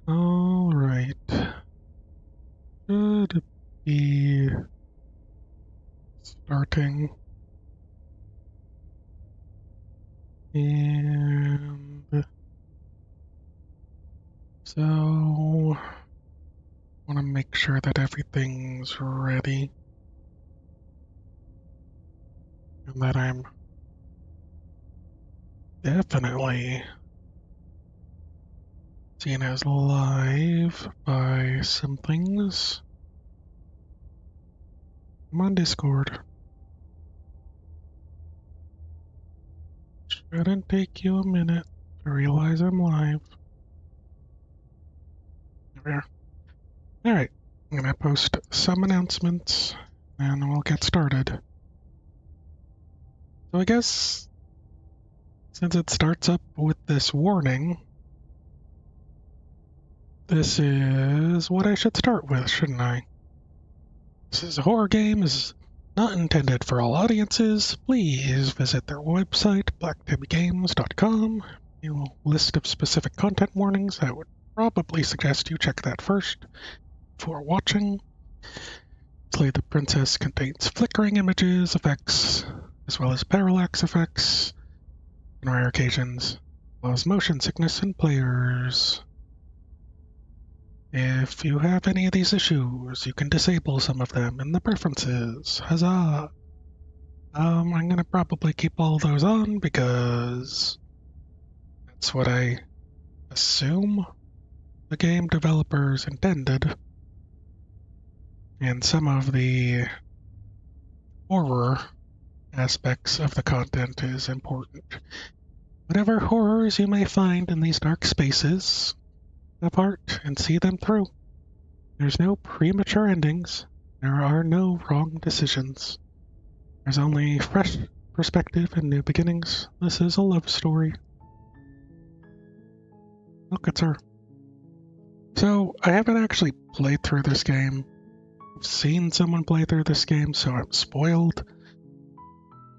All right. Should be starting. And so want to make sure that everything's ready and that I'm definitely seen as live by some things. I'm on Discord. Shouldn't take you a minute to realize I'm live. There we are. Alright, I'm gonna post some announcements and we'll get started. So I guess since it starts up with this warning, this is what I should start with, shouldn't I? This is a horror game, is not intended for all audiences. Please visit their website, blacktibgames.com. A list of specific content warnings. I would probably suggest you check that first before watching. Slay the Princess contains flickering images, effects, as well as parallax effects, on rare occasions, as well as motion sickness in players. If you have any of these issues, you can disable some of them in the preferences. Huzzah! I'm gonna probably keep all those on because that's what I assume the game developers intended. And some of the horror aspects of the content is important. Whatever horrors you may find in these dark spaces, apart and see them through. There's no premature endings. There are no wrong decisions. There's only fresh perspective and new beginnings. This is a love story. Look, it's her. So, I haven't actually played through this game. I've seen someone play through this game, so I'm spoiled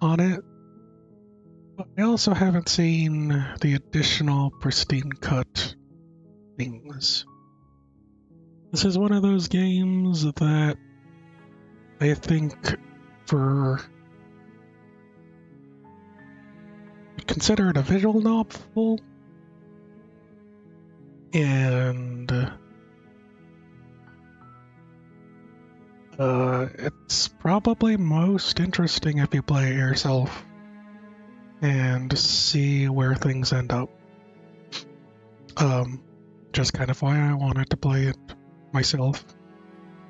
on it. But I also haven't seen the additional pristine cut things. This is one of those games that I think for consider it a visual novel, and it's probably most interesting if you play it yourself and see where things end up. Just kind of why I wanted to play it myself.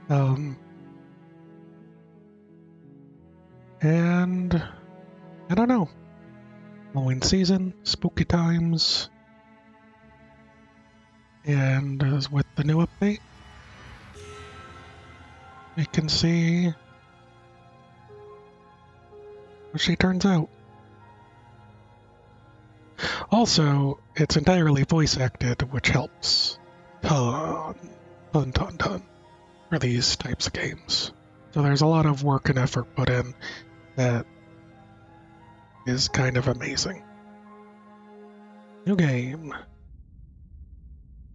And I don't know. Halloween season, spooky times, and with the new update, we can see what she turns out. Also, it's entirely voice acted, which helps ton for these types of games. So there's a lot of work and effort put in that is kind of amazing. New game.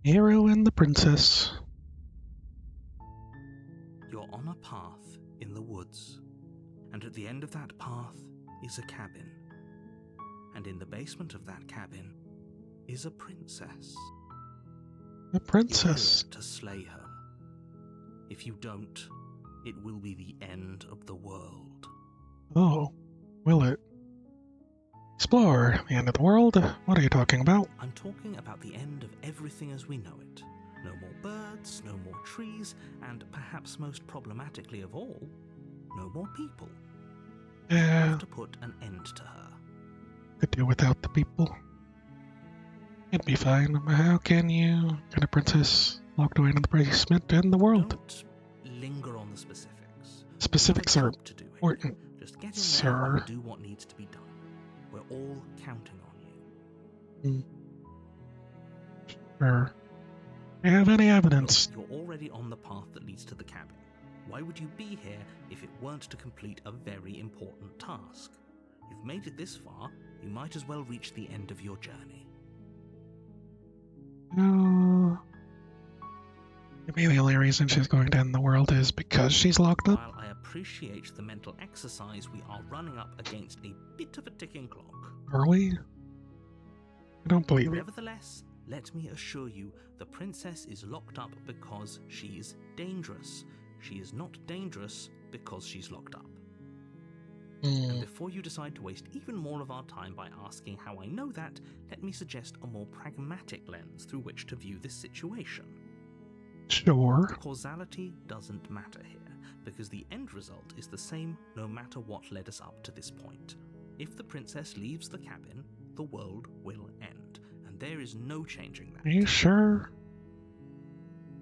Hero and the Princess. You're on a path in the woods, and at the end of that path is a cabin. And in the basement of that cabin is a princess. A princess. You're here to slay her. If you don't, it will be the end of the world. Oh, will it? Explore the end of the world? What are you talking about? I'm talking about the end of everything as we know it. No more birds, no more trees, and perhaps most problematically of all, no more people. You have to put an end to her. Could do without the people. It'd be fine. How can you get a princess locked away in the basement in the world? Don't linger on the specifics. Specifics are to do important, Just get in sir. there and do what needs to be done. We're all counting on you. Sure. Do you have any evidence? Look, you're already on the path that leads to the cabin. Why would you be here if it weren't to complete a very important task? You've made it this far, you might as well reach the end of your journey. No. Maybe the only reason she's going to end the world is because she's locked up? While I appreciate the mental exercise, we are running up against a bit of a ticking clock. Are we? I don't believe it. Nevertheless, let me assure you, the princess is locked up because she's dangerous. She is not dangerous because she's locked up. And before you decide to waste even more of our time by asking how I know that, let me suggest a more pragmatic lens through which to view this situation. Sure. Causality doesn't matter here, because the end result is the same no matter what led us up to this point. If the princess leaves the cabin, the world will end, and there is no changing that. Are you sure?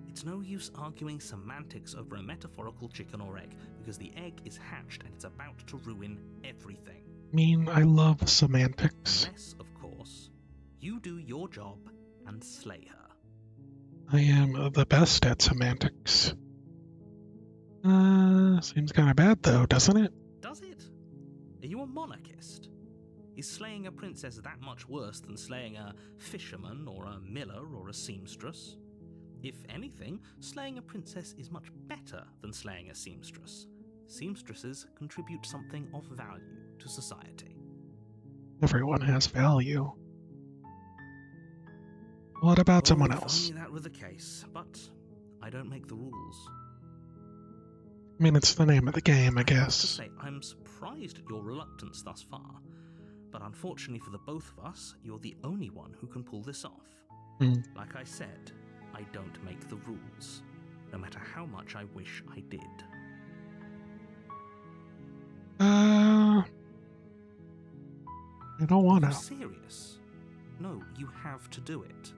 It's no use arguing semantics over a metaphorical chicken or egg, because the egg is hatched and it's about to ruin everything. I mean, I love semantics. Unless, of course, you do your job and slay her. I am the best at semantics. Seems kind of bad though, doesn't it? Does it? Are you a monarchist? Is slaying a princess that much worse than slaying a fisherman or a miller or a seamstress? If anything, slaying a princess is much better than slaying a seamstress. Seamstresses contribute something of value to society. Everyone has value. What about someone else? If only that were the case, but I don't make the rules. I mean, it's the name of the game, I I have to guess. say, I'm surprised at your reluctance thus far, but unfortunately for the both of us, you're the only one who can pull this off. Like I said, I don't make the rules, no matter how much I wish I did. I don't wanna. Are you serious? No, you have to do it.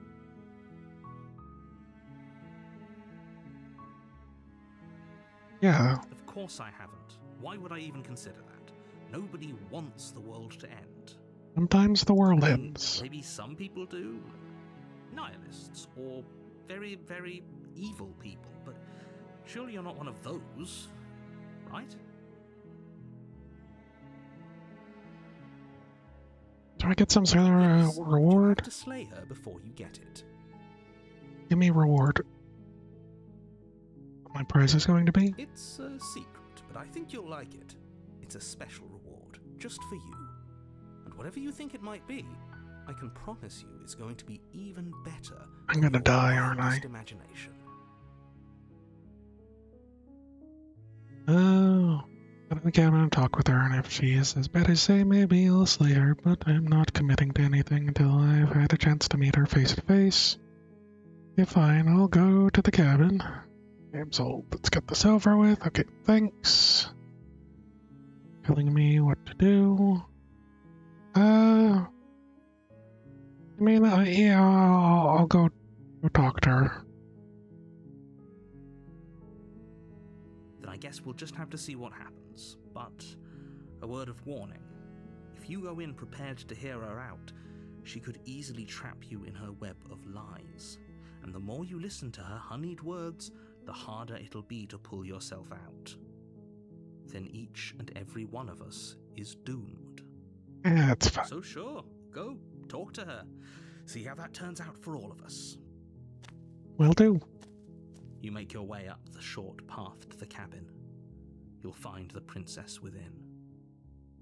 Yeah. Of course I haven't. Why would I even consider that? Nobody wants the world to end. Sometimes the world I mean, ends. maybe some people do. Nihilists, or very, very evil people, but surely you're not one of those, right? Do I get some sort of Yes, but you reward? have to slay her before you get it. Give me reward. What my prize is going to be? It's a secret, but I think you'll like it. It's a special reward, just for you. And whatever you think it might be, I can promise you it's going to be even better. I'm gonna die, aren't I? Imagination. Oh. But again, I'll talk with her, and if she is as bad as say, maybe I'll slay her, but I'm not committing to anything until I've had a chance to meet her face to face. Okay, fine, I'll go to the cabin. Game's old, let's get this over with. Okay, thanks. Telling me what to do. I mean, yeah, I'll go talk to her. Then I guess we'll just have to see what happens. But a word of warning. If you go in prepared to hear her out, she could easily trap you in her web of lies. And the more you listen to her honeyed words, the harder it'll be to pull yourself out. Then each and every one of us is doomed. Yeah, it's fine. So sure, go, talk to her. See how that turns out for all of us. Will do. You make your way up the short path to the cabin. You'll find the princess within.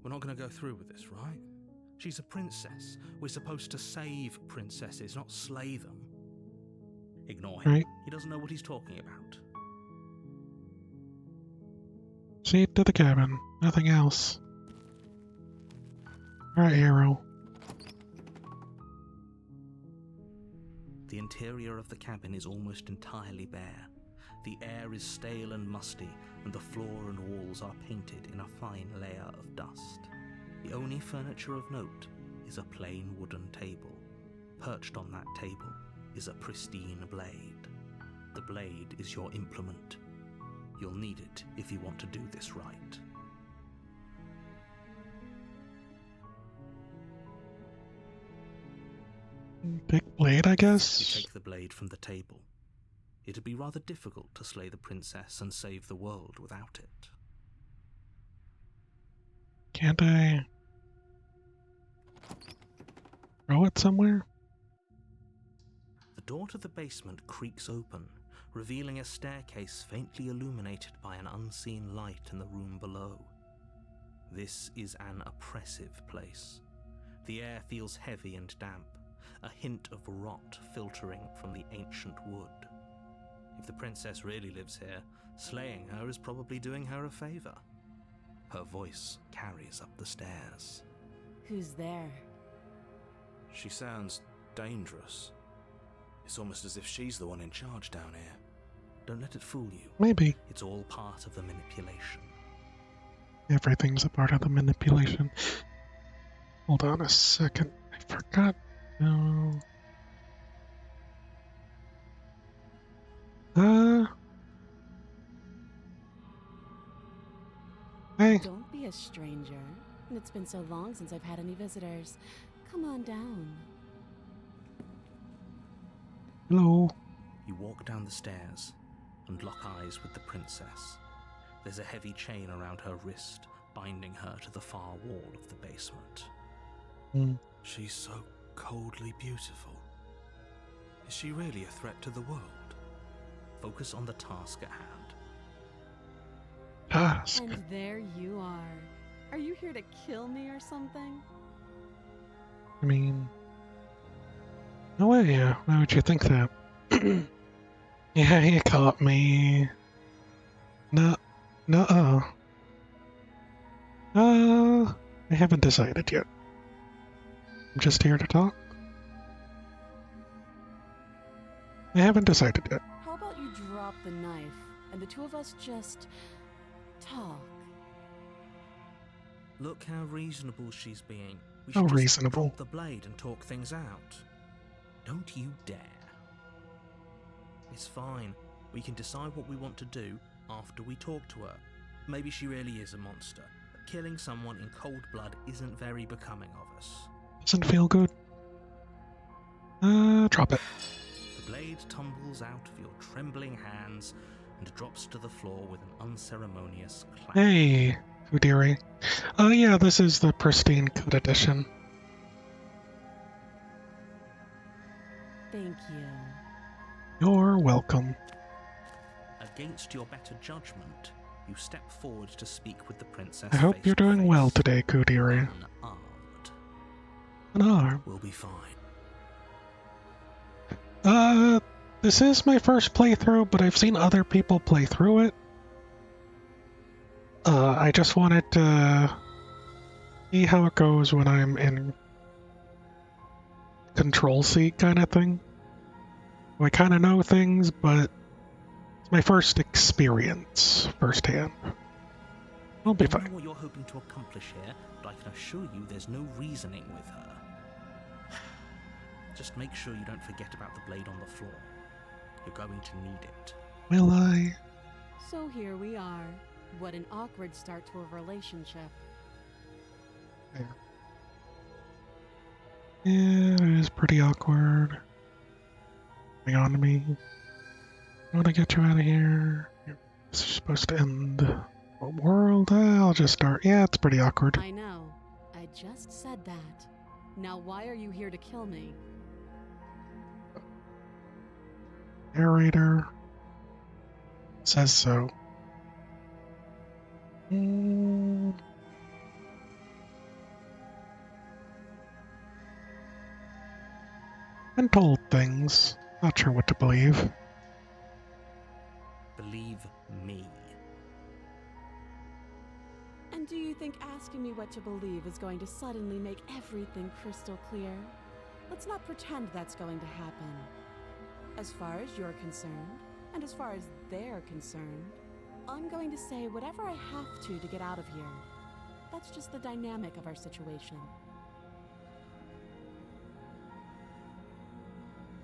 We're not going to go through with this, right? She's a princess. We're supposed to save princesses, not slay them. Ignore him. Right. He doesn't know what he's talking about. See to the cabin. Nothing else. Alright, hero. The interior of the cabin is almost entirely bare. The air is stale and musty, and the floor and walls are painted in a fine layer of dust. The only furniture of note is a plain wooden table. Perched on that table is a pristine blade. The blade is your implement. You'll need it if you want to do this right. Big blade, I You guess? take the blade from the table. It'd be rather difficult to slay the princess and save the world without it. Can't I throw it somewhere? The door to the basement creaks open, revealing a staircase faintly illuminated by an unseen light in the room below. This is an oppressive place. The air feels heavy and damp, a hint of rot filtering from the ancient wood. If the princess really lives here, slaying her is probably doing her a favor. Her voice carries up the stairs. Who's there? She sounds dangerous. It's almost as if she's the one in charge down here. Don't let it fool you. Maybe. It's all part of the manipulation. Everything's a part of the manipulation. Hold on a second. I forgot. No. Hey. Don't be a stranger. It's been so long since I've had any visitors. Come on down. Hello. You walk down the stairs and lock eyes with the princess. There's a heavy chain around her wrist, binding her to the far wall of the basement. She's so coldly beautiful. Is she really a threat to the world? Focus on the task at hand. Task. And there you are. Are you here to kill me or something? I mean, no way. Why would you think that? Yeah, you caught me. No. I haven't decided yet. I'm just here to talk. I haven't decided yet. How about you drop the knife and the two of us just talk? Look how reasonable she's being. We How should just reasonable? drop the blade and talk things out. Don't you dare. It's fine. We can decide what we want to do after we talk to her. Maybe she really is a monster, but killing someone in cold blood isn't very becoming of us. Doesn't feel good. Drop it. The blade tumbles out of your trembling hands and drops to the floor with an unceremonious clap. Hey, Kudiri. Oh yeah, this is the pristine Code edition. Thank you. You're welcome. Against your better judgment, you step forward to speak with the princess. I hope you're doing well today, Kudiri. Unarmed. An arm. We'll be fine. This is my first playthrough, but I've seen other people play through it. I just wanted to see how it goes when I'm in control seat kind of thing. I kind of know things, but it's my first experience firsthand. I'll be I don't fine. know what you're hoping to accomplish here, but I can assure you there's no reasoning with her. Just make sure you don't forget about the blade on the floor. You're going to need it. Will I? So here we are. What an awkward start to a relationship. Yeah, it is pretty awkward. Hang on to me. I want to get you out of here. This is supposed to end the world. I'll just start. Yeah, it's pretty awkward. I know. I just said that. Now why are you here to kill me? Narrator says so. Been told things. Not sure what to believe. Believe me. And do you think asking me what to believe is going to suddenly make everything crystal clear? Let's not pretend that's going to happen. As far as you're concerned, and as far as they're concerned, I'm going to say whatever I have to get out of here. That's just the dynamic of our situation.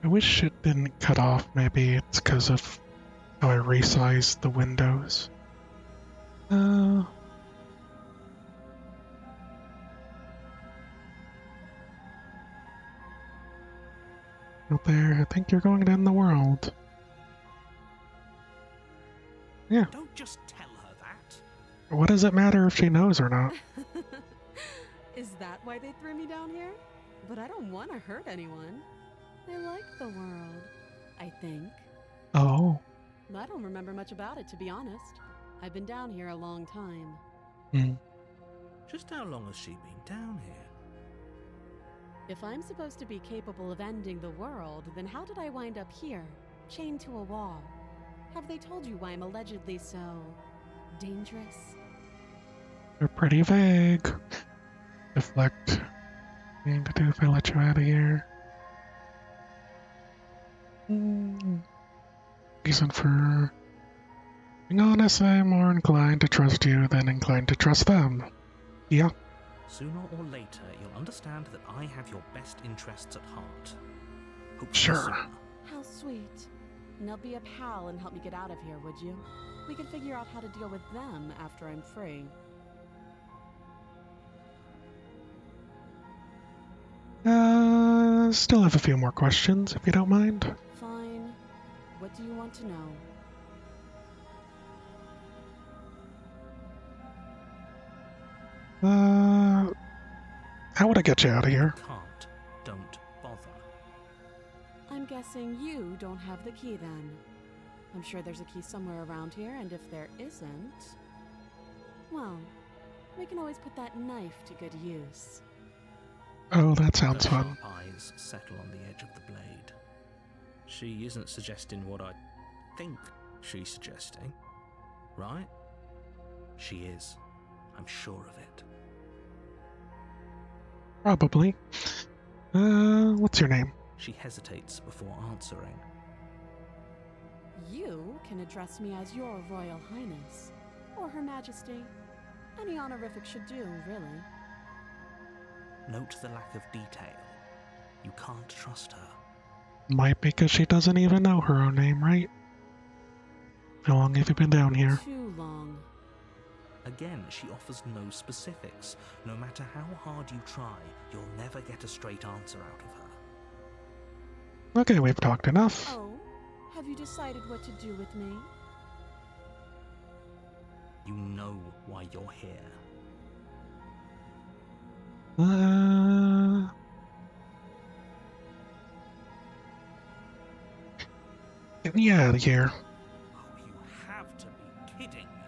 I wish it didn't cut off. Maybe it's because of how I resized the windows. Out there, I think you're going to end the world. Yeah. Don't just tell her that. What does it matter if she knows or not? Is that why they threw me down here? But I don't want to hurt anyone. I like the world, I think. Oh. I don't remember much about it, to be honest. I've been down here a long time. Hmm. Just how long has she been down here? If I'm supposed to be capable of ending the world, then how did I wind up here, chained to a wall? Have they told you why I'm allegedly so dangerous? They're pretty vague. Deflect. What do you need to do if I let you out of here? Reason for being honest, I'm more inclined to trust you than inclined to trust them. Yeah. Sooner or later, you'll understand that I have your best interests at heart. Hopefully Sure. sooner. How sweet. Now be a pal and help me get out of here, would you? We can figure out how to deal with them after I'm free. Still have a few more questions, if you don't mind. Fine. What do you want to know? How would I get you out of here? Can't. Don't bother. I'm guessing you don't have the key then. I'm sure there's a key somewhere around here, and if there isn't, well, we can always put that knife to good use. Oh, that sounds Her fun. sharp eyes settle on the edge of the blade. She isn't suggesting what I think she's suggesting, right? She is. I'm sure of it. Probably. What's your name? She hesitates before answering. You can address me as your Royal Highness, or Her Majesty. Any honorific should do, really. Note the lack of detail. You can't trust her. Might be because she doesn't even know her own name, right? How long have you been down here? Too long. Again, she offers no specifics. No matter how hard you try, you'll never get a straight answer out of her. Okay, we've talked enough. Oh, have you decided what to do with me? You know why you're here. Get me out of here. Oh, you have to be kidding me.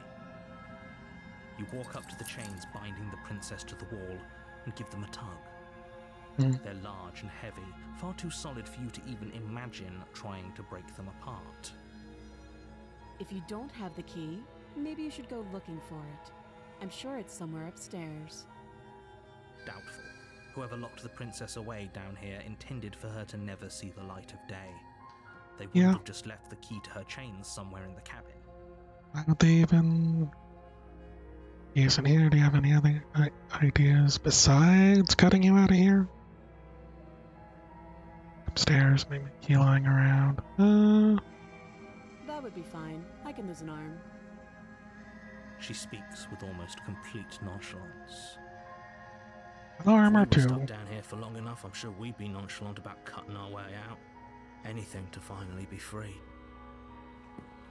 You walk up to the chains binding the princess to the wall and give them a tug. They're large and heavy, far too solid for you to even imagine trying to break them apart. If you don't have the key, maybe you should go looking for it. I'm sure it's somewhere upstairs. Doubtful. Whoever locked the princess away down here intended for her to never see the light of day. They wouldn't have just left the key to her chains somewhere in the cabin. Why would they even... He isn't here. Do you have any other ideas besides cutting you out of here? Upstairs, maybe key lying around. That would be fine. I can lose an arm. She speaks with almost complete nonchalance. An arm or If we were two. stuck down here for long enough, I'm sure we'd be nonchalant about cutting our way out. Anything to finally be free.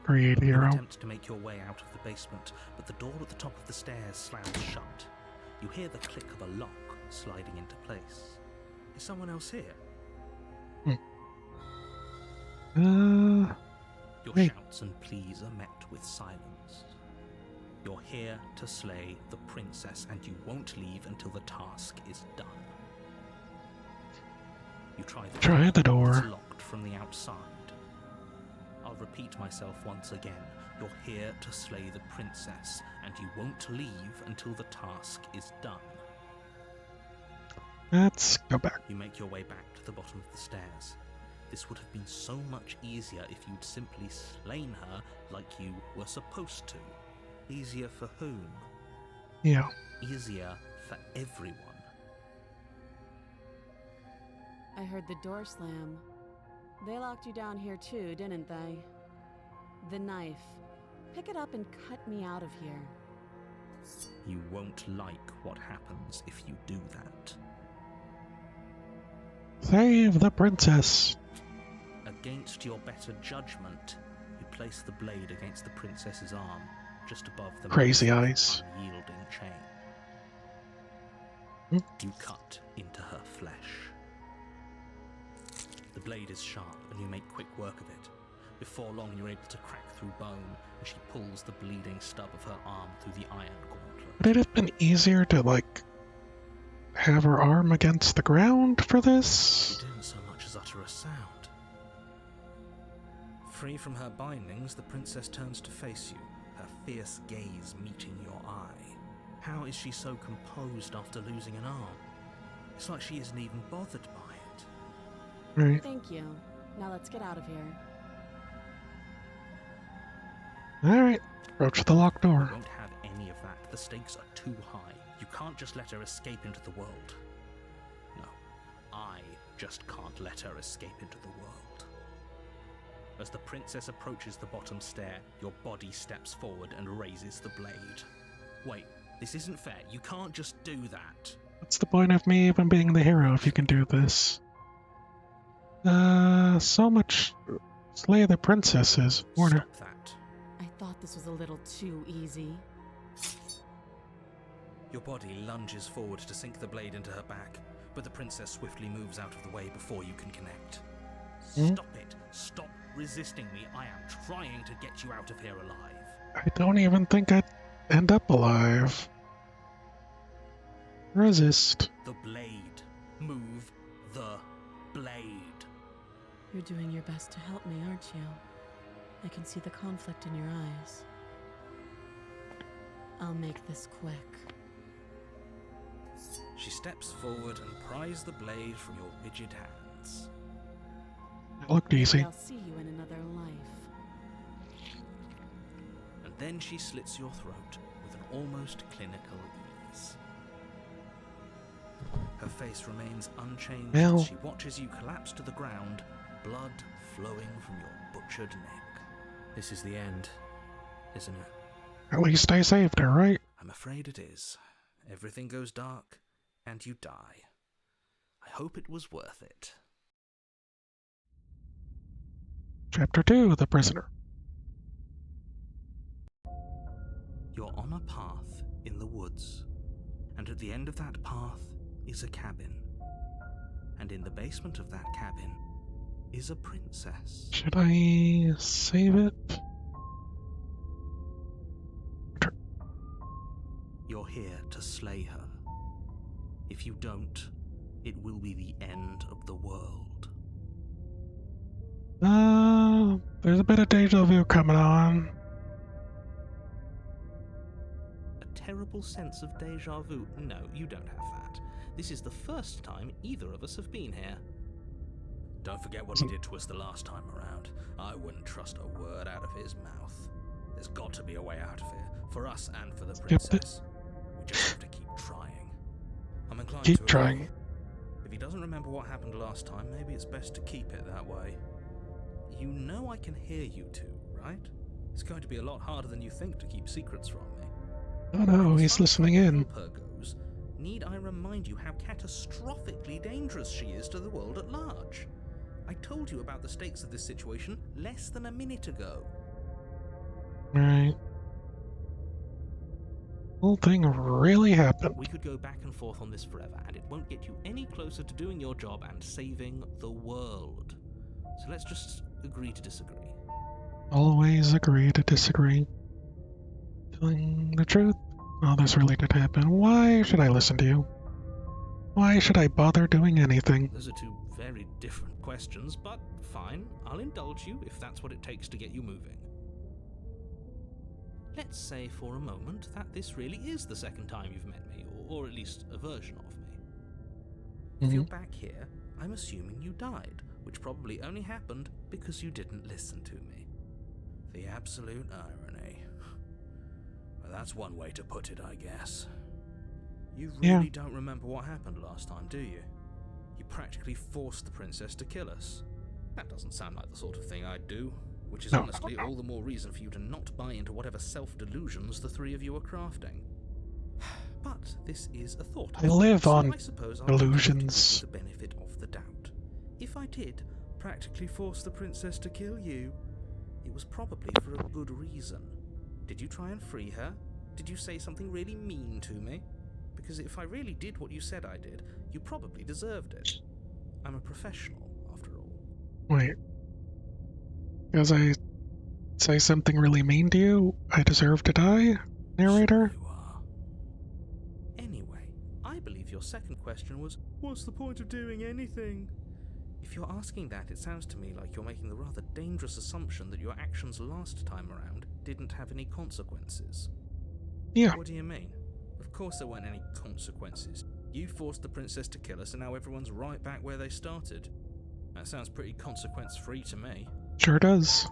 Great You hero. attempt to make your way out of the basement, but the door at the top of the stairs slams shut. You hear the click of a lock sliding into place. Is someone else here? Your Hey. shouts and pleas are met with silence. You're here to slay the princess, and you won't leave until the task is done. You try the door. It's locked from the outside. I'll repeat myself once again. You're here to slay the princess, and you won't leave until the task is done. Let's go back. You make your way back to the bottom of the stairs. This would have been so much easier if you'd simply slain her like you were supposed to. Easier for whom? Yeah. Easier for everyone. I heard the door slam. They locked you down here too, didn't they? The knife. Pick it up and cut me out of here. You won't like what happens if you do that. Save the princess. Against your better judgment, you place the blade against the princess's arm, just above the Crazy massive, eyes. unyielding chain. You cut into her flesh. The blade is sharp, and you make quick work of it. Before long, you're able to crack through bone, and she pulls the bleeding stub of her arm through the iron gauntlet. Would it have been easier to, like, have her arm against the ground for this? She didn't so much as utter a sound. Free from her bindings, the princess turns to face you, her fierce gaze meeting your eye. How is she so composed after losing an arm? It's like she isn't even bothered by it. Right. Thank you. Now let's get out of here. Alright. Approach the locked door. You won't have any of that. The stakes are too high. You can't just let her escape into the world. No, I just can't let her escape into the world. As the princess approaches the bottom stair, your body steps forward and raises the blade. Wait, this isn't fair. You can't just do that. What's the point of me even being the hero if you can do this? So much slay the princesses. Warner. Stop that. I thought this was a little too easy. Your body lunges forward to sink the blade into her back, but the princess swiftly moves out of the way before you can connect. Stop it. Stop resisting me. I am trying to get you out of here alive. I don't even think I'd end up alive. Resist. The blade. Move the blade. You're doing your best to help me, aren't you? I can see the conflict in your eyes. I'll make this quick. She steps forward and pries the blade from your rigid hands. It looked easy. I'll see you in another life. And then she slits your throat with an almost clinical ease. Her face remains unchanged as she watches you collapse to the ground, blood flowing from your butchered neck. This is the end, isn't it? At least I saved her, right? I'm afraid it is. Everything goes dark, and you die. I hope it was worth it. Chapter 2, The Prisoner. You're on a path in the woods, and at the end of that path is a cabin. And in the basement of that cabin is a princess. Should I save it? You're here to slay her. If you don't, it will be the end of the world. There's a bit of deja vu coming on. A terrible sense of deja vu? No, you don't have that. This is the first time either of us have been here. Don't forget what he did to us the last time around. I wouldn't trust a word out of his mouth. There's got to be a way out of here, for us and for the princess. We just have to keep trying. I'm inclined to keep trying. If he doesn't remember what happened last time, maybe it's best to keep it that way. You know I can hear you two, right? It's going to be a lot harder than you think to keep secrets from me. Oh no, he's listening in. Her goes, need I remind you how catastrophically dangerous she is to the world at large? I told you about the stakes of this situation less than a minute ago. Right. Whole thing really happened. We could go back and forth on this forever, and it won't get you any closer to doing your job and saving the world. So let's just agree to disagree. Always agree to disagree. Telling the truth? Oh, this really did happen. Why should I listen to you? Why should I bother doing anything? Those are two very different questions, but fine. I'll indulge you if that's what it takes to get you moving. Let's say for a moment that this really is the second time you've met me, or at least a version of me. If you're back here, I'm assuming you died, which probably only happened because you didn't listen to me. The absolute irony. Well, that's one way to put it, I guess. You really don't remember what happened last time, do you? You practically forced the princess to kill us. That doesn't sound like the sort of thing I'd do, which is honestly all the more reason for you to not buy into whatever self-delusions the three of you are crafting. But this is a thought. I live on I suppose illusions. I'll give you the benefit of the doubt. If I did practically force the princess to kill you, it was probably for a good reason. Did you try and free her? Did you say something really mean to me? Because if I really did what you said I did, you probably deserved it. I'm a professional, after all. Wait. Because I say something really mean to you, I deserve to die, narrator? Sure you are. Anyway, I believe your second question was, what's the point of doing anything? If you're asking that, it sounds to me like you're making the rather dangerous assumption that your actions last time around didn't have any consequences. Yeah. What do you mean? Of course there weren't any consequences. You forced the princess to kill us and now everyone's right back where they started. That sounds pretty consequence-free to me. Sure does.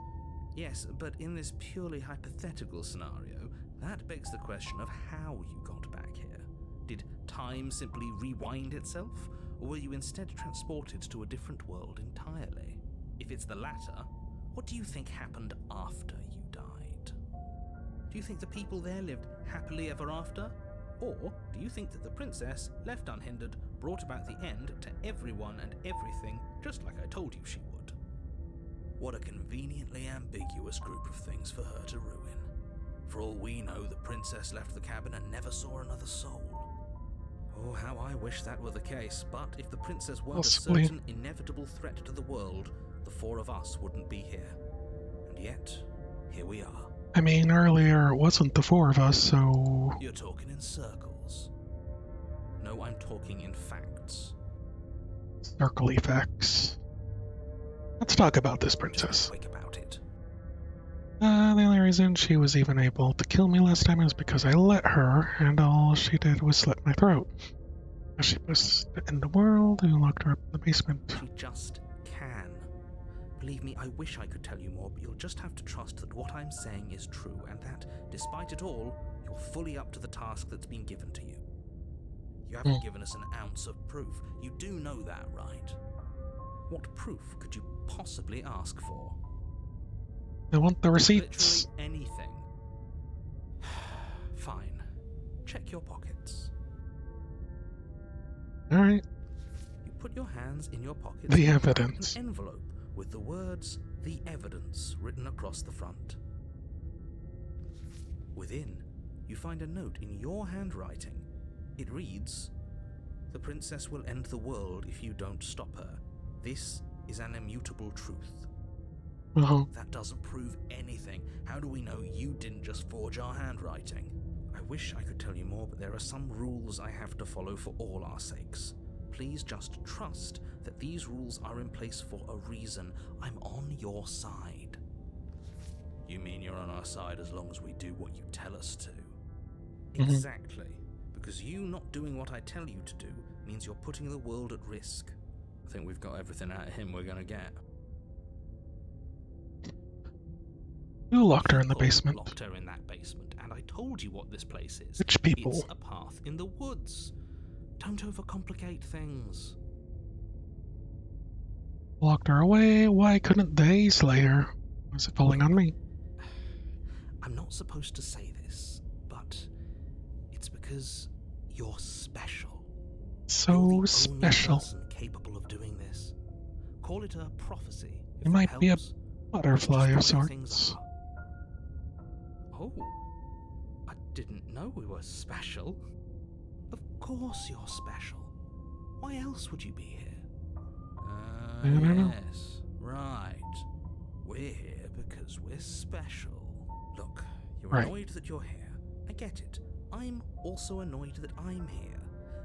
Yes, but in this purely hypothetical scenario, that begs the question of how you got back here. Did time simply rewind itself, or were you instead transported to a different world entirely? If it's the latter, what do you think happened after you died? Do you think the people there lived happily ever after? Or do you think that the princess, left unhindered, brought about the end to everyone and everything, just like I told you she would? What a conveniently ambiguous group of things for her to ruin. For all we know, the princess left the cabin and never saw another soul. Oh, how I wish that were the case, but if the princess weren't a certain inevitable threat to the world, the four of us wouldn't be here. And yet, here we are. I mean, earlier it wasn't the four of us, so... You're talking in circles. No, I'm talking in facts. Circle effects. Let's talk about this princess. Quick about it. The only reason she was even able to kill me last time is because I let her, and all she did was slit my throat. She was in the world who locked her up in the basement. She just can. Believe me, I wish I could tell you more, but you'll just have to trust that what I'm saying is true, and that, despite it all, you're fully up to the task that's been given to you. You haven't given us an ounce of proof. You do know that, right? What proof could you possibly ask for? I want the receipts. Literally anything. Fine. Check your pockets. Alright. You put your hands in your pockets. The and evidence. an envelope with the words, "The Evidence," written across the front. Within, you find a note in your handwriting. It reads, "The princess will end the world if you don't stop her. This is an immutable truth." That doesn't prove anything. How do we know you didn't just forge our handwriting? I wish I could tell you more, but there are some rules I have to follow for all our sakes. Please just trust that these rules are in place for a reason. I'm on your side. You mean you're on our side as long as we do what you tell us to? Exactly. Because you not doing what I tell you to do means you're putting the world at risk. I think we've got everything out of him we're gonna get. Who locked her in the basement? Locked her in that basement, and I told you what this place is. Which people? It's a path in the woods. Don't overcomplicate things. Locked her away? Why couldn't they slay her? Was it falling on me? I'm not supposed to say this, but it's because you're special. So you're the special. only person capable of doing this. Call it a prophecy. You might be a butterfly of sorts. Oh, I didn't know we were special. Of course you're special. Why else would you be here? I don't know. Yes, right. We're here because we're special. Look, you're annoyed that you're here. I get it. I'm also annoyed that I'm here.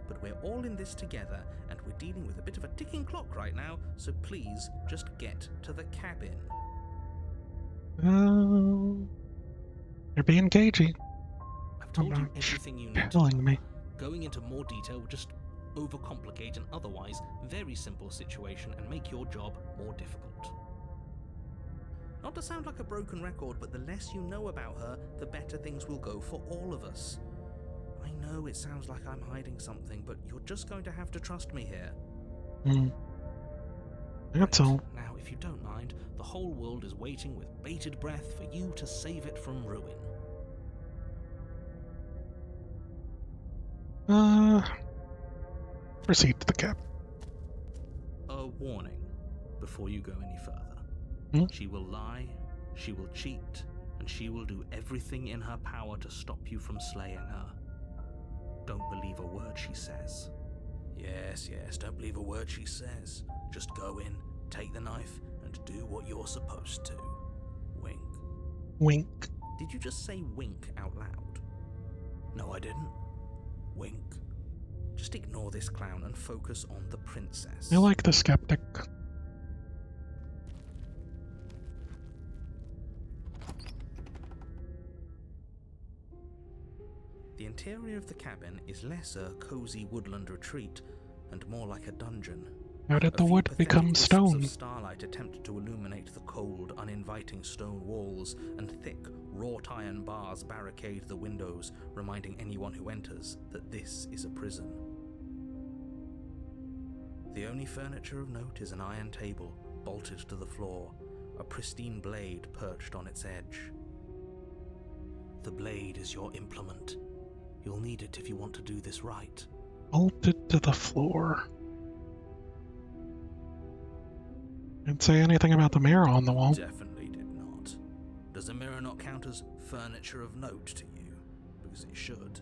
But we're all in this together, and we're dealing with a bit of a ticking clock right now, so please just get to the cabin. You're being cagey. I've told you everything you need. Telling me. Going into more detail would just overcomplicate an otherwise very simple situation and make your job more difficult. Not to sound like a broken record, but the less you know about her, the better things will go for all of us. I know it sounds like I'm hiding something, but you're just going to have to trust me here. That's all. Now, if you don't mind, the whole world is waiting with bated breath for you to save it from ruin. Proceed to the cab. A warning before you go any further. She will lie, she will cheat, and she will do everything in her power to stop you from slaying her. Don't believe a word she says. Yes, don't believe a word she says. Just go in, take the knife, and do do what you're supposed to. Wink. Wink. Did you just say wink out loud? No, I didn't. Wink. Just ignore this clown and focus on the princess. I like the skeptic. The interior of the cabin is less a cozy woodland retreat and more like a dungeon. How did A the few wood pathetic become wisps stone? of starlight attempt to illuminate the cold, uninviting stone walls, and thick, wrought iron bars barricade the windows, reminding anyone who enters that this is a prison. The only furniture of note is an iron table, bolted to the floor, a pristine blade perched on its edge. The blade is your implement. You'll need it if you want to do this right. Bolted to the floor. Didn't say anything about the mirror on the wall. Definitely did not. Does the mirror not count as furniture of note to you? Because it should.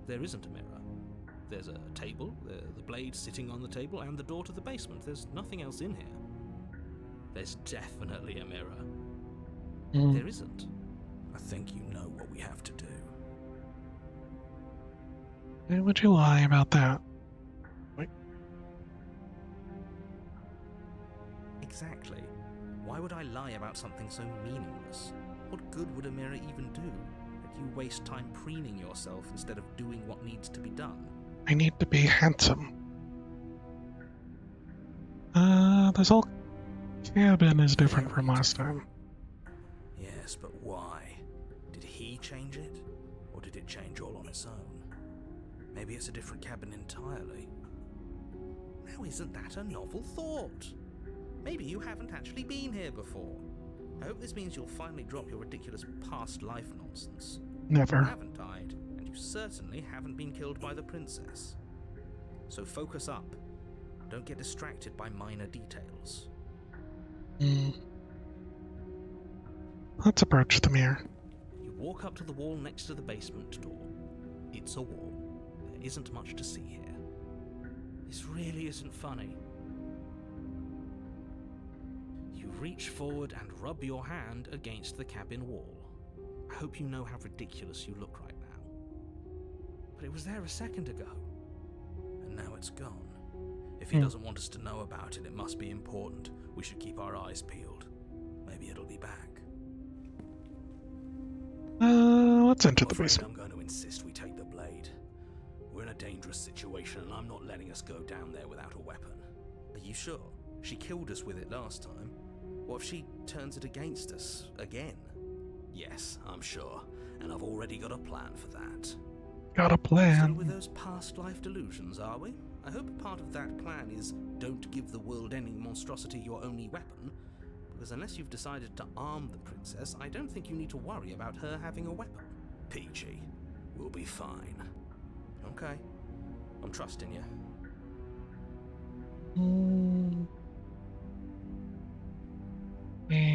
There isn't a mirror. There's a table, the blade sitting on the table, and the door to the basement. There's nothing else in here. There's definitely a mirror. There isn't. I think you know what we have to do. Why would you lie about that? Wait. Exactly. Why would I lie about something so meaningless? What good would a mirror even do? That you waste time preening yourself instead of doing what needs to be done? I need to be handsome. This whole cabin is different from last time. Yes, but why? Did he change it? Or did it change all on its own? Maybe it's a different cabin entirely. Now isn't that a novel thought? Maybe you haven't actually been here before. I hope this means you'll finally drop your ridiculous past life nonsense. Never. You haven't died, and you certainly haven't been killed by the princess. So focus up. Don't get distracted by minor details. Let's approach the mirror. You walk up to the wall next to the basement door. It's a wall. There isn't much to see here. This really isn't funny. You reach forward and rub your hand against the cabin wall. I hope you know how ridiculous you look right now. But it was there a second ago. And now it's gone. If he doesn't want us to know about it, it must be important. We should keep our eyes peeled. Maybe it'll be back. Let's enter the I'm afraid basement. I'm going to insist we take the blade. We're in a dangerous situation, and I'm not letting us go down there without a weapon. Are you sure? She killed us with it last time. What if she turns it against us again? Yes, I'm sure, and I've already got a plan for that. Got a plan. Still with those past life delusions, are we? I hope part of that plan is don't give the world any monstrosity your only weapon, because unless you've decided to arm the princess, I don't think you need to worry about her having a weapon. Peachy, we'll be fine. Okay, I'm trusting you.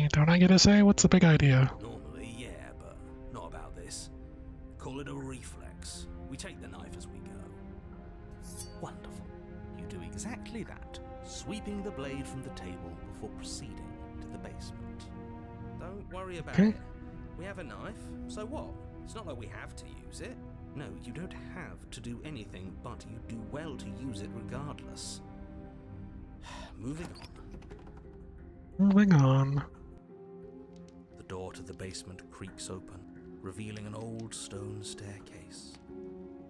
Don't I get to say what's the big idea? Normally, yeah, but not about this. Call it a reflex. We take the knife as we go. Wonderful. You do exactly that, sweeping the blade from the table before proceeding to the basement. Don't worry about it. We have a knife, so what? It's not like we have to use it. No, you don't have to do anything, but you do well to use it regardless. Moving on. Moving on. The door to the basement creaks open, revealing an old stone staircase.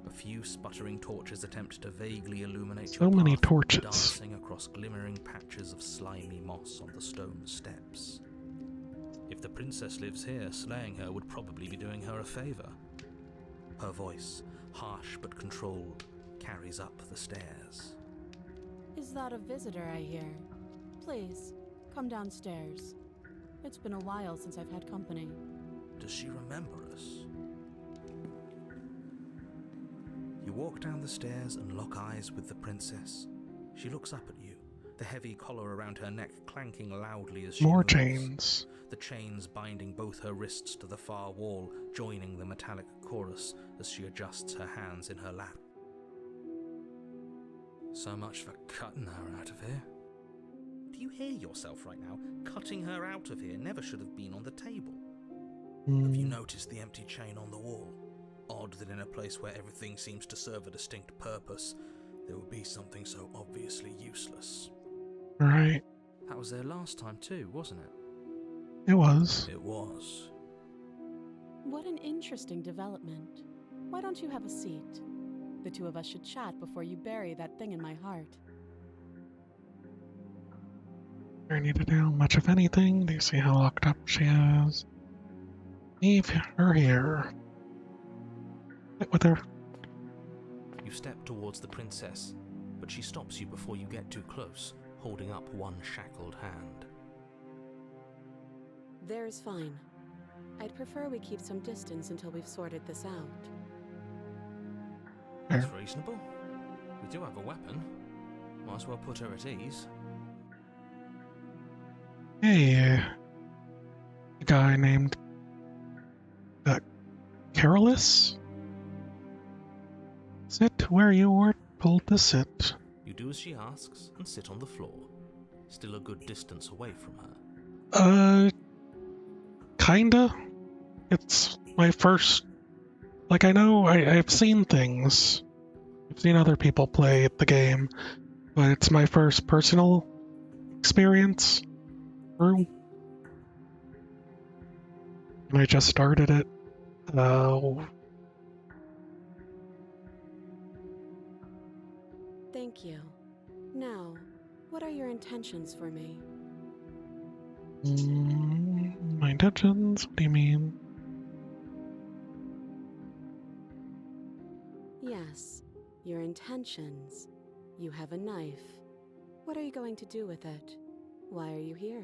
A few sputtering torches attempt to vaguely illuminate So your many path, torches. dancing across glimmering patches of slimy moss on the stone steps. If the princess lives here, slaying her would probably be doing her a favor. Her voice, harsh but controlled, carries up the stairs. Is that a visitor I hear? Please, come downstairs. It's been a while since I've had company. Does she remember us? You walk down the stairs and lock eyes with the princess. She looks up at you, the heavy collar around her neck clanking loudly as she More moves. chains. The chains binding both her wrists to the far wall, joining the metallic chorus as she adjusts her hands in her lap. So much for cutting her out of here. Do you hear yourself right now? Cutting her out of here never should have been on the table. Have you noticed the empty chain on the wall? Odd that in a place where everything seems to serve a distinct purpose, there would be something so obviously useless. Right. That was there last time too, wasn't it? It was. It was. What an interesting development. Why don't you have a seat? The two of us should chat before you bury that thing in my heart. I need to do much of anything. Do you see how locked up she is? Leave her here. Sit with her. You step towards the princess, but she stops you before you get too close, holding up one shackled hand. There's fine. I'd prefer we keep some distance until we've sorted this out. That's reasonable. We do have a weapon. Might as well put her at ease. Hey, a guy named Carolus? Sit where you were told to sit. You do as she asks and sit on the floor, still a good distance away from her. Kinda. It's my first... Like, I know I've seen things. I've seen other people play the game, but it's my first personal experience through. And I just started it. Thank you. Now, what are your intentions for me? My intentions? What do you mean? Yes, your intentions. You have a knife. What are you going to do with it? Why are you here?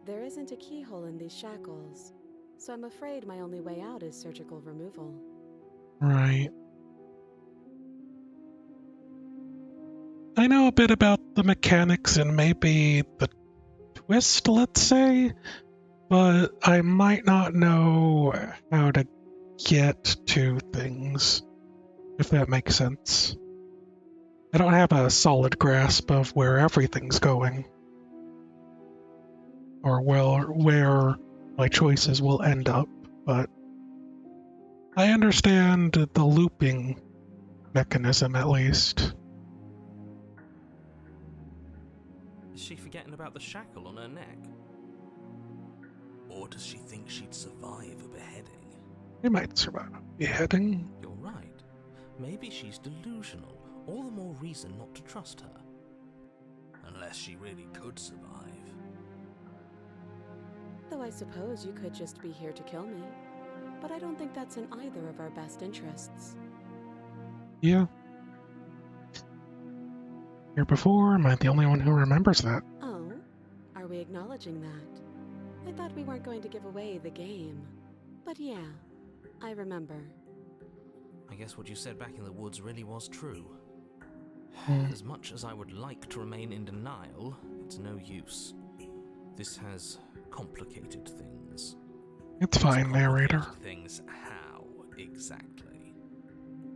There isn't a keyhole in these shackles, so I'm afraid my only way out is surgical removal. Right. I know a bit about the mechanics and maybe the twist, let's say, but I might not know how to get to things, if that makes sense. I don't have a solid grasp of where everything's going, or where my choices will end up, but I understand the looping mechanism at least. Is she forgetting about the shackle on her neck? Or does she think she'd survive a beheading? They might survive a beheading. You're right. Maybe she's delusional. All the more reason not to trust her. Unless she really could survive. Though I suppose you could just be here to kill me. But I don't think that's in either of our best interests. Yeah. Here before, am I the only one who remembers that? Oh? Are we acknowledging that? I thought we weren't going to give away the game. But yeah, I remember. I guess what you said back in the woods really was true. As much as I would like to remain in denial, it's no use. This has complicated things. It's fine, narrator. Things how, exactly?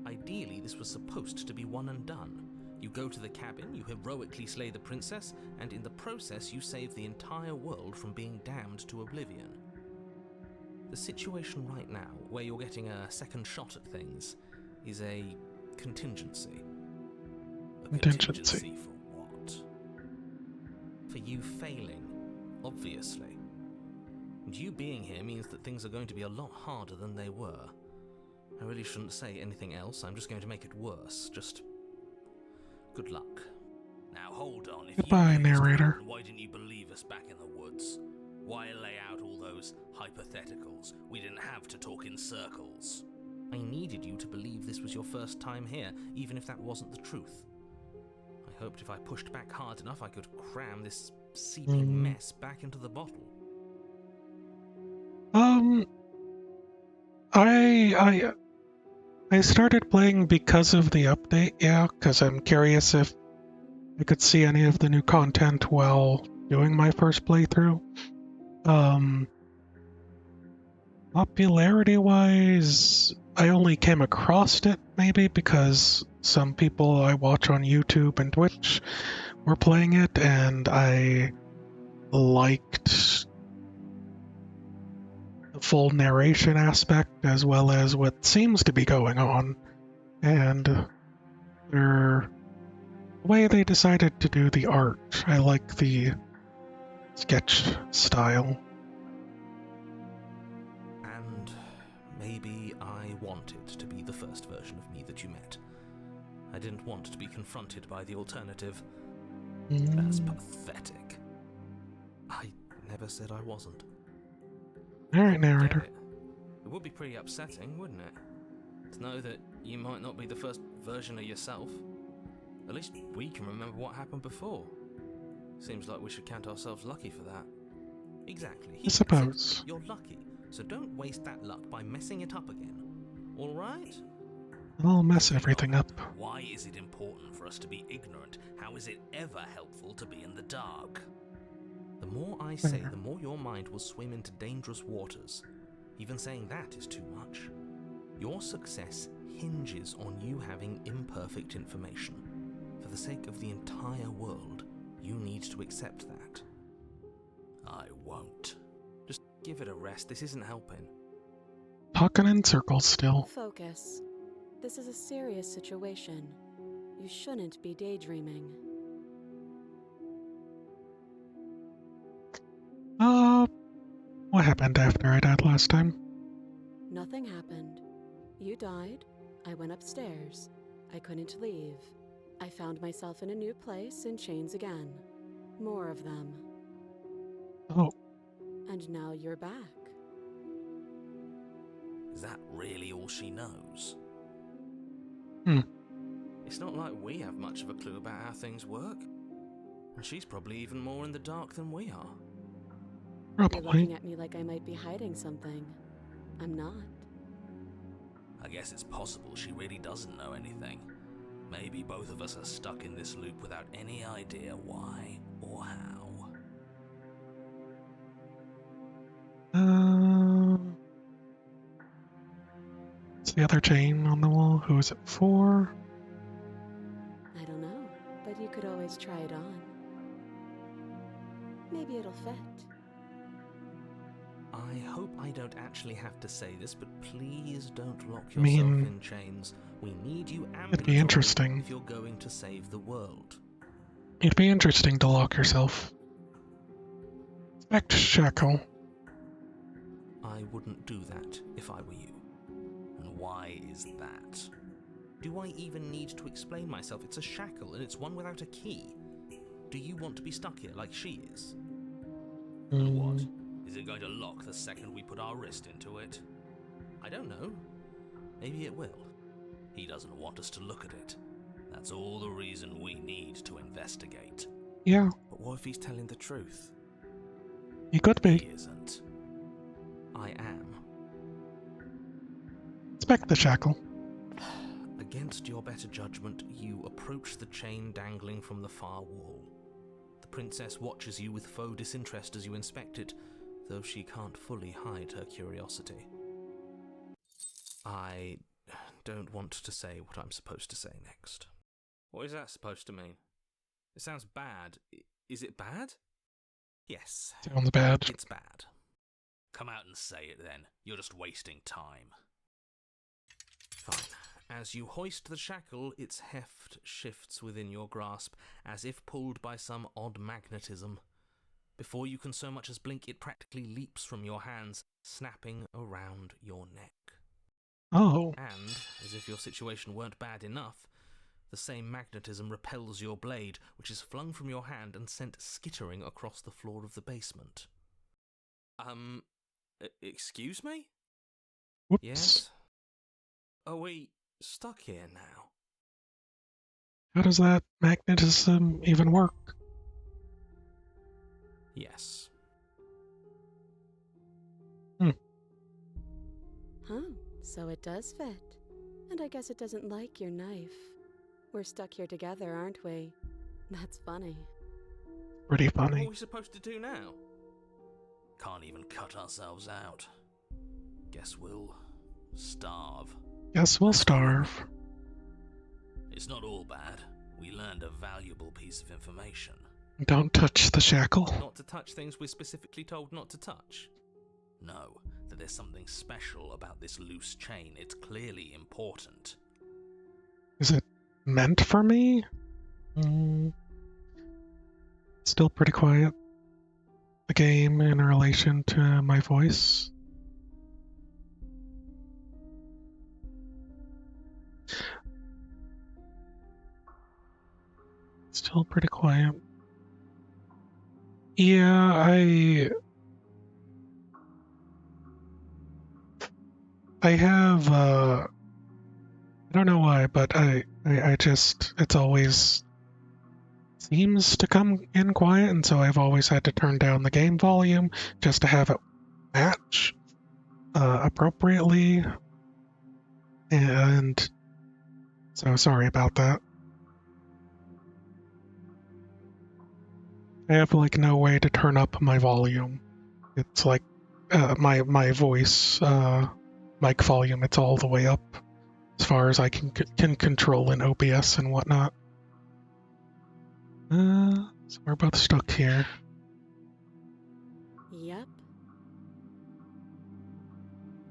Ideally, this was supposed to be one and done. You go to the cabin, you heroically slay the princess, and in the process you save the entire world from being damned to oblivion. The situation right now, where you're getting a second shot at things, is a contingency. A contingency for what? For you failing, obviously. And you being here means that things are going to be a lot harder than they were. I really shouldn't say anything else, I'm just going to make it worse. Just good luck. Now hold on, if Goodbye, you narrator. Why didn't you believe us back in the woods? Why lay out all those hypotheticals? We didn't have to talk in circles. I needed you to believe this was your first time here, even if that wasn't the truth. I hoped if I pushed back hard enough I could cram this seeping mess back into the bottle. I started playing because of the update, yeah, because I'm curious if I could see any of the new content while doing my first playthrough. Popularity-wise, I only came across it, maybe, because some people I watch on YouTube and Twitch were playing it, and I liked the full narration aspect as well as what seems to be going on, and the way they decided to do the art. I like the sketch style. And maybe I wanted to be the first version of me that you met. I didn't want to be confronted by the alternative. That's pathetic. I never said I wasn't. Alright, narrator. It would be pretty upsetting, wouldn't it? To know that you might not be the first version of yourself. At least we can remember what happened before. Seems like we should count ourselves lucky for that. Exactly. I suppose. You're lucky, so don't waste that luck by messing it up again. Alright? I'll mess everything up. Why is it important for us to be ignorant? How is it ever helpful to be in the dark? The more I say, the more your mind will swim into dangerous waters. Even saying that is too much. Your success hinges on you having imperfect information. For the sake of the entire world, you need to accept that. I won't. Just give it a rest, this isn't helping. Talking in circles still. Focus. This is a serious situation. You shouldn't be daydreaming. What happened after I died last time? Nothing happened. You died. I went upstairs. I couldn't leave. I found myself in a new place in chains again. More of them. Oh, And now you're back. Is that really all she knows? It's not like we have much of a clue about how things work. And she's probably even more in the dark than we are. You're probably. looking at me like I might be hiding something. I'm not. I guess it's possible she really doesn't know anything. Maybe both of us are stuck in this loop without any idea why or how. It's the other chain on the wall. Who is it for? I don't know, but you could always try it on. Maybe it'll fit. I hope I don't actually have to say this, but please don't lock I yourself mean, in chains. We need you it'd ambulatory be interesting. if you're going to save the world. It'd be interesting to lock yourself. Back to shackle. I wouldn't do that if I were you. And why is that? Do I even need to explain myself? It's a shackle and it's one without a key. Do you want to be stuck here like she is? And what? Is it going to lock the second we put our wrist into it? I don't know. Maybe it will. He doesn't want us to look at it. That's all the reason we need to investigate. Yeah, But what if he's telling the truth? he could He be. isn't. I am. Inspect the shackle. Against your better judgment, you approach the chain dangling from the far wall. The princess watches you with faux disinterest as you inspect it, though she can't fully hide her curiosity. I don't want to say what I'm supposed to say next. What is that supposed to mean? It sounds bad. Is it bad? Yes, Sounds bad. it's bad. Come out and say it then. You're just wasting time. Fine. As you hoist the shackle, its heft shifts within your grasp, as if pulled by some odd magnetism. Before you can so much as blink, it practically leaps from your hands, snapping around your neck. Oh, And, as if your situation weren't bad enough, the same magnetism repels your blade, which is flung from your hand and sent skittering across the floor of the basement. Excuse me? whoops. Yes? Are we stuck here now? How does that magnetism even work? Yes. Huh, so it does fit. And I guess it doesn't like your knife. We're stuck here together, aren't we? That's funny. Pretty What funny. are we supposed to do now? Can't even cut ourselves out. Guess we'll starve. Guess we'll starve. It's not all bad. We learned a valuable piece of information. Don't touch the shackle. Not to touch things we're specifically told not to touch. No, that there's something special about this loose chain. It's clearly important. Is it meant for me? Still pretty quiet. The game in relation to my voice. Still pretty quiet. Yeah, I have, I don't know why, but I just, it's always seems to come in quiet, and so I've always had to turn down the game volume just to have it match appropriately. And so sorry about that. I have like no way to turn up my volume. It's like my voice mic volume. It's all the way up as far as I can control in OBS and whatnot. So we're both stuck here. Yep.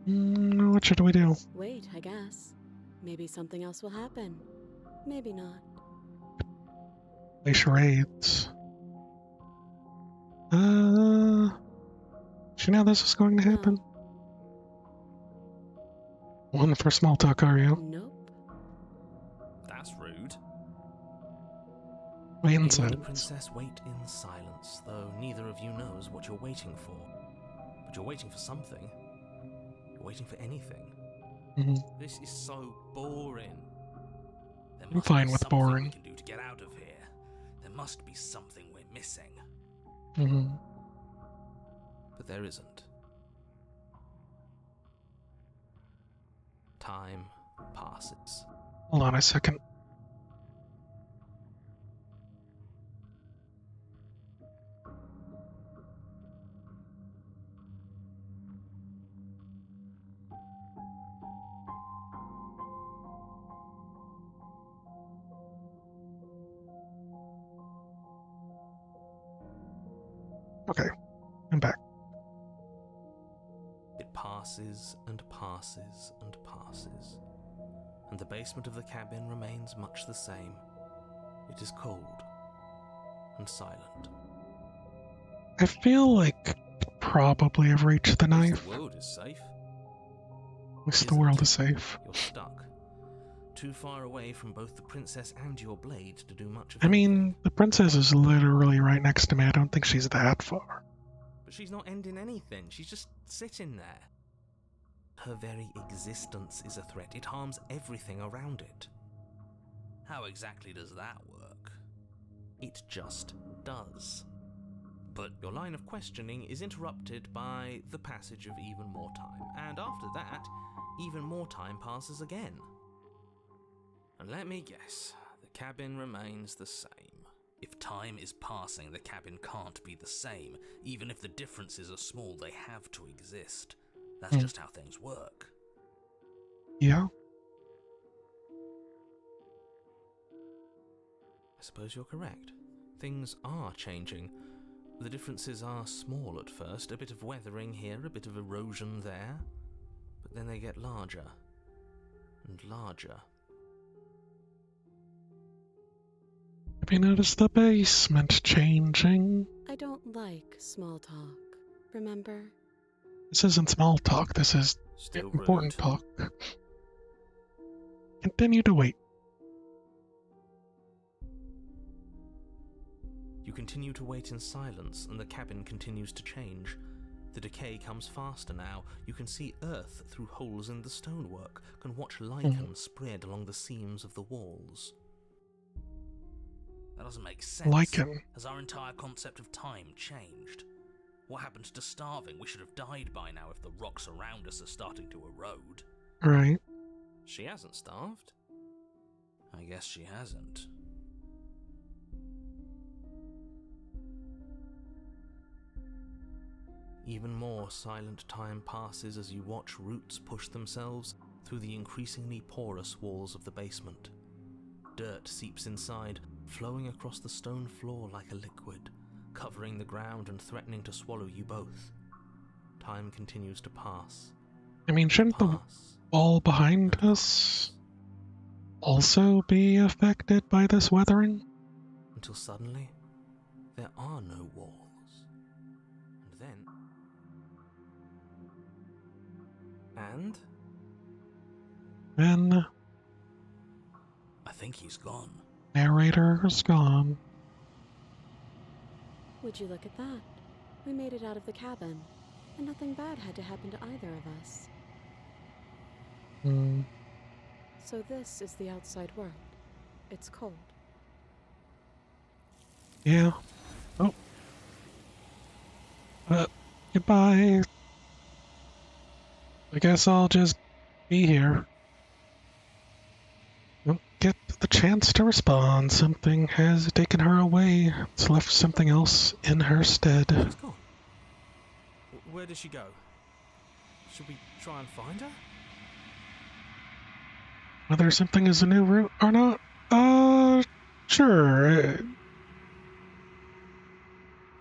What should we do? Wait, I guess. Maybe something else will happen. Maybe not. Play charades. Do you know this is going to happen? No. One for small talk, are you? Nope. That's rude. Wait You and and the silence. princess wait in silence, though neither of you knows what you're waiting for. But you're waiting for something. You're waiting for anything. This is so boring. There I'm must fine be with something boring. we can do to get out of here. There must be something we're missing. But there isn't. Time passes. Hold on a second. Okay, I'm back. It passes and passes and passes, and the basement of the cabin remains much the same. It is cold and silent. I feel like probably have reached the At least knife. the world is safe. At least the world is safe. You're stuck. Too far away from both the princess and your blade to do much of I anything. mean, the princess is literally right next to me. I don't think she's that far. But she's not ending anything. She's just sitting there. Her very existence is a threat. It harms everything around it. How exactly does that work? It just does. But Your line of questioning is interrupted by the passage of even more time, and after that, even more time passes again. And let me guess, the cabin remains the same. if time is passing, the cabin can't be the same. Even if the differences are small, they have to exist. That's just how things work. Yeah. I suppose you're correct. Things are changing. The differences are small at first, a bit of weathering here, a bit of erosion there, but then they get larger and larger. Have you noticed the basement changing? I don't like small talk, remember? This isn't small talk, this is Still important rude. talk. Continue to wait. You continue to wait in silence, and the cabin continues to change. The decay comes faster now. You can see earth through holes in the stonework, can watch lichen spread along the seams of the walls. That doesn't make sense. Lichen. Has our entire concept of time changed? What happened to starving? We should have died by now if the rocks around us are starting to erode. Right. She hasn't starved. I guess she hasn't. Even more silent time passes as you watch roots push themselves through the increasingly porous walls of the basement. Dirt seeps inside, flowing across the stone floor like a liquid, covering the ground and threatening to swallow you both. Time continues to pass. I mean, shouldn't the wall behind us also be affected by this weathering? Until suddenly, there are no walls. And then... I think he's gone. Narrator's gone. Would you look at that? We made it out of the cabin, and nothing bad had to happen to either of us. So this is the outside world. It's cold. Yeah. Oh. Goodbye. I guess I'll just be here. Don't get the chance to respond. Something has taken her away. It's left something else in her stead. She's gone. Where did she go? Should we try and find her? Whether something is a new route or not? Sure.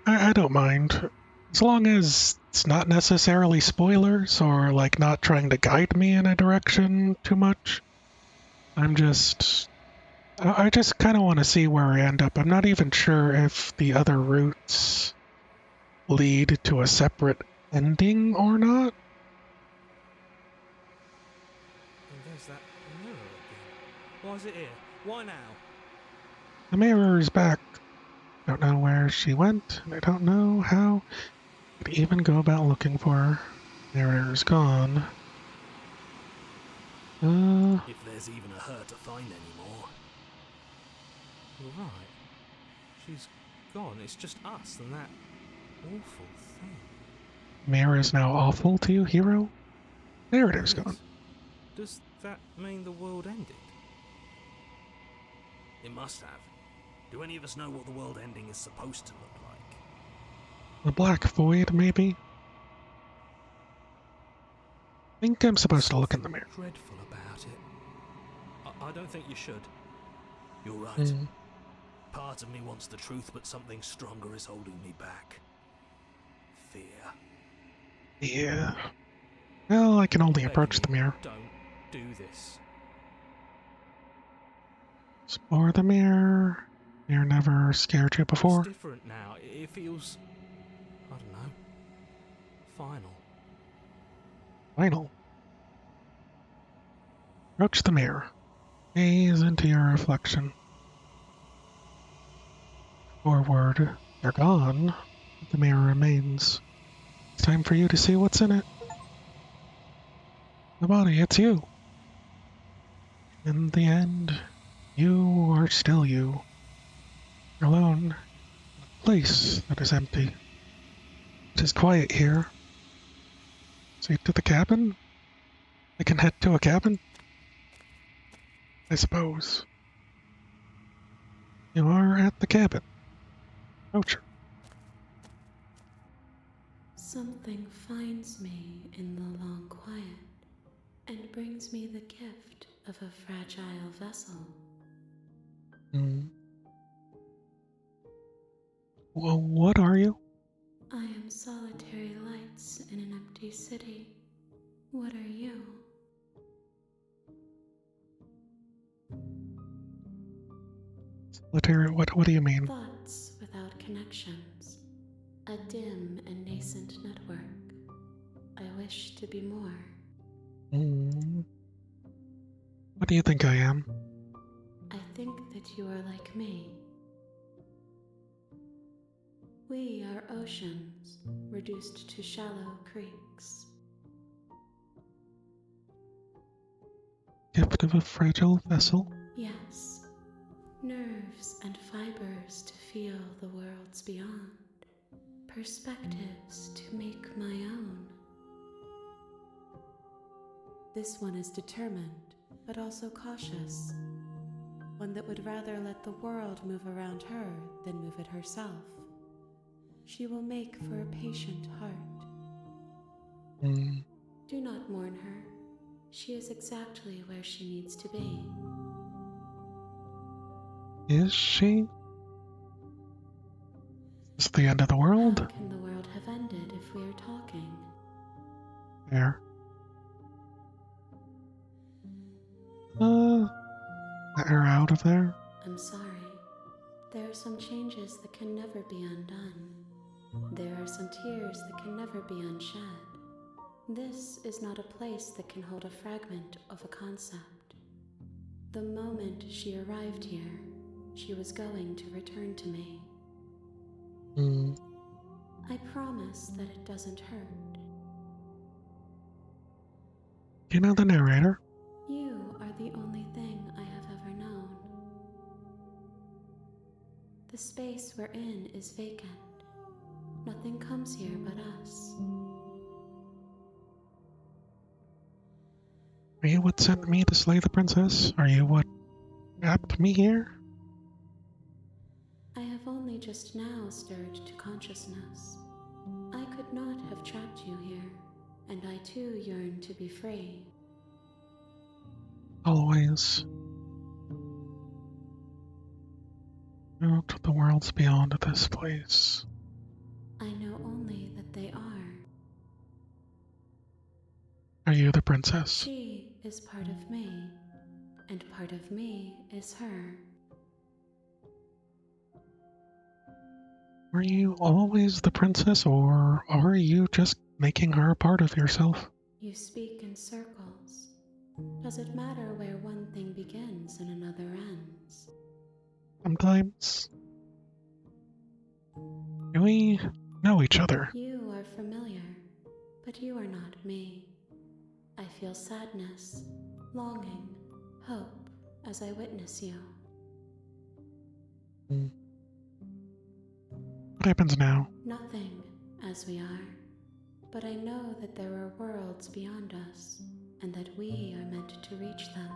I don't mind. As long as it's not necessarily spoilers or like not trying to guide me in a direction too much. I just kind of want to see where I end up. I'm not even sure if the other routes lead to a separate ending or not. And there's that mirror again. Why is it here? Why now? The mirror is back. I don't know where she went, and I don't know how I could even go about looking for her. Narrator's gone. If there's even a her to find anymore. Right. She's gone. It's just us and that awful thing. Mirror is now awful to you, hero? Narrator's gone. Does that mean the world ended? It must have. Do any of us know what the world ending is supposed to look like? The Black Void, maybe? I think I'm supposed to look in the mirror. Dreadful about it. I don't think you should. You're right. Part of me wants the truth, but something stronger is holding me back. Fear. Yeah. Well, I can only approach the mirror. Don't do this. Explore the mirror. Mirror never scared you before. It's different now. It feels, I don't know, final. Final. Approach the mirror. Gaze into your reflection. Forward. They're gone. The mirror remains. It's time for you to see what's in it. The body, it's you. In the end, you are still you. You're alone. In a place that is empty. It is quiet here. So to the cabin? I can head to a cabin? I suppose. You are at the cabin. Approach her. Something finds me in the long quiet and brings me the gift of a fragile vessel. Well, what are you? I am solitary lights in an empty city. What are you? Solitary, what do you mean? Thoughts without connections. A dim and nascent network. I wish to be more. What do you think I am? I think that you are like me. We are oceans, reduced to shallow creeks. Gift of a fragile vessel? Yes. Nerves and fibers to feel the worlds beyond. Perspectives to make my own. This one is determined, but also cautious. One that would rather let the world move around her than move it herself. She will make for a patient heart. Do not mourn her. She is exactly where she needs to be. Is she? Is this the end of the world? How can the world have ended if we are talking? There. Let her out of there. I'm sorry. There are some changes that can never be undone. There are some tears that can never be unshed. This is not a place that can hold a fragment of a concept. The moment she arrived here, she was going to return to me. I promise that it doesn't hurt. You know the narrator? You are the only thing I have ever known. The space we're in is vacant. Nothing comes here but us. Are you what sent me to slay the princess? Are you what trapped me here? I have only just now stirred to consciousness. I could not have trapped you here, and I too yearn to be free. Always. Out to the worlds beyond this place. I know only that they are. Are you the princess? She is part of me, and part of me is her. Were you always the princess, or are you just making her a part of yourself? You speak in circles. Does it matter where one thing begins and another ends? Sometimes. Do we know each other? You are familiar, but you are not me. I feel sadness, longing, hope as I witness you. What happens now? Nothing, as we are, but I know that there are worlds beyond us, and that we are meant to reach them.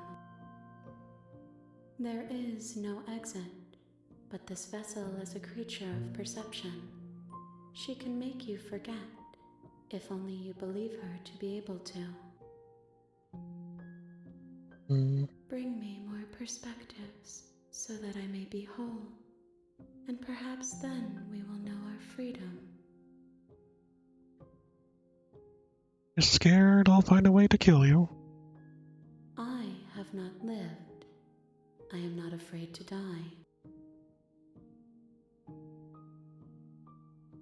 There is no exit, but this vessel is a creature of perception. She can make you forget, if only you believe her to be able to. Bring me more perspectives, so that I may be whole, and perhaps then we will know our freedom. You're scared I'll find a way to kill you? I have not lived. I am not afraid to die.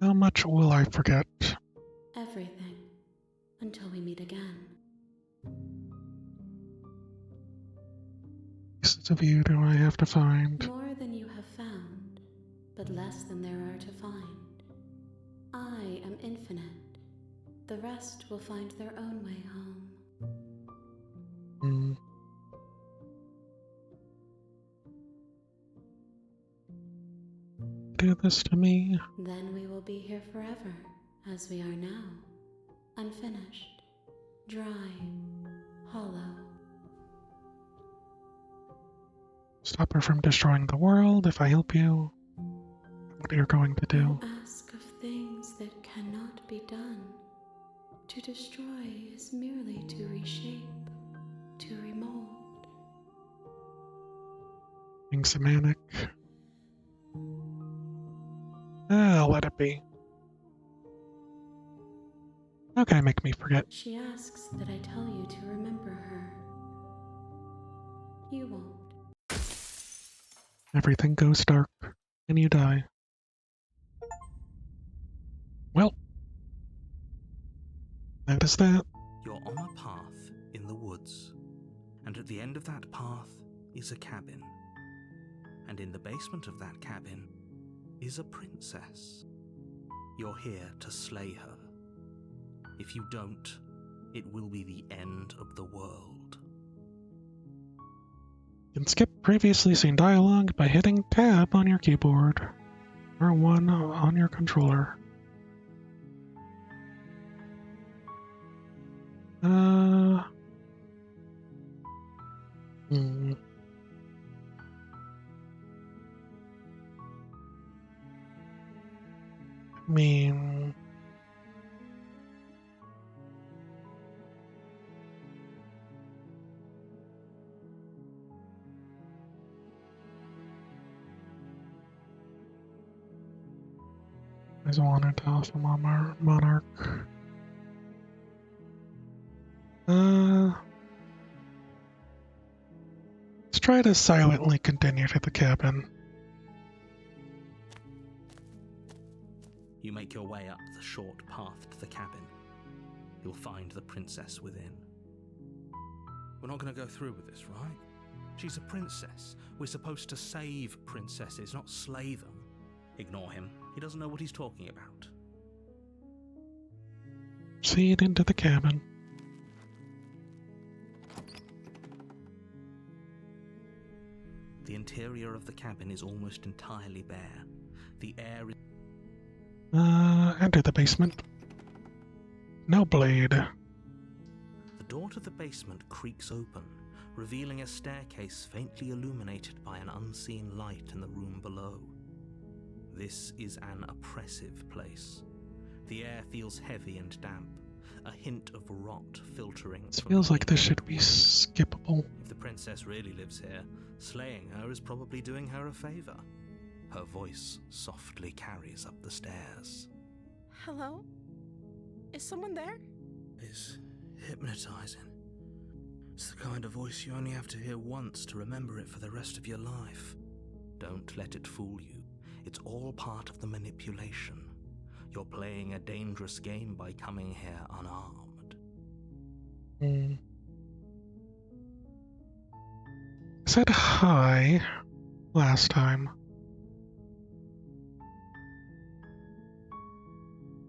How much will I forget? Everything, until we meet again. Pieces of you do I have to find? More than you have found, but less than there are to find. I am infinite. The rest will find their own way home. Do this to me? Then we will be here forever, as we are now. Unfinished, dry, hollow. Stop her from destroying the world if I help you? What you're going to do? You ask of things that cannot be done. To destroy is merely to reshape, to remold. Being semantic. I'll let it be. How can I make me forget? She asks that I tell you to remember her. You won't. Everything goes dark, and you die. Well, that is that. You're on a path in the woods, and at the end of that path is a cabin. And in the basement of that cabin is a princess. You're here to slay her. If you don't, it will be the end of the world. You can skip previously seen dialogue by hitting tab on your keyboard, or 1 on your controller. I mean, always wanted to offer my monarch. Let's try to silently continue to the cabin. You make your way up the short path to the cabin. You'll find the princess within. We're not going to go through with this, right? She's a princess. We're supposed to save princesses, not slay them. Ignore him. He doesn't know what he's talking about. Proceed into the cabin. The interior of the cabin is almost entirely bare. The air is... Enter the basement. No blade. The door to the basement creaks open, revealing a staircase faintly illuminated by an unseen light in the room below. This is an oppressive place. The air feels heavy and damp, a hint of rot filtering. It feels like this should be skippable. If the princess really lives here, slaying her is probably doing her a favor. Her voice softly carries up the stairs. Hello? Is someone there? It's hypnotizing. It's the kind of voice you only have to hear once to remember it for the rest of your life. Don't let it fool you. It's all part of the manipulation. You're playing a dangerous game by coming here unarmed. I said hi last time.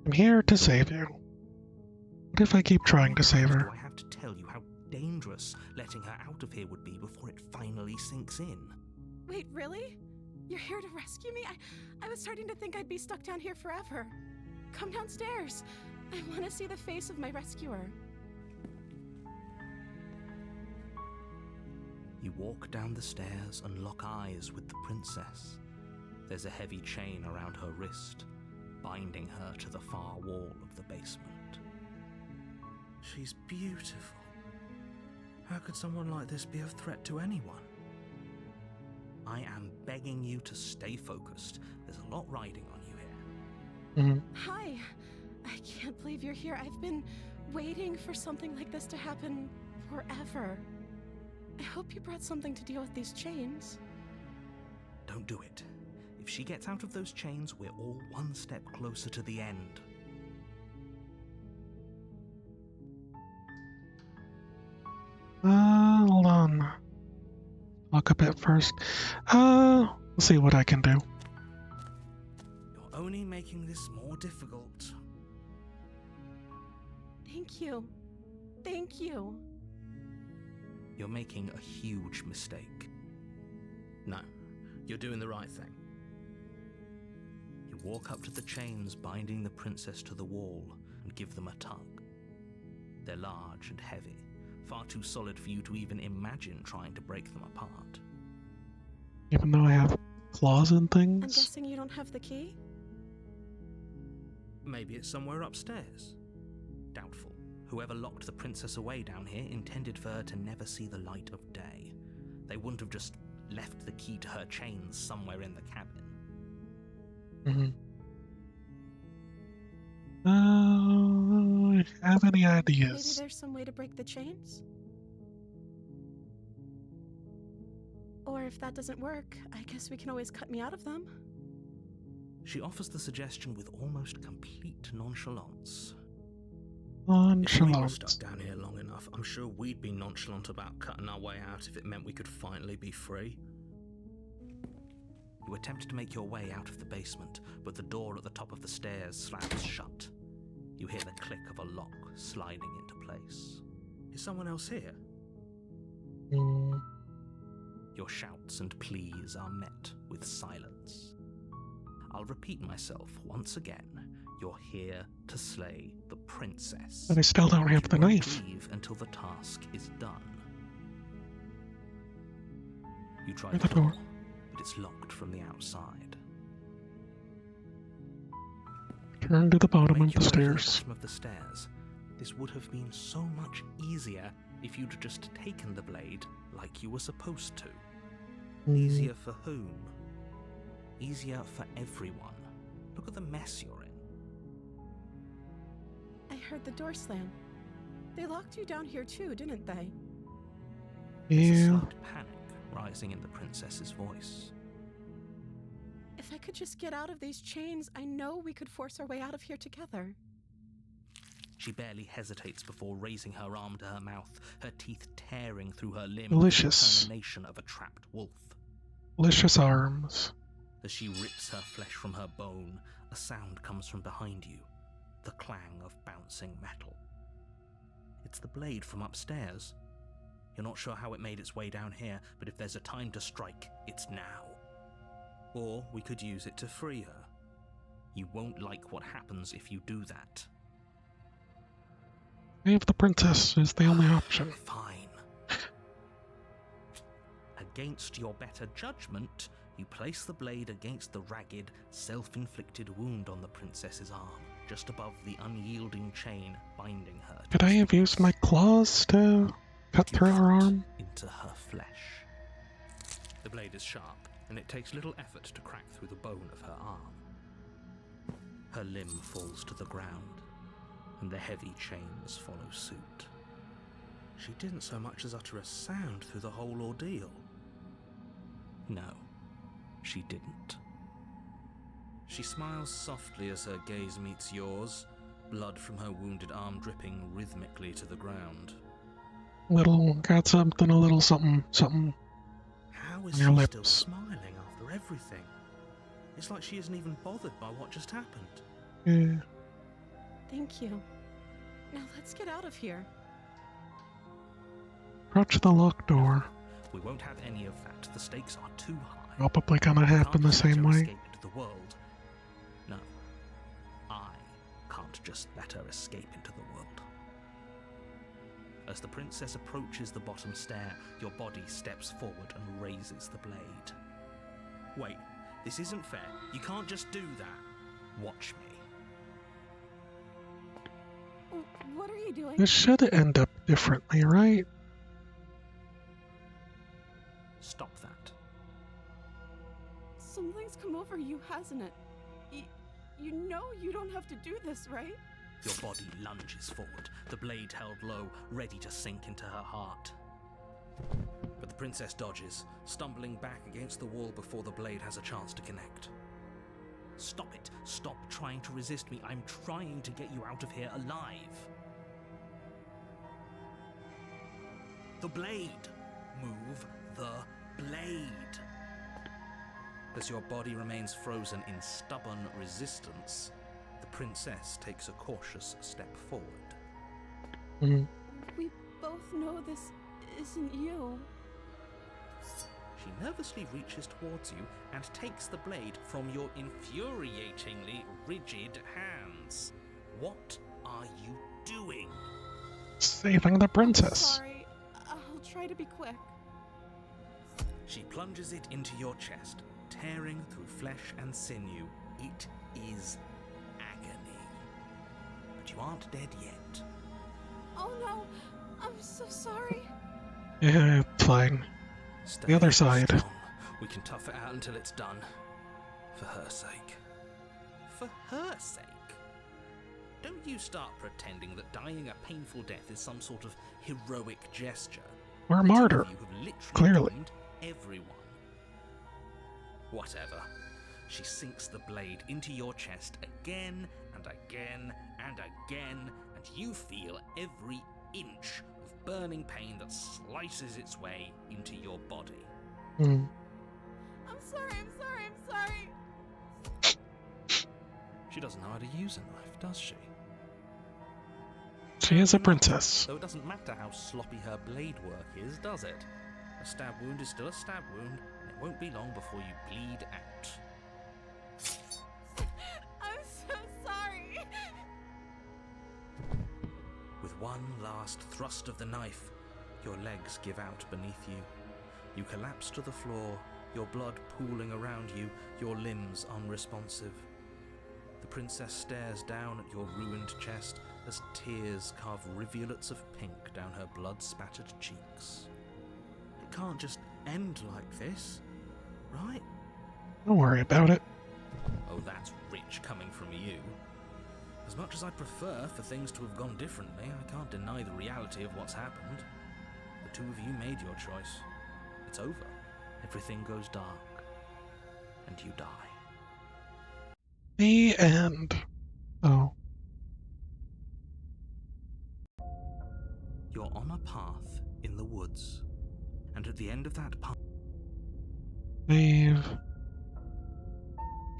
I'm here to save you. What if I keep trying to save her? Do I have to tell you how dangerous letting her out of here would be before it finally sinks in? Wait, really? You're here to rescue me? I was starting to think I'd be stuck down here forever. Come downstairs. I want to see the face of my rescuer. You walk down the stairs and lock eyes with the princess. There's a heavy chain around her wrist, binding her to the far wall of the basement. She's beautiful. How could someone like this be a threat to anyone? I am begging you to stay focused. There's a lot riding on you here. Hi. I can't believe you're here. I've been waiting for something like this to happen forever. I hope you brought something to deal with these chains. Don't do it. If she gets out of those chains, we're all one step closer to the end. Hold on. Look a bit first. Let's see what I can do. You're only making this more difficult. Thank you. Thank you. You're making a huge mistake. No, you're doing the right thing. You walk up to the chains binding the princess to the wall and give them a tug. They're large and heavy, far too solid for you to even imagine trying to break them apart. Even though I have claws and I'm things? guessing you don't have the key? Maybe it's somewhere upstairs. Doubtful. Whoever locked the princess away down here intended for her to never see the light of day. They wouldn't have just left the key to her chains somewhere in the cabin. Have any Maybe ideas? there's some way to break the chains? Or if that doesn't work, I guess we can always cut me out of them. She offers the suggestion with almost complete nonchalance. If we were Nonchalant. stuck down here long enough, I'm sure we'd be nonchalant about cutting our way out if it meant we could finally be free. You attempt to make your way out of the basement, but the door at the top of the stairs slams shut. You hear the click of a lock sliding into place. Is someone else here? Your shouts and pleas are met with silence. I'll repeat myself once again. You're here to slay the princess. But I still don't have the You won't knife. leave until the task is done. You try Try the the door, door. but it's locked from the outside. Turn to the bottom Make of the your way to stairs. bottom of the stairs. This would have been so much easier if you'd just taken the blade like you were supposed to. Easier for whom? Easier for everyone. Look at the mess you're in. heard the door slam. They locked you down here too, didn't they? There's a Yeah. slight panic rising in the princess's voice. If I could just get out of these chains, I know we could force our way out of here together. She barely hesitates before raising her arm to her mouth, her teeth tearing through her limb Delicious. with the determination of a trapped wolf. Delicious arms. As she rips her flesh from her bone, a sound comes from behind you, the clang of bouncing metal. It's the blade from upstairs. You're not sure how it made its way down here, but if there's a time to strike, it's now. Or we could use it to free her. You won't like what happens if you do that. Save the princess is the only option. Fine. Against your better judgment, you place the blade against the ragged, self-inflicted wound on the princess's arm, just above the unyielding chain binding her. Could I have used my claws to cut You through her cut arm? into her flesh. The blade is sharp, and it takes little effort to crack through the bone of her arm. Her limb falls to the ground, and the heavy chains follow suit. She didn't so much as utter a sound through the whole ordeal. No, she didn't. She smiles softly as her gaze meets yours, blood from her wounded arm dripping rhythmically to the ground. Got something, a little something, something. How is On she your still lips. smiling after everything? It's like she isn't even bothered by what just happened. Yeah. Thank you. Now let's get out of here. Approach the locked door. We won't have any of that. The stakes are too high. Probably gonna We happen can't the just let same her way. escape into the world. No, I can't just let her escape into the world. As the princess approaches the bottom stair, your body steps forward and raises the blade. Wait, this isn't fair. You can't just do that. Watch me. What are you doing? This should end up differently, right? Stop that. Something's come over you, hasn't it? You know you don't have to do this, right? Your body lunges forward, the blade held low, ready to sink into her heart. But the princess dodges, stumbling back against the wall before the blade has a chance to connect. Stop it. Stop trying to resist me. I'm trying to get you out of here alive. The blade. Move the blade. As your body remains frozen in stubborn resistance, the princess takes a cautious step forward. Mm. We both know this isn't you. She nervously reaches towards you and takes the blade from your infuriatingly rigid hands. What are you doing? Saving the princess. Sorry, I'll try to be quick. She plunges it into your chest, tearing through flesh and sinew. It is agony. But you aren't dead yet. Oh no, I'm so sorry. Yeah, it's fine. Stay The other side. strong. We can tough it out until it's done. For her sake. For her sake? Don't you start pretending that dying a painful death is some sort of heroic gesture. We're a The two of martyr. you have literally Clearly. doomed everyone. Whatever. She sinks the blade into your chest again and again and again, and you feel every inch of burning pain that slices its way into your body. Mm. I'm sorry. She doesn't know how to use a knife, does she? She is a princess. Though it doesn't matter how sloppy her blade work is, does it? A stab wound is still a stab wound, and it won't be long before you bleed out. I'm so sorry. With one last thrust of the knife, your legs give out beneath you. You collapse to the floor, your blood pooling around you, your limbs unresponsive. The princess stares down at your ruined chest as tears carve rivulets of pink down her blood-spattered cheeks. It can't just end like this, right? Don't worry about it. Oh, that's rich coming from you. As As much as I'd prefer for things to have gone differently, I can't deny the reality of what's happened. The two of you made your choice. It's over. Everything goes dark. And you die. The end. Oh. You're on a path in the woods. And at the end of that path... Save.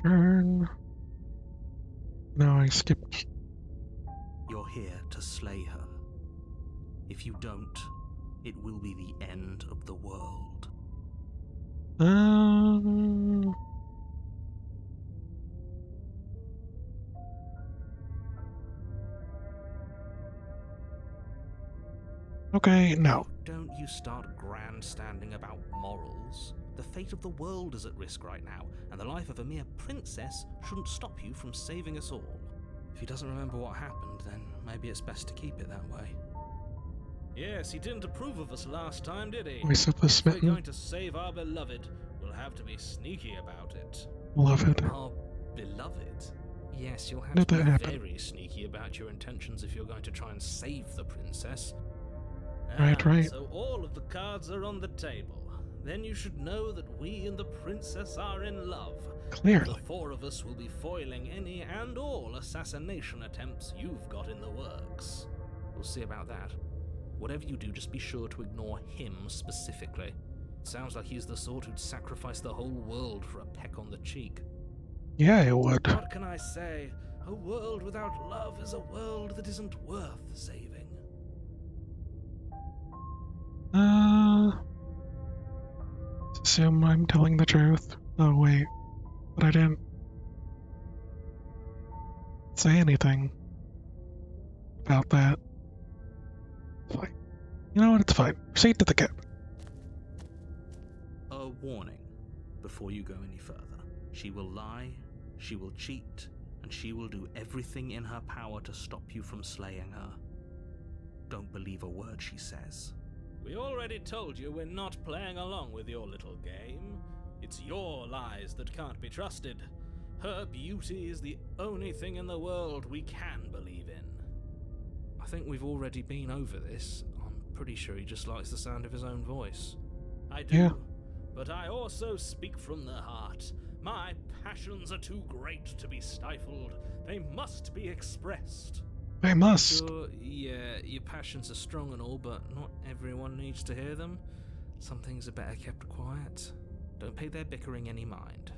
Turn. No, I skipped. You're here to slay her. If you don't, it will be the end of the world. Okay, no. Don't you start grandstanding about morals. The fate of the world is at risk right now, and the life of a mere princess shouldn't stop you from saving us all. If he doesn't remember what happened, then maybe it's best to keep it that way. Yes, he didn't approve of us last time, did he? Voice of the If we're Smitten. going to save our beloved, we'll have to be sneaky about it. Love it. Our beloved? Yes, you'll have Let to that be happen. very sneaky about your intentions if you're going to try and save the princess. Right. So all of the cards are on the table. Then you should know that we and the princess are in love. Clearly. The four of us will be foiling any and all assassination attempts you've got in the works. We'll see about that. Whatever you do, just be sure to ignore him specifically. It sounds like he's the sort who'd sacrifice the whole world for a peck on the cheek. Yeah, it would. What can I say? A world without love is a world that isn't worth saving. Assume I'm telling the truth. Oh, wait. But I didn't say anything about that. It's fine. You know what? It's fine. Proceed to the cabin. A warning before you go any further. She will lie, she will cheat, and she will do everything in her power to stop you from slaying her. Don't believe a word she says. We already told you we're not playing along with your little game. It's your lies that can't be trusted. Her beauty is the only thing in the world we can believe in. I think we've already been over this. I'm pretty sure he just likes the sound of his own voice. I do, Yeah. but I also speak from the heart. My passions are too great to be stifled. They must be expressed. I must. Sure, yeah, your passions are strong and all, but not everyone needs to hear them. Some things are better kept quiet. Don't pay their bickering any mind.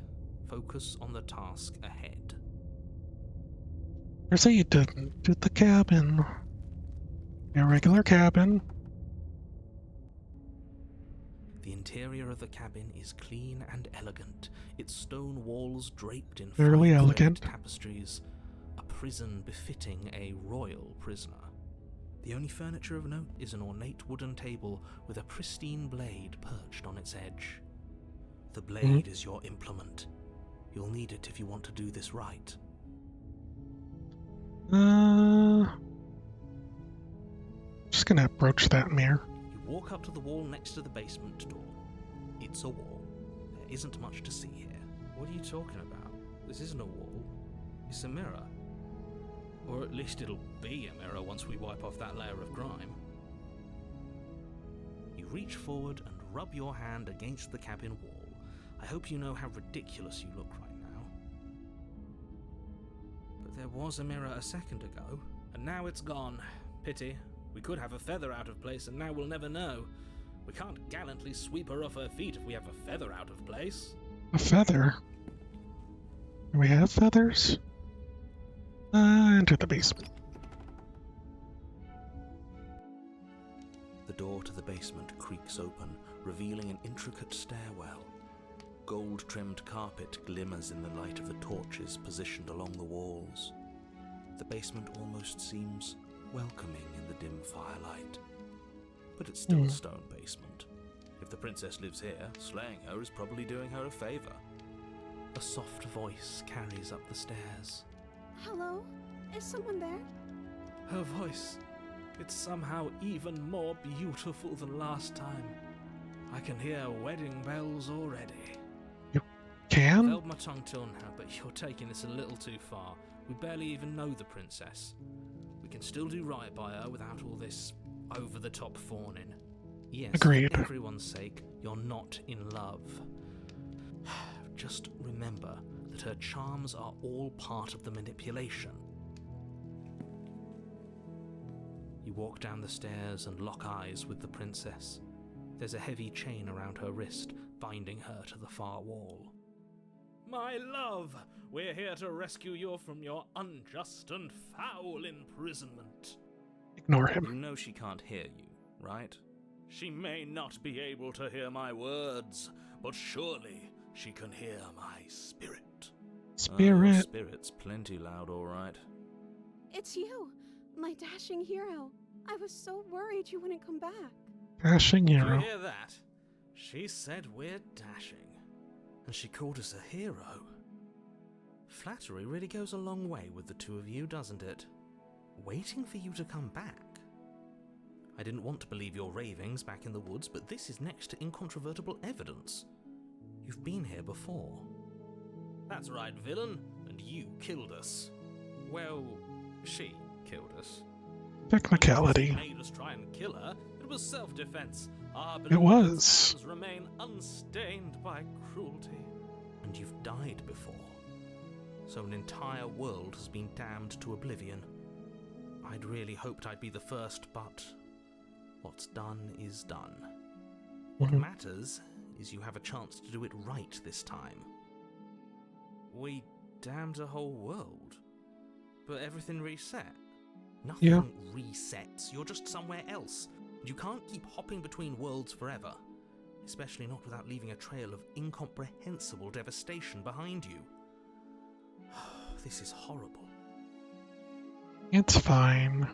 Focus on the task ahead. Proceed to the cabin. A regular cabin. The interior of the cabin is clean and elegant, its stone walls draped in Fairly fine elegant. tapestries, a prison befitting a royal prisoner. The only furniture of note is an ornate wooden table with a pristine blade perched on its edge. The blade is your implement. You'll need it if you want to do this right. Just gonna approach that mirror. You walk up to the wall next to the basement door. It's a wall. There isn't much to see here. What are you talking about? This isn't a wall. It's a mirror. Or at least it'll be a mirror once we wipe off that layer of grime. You reach forward and rub your hand against the cabin wall. I hope you know how ridiculous you look right now. But there was a mirror a second ago, and now it's gone. Pity. We could have a feather out of place, and now we'll never know. We can't gallantly sweep her off her feet if we have a feather out of place. A feather? Do we have feathers? Enter the basement. The door to the basement creaks open, revealing an intricate stairwell. Gold-trimmed carpet glimmers in the light of the torches positioned along the walls. The basement almost seems welcoming in the dim firelight. But it's still a stone basement. If the princess lives here, slaying her is probably doing her a favor. A soft voice carries up the stairs. Hello? Is someone there? Her voice, it's somehow even more beautiful than last time. I can hear wedding bells already. Can? Held my tongue till now, but you're taking this a little too far. We barely even know the princess. We can still do right by her without all this over-the-top fawning. Yes, Agreed. for everyone's sake, you're not in love. Just remember that her charms are all part of the manipulation. You walk down the stairs and lock eyes with the princess. There's a heavy chain around her wrist, binding her to the far wall. My love, we're here to rescue you from your unjust and foul imprisonment. Ignore him. You know she can't hear you, right? She may not be able to hear my words, but surely she can hear my spirit. Spirit. Your spirit's plenty loud, all right. It's you, my dashing hero. I was so worried you wouldn't come back. Dashing Did hero. you hear that? She said we're dashing, and she called us a hero. Flattery really goes a long way with the two of you, doesn't it? Waiting for you to come back. I didn't want to believe your ravings back in the woods, but this is next to incontrovertible evidence. You've been here before. That's right, villain, and you killed us. Well, she killed us. Technicality. She made us try and kill her. It was self-defense. Our It was. hands remain unstained by cruelty. And you've died before. So an entire world has been damned to oblivion. I'd really hoped I'd be the first, but what's done is done. What Mhm. matters is you have a chance to do it right this time. We damned a whole world, but everything reset. Nothing Yeah. resets. You're just somewhere else. You can't keep hopping between worlds forever, especially not without leaving a trail of incomprehensible devastation behind you. This is horrible. It's fine.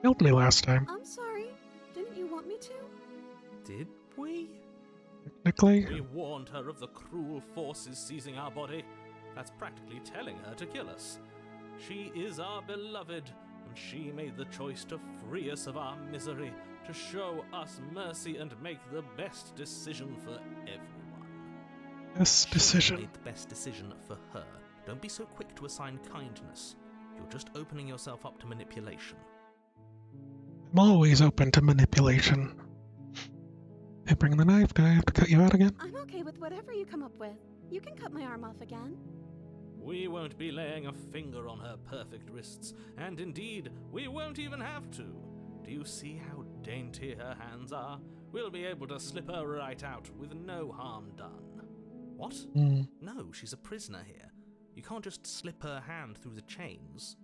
Killed me last time, I'm sorry. Didn't you want me to? Did we? technically. We warned her of the cruel forces seizing our body. That's practically telling her to kill us. She is our beloved, and she made the choice to free us of our misery, to show us mercy and make the best decision for everyone. Best She decision. made the best decision for her. Don't be so quick to assign kindness. You're just opening yourself up to manipulation. I'm always open to manipulation. Hey, bring the knife. Do I have to cut you out again? I'm okay with whatever you come up with. You can cut my arm off again. We won't be laying a finger on her perfect wrists, and indeed, we won't even have to. Do you see how dainty her hands are? We'll be able to slip her right out with no harm done. What? No, she's a prisoner here. You can't just slip her hand through the chains.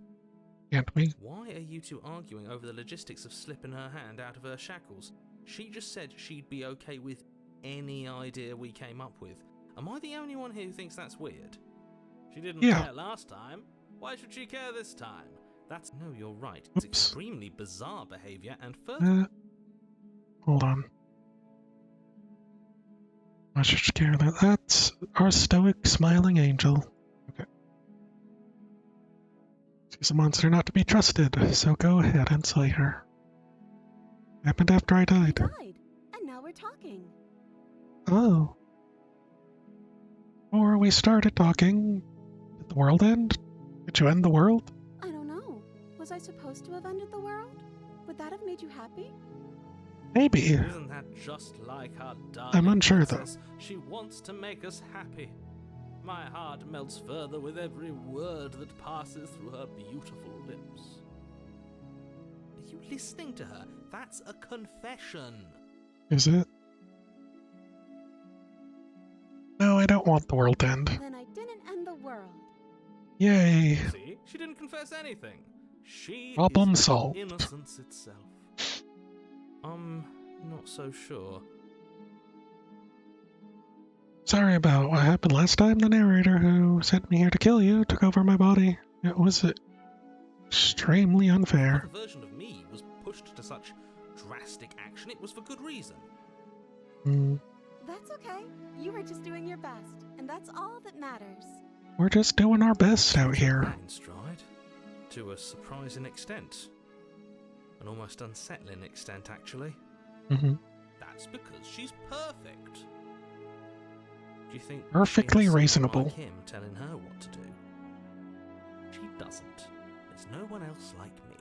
Can't we? Why are you two arguing over the logistics of slipping her hand out of her shackles? She just said she'd be okay with any idea we came up with. Am I the only one here who thinks that's weird? She didn't care last time. Why should she care this time? No, you're right. It's Oops. extremely bizarre behavior, and further... Hold on. I should care that. That's our stoic, smiling angel. Okay. She's a monster not to be trusted, so go ahead and slay her. Happened after I I died. died, and now we're talking. Oh. Before we started talking, did the world end? Did you end the world? I don't know. Was I supposed to have ended the world? Would that have made you happy? Maybe. Isn't that just like our darling I'm unsure, though. princess? She wants to make us happy. My heart melts further with every word that passes through her beautiful lips. Are you listening to her? That's a confession. Is it? No, I don't want the world to end. Then I didn't end the world. Yay. See? She didn't confess anything. She Problem is solved. innocence itself. Not so sure. Sorry about what happened last time. The narrator who sent me here to kill you took over my body. It was extremely unfair. The version of me was pushed to such drastic action. It was for good reason. That's okay. You were just doing your best, and that's all that matters. We're just doing our best out here. That in stride, to a surprising extent. An almost unsettling extent, actually. That's because she's perfect. Do you think Perfectly she has reasonable. someone like him telling her what to do? She doesn't. There's no one else like me.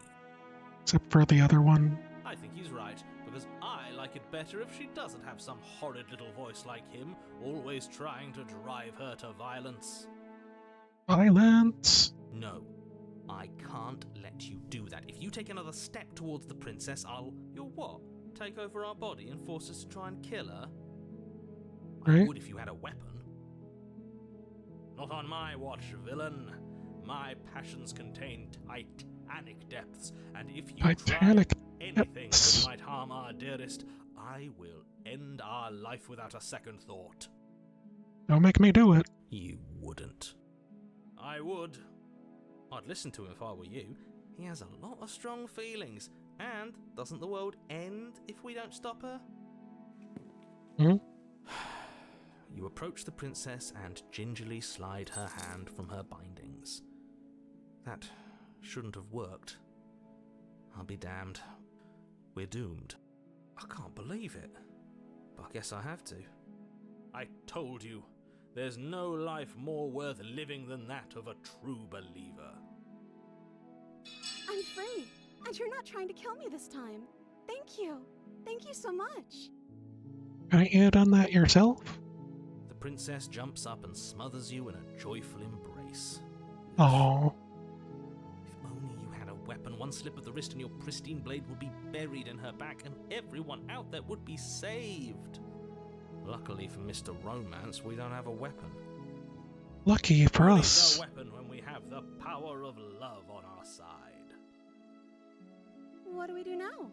Except for the other one. I think he's right, because I like it better if she doesn't have some horrid little voice like him, always trying to drive her to violence. Violence. No, I can't let you do that. If you take another step towards the princess, You'll what? Take over our body and force us to try and kill her? I Right. would if you had a weapon. Not on my watch, villain. My passions contain titanic depths, and if you Titanic try anything depths. that might harm our dearest, I will end our life without a second thought. Don't make me do it. You wouldn't. I would. I'd listen to him if I were you. He has a lot of strong feelings. And doesn't the world end if we don't stop her? Hmm? You approach the princess and gingerly slide her hand from her bindings. That shouldn't have worked. I'll be damned. We're doomed. I can't believe it. But I guess I have to. I told you. There's no life more worth living than that of a true believer. I'm free, and you're not trying to kill me this time. Thank you. Thank you so much. Couldn't you have done that yourself? The princess jumps up and smothers you in a joyful embrace. Oh. If only you had a weapon, one slip of the wrist and your pristine blade would be buried in her back and everyone out there would be saved. Luckily for Mr. Romance, we don't have a weapon. Lucky for Who us. needs a weapon when we have the power of love on our side? What do we do now?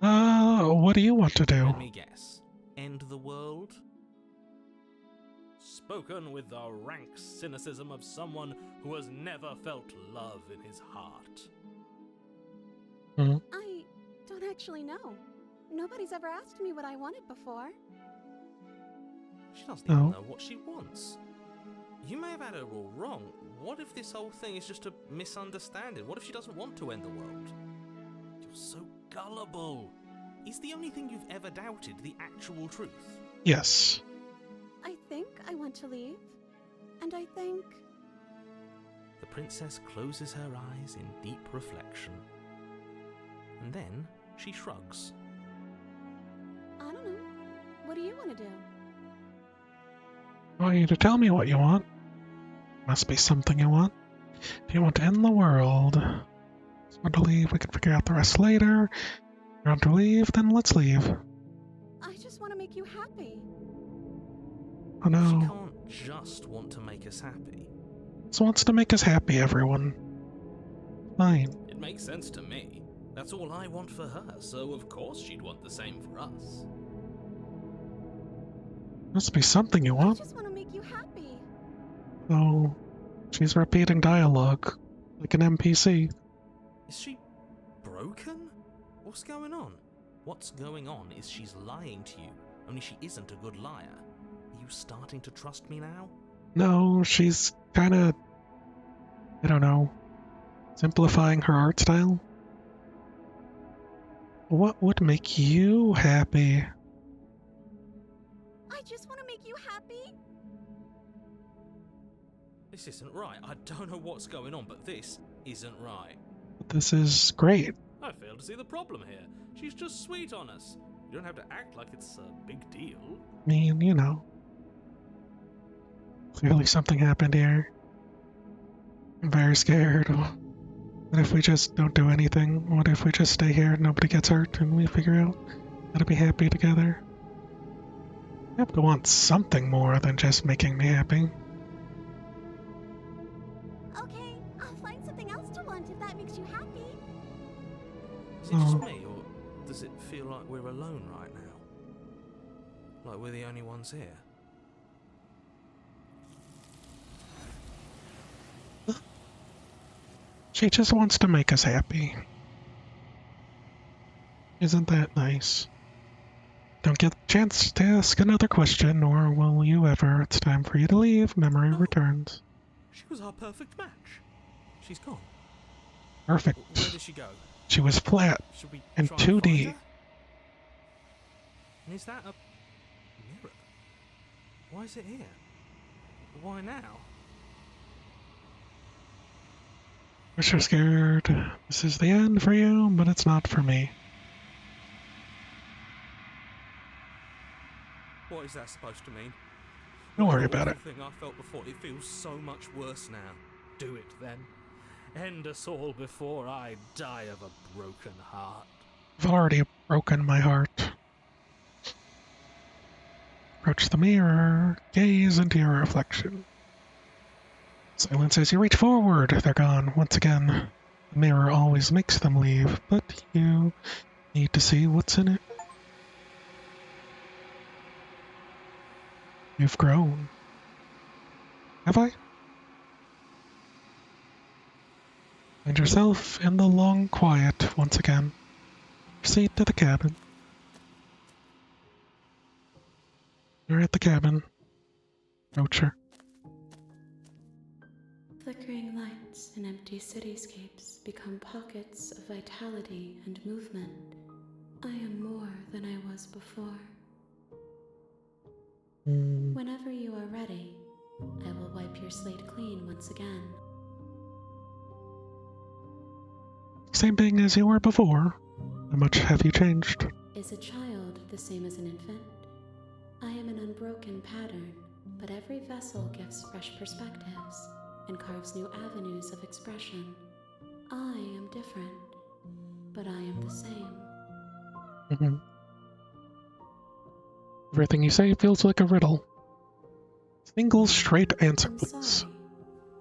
What do you want to do? Let me guess. End the world? Spoken with the rank cynicism of someone who has never felt love in his heart. I don't actually know. Nobody's ever asked me what I wanted before. She doesn't even No. know what she wants. You may have had her all wrong. What if this whole thing is just a misunderstanding? What if she doesn't want to end the world? You're so gullible. Is the only thing you've ever doubted the actual truth? Yes. I think I want to leave. And I think... The princess closes her eyes in deep reflection. And then she shrugs. I don't know. What do you want to do? I want you to tell me what you want. Must be something you want. If you want to end the world, if you want to leave, we can figure out the rest later. If you want to leave, then let's leave. I just want to make you happy. Oh She no. can't just want to make us happy. Just wants to make us happy, everyone. Fine. It makes sense to me. That's all I want for her, so of course she'd want the same for us. Must be something you I want. just want to make you happy. Oh, she's repeating dialogue like an NPC. Is she broken? What's going on? What's going on is she's lying to you, only she isn't a good liar. Are you starting to trust me now? No, she's kinda, I don't know, simplifying her art style. What would make you happy? I just want to make you happy. This isn't right. I don't know what's going on, but this isn't right. This is great. I fail to see the problem here. She's just sweet on us. You don't have to act like it's a big deal. I mean, you know. Clearly something happened here. I'm very scared. What if we just don't do anything? What if we just stay here and nobody gets hurt and we figure out how to be happy together? I have to want something more than just making me happy. Okay, I'll find something else to want if that makes you happy. Is it just Oh. me, or does it feel like we're alone right now? Like we're the only ones here? She just wants to make us happy. Isn't that nice? Don't get the chance to ask another question, nor will you ever. It's time for you to leave. Memory returns. She was our perfect match. She's gone. Perfect. Where did she go? She was flat Should we and try and find 2D. her? And is that a mirror? Why is it here? Why now? Wish you're scared. This is the end for you, but it's not for me. What is that supposed to mean? Don't worry about it. The thing I felt before, it feels so much worse now. Do it then. End us all before I die of a broken heart. I've already broken my heart. Approach the mirror. Gaze into your reflection. Silence as you reach forward. They're gone once again. The mirror always makes them leave, but you need to see what's in it. You've grown. Have I? Find yourself in the long quiet once again. Proceed to the cabin. You're at the cabin. Rocher. Flickering lights in empty cityscapes become pockets of vitality and movement. I am more than I was before. Whenever you are ready, I will wipe your slate clean once again. Same thing as you were before. How much have you changed? Is a child the same as an infant? I am an unbroken pattern, but every vessel gives fresh perspectives and carves new avenues of expression. I am different, but I am the same. Everything you say feels like a riddle. Single straight answer, I'm please. sorry.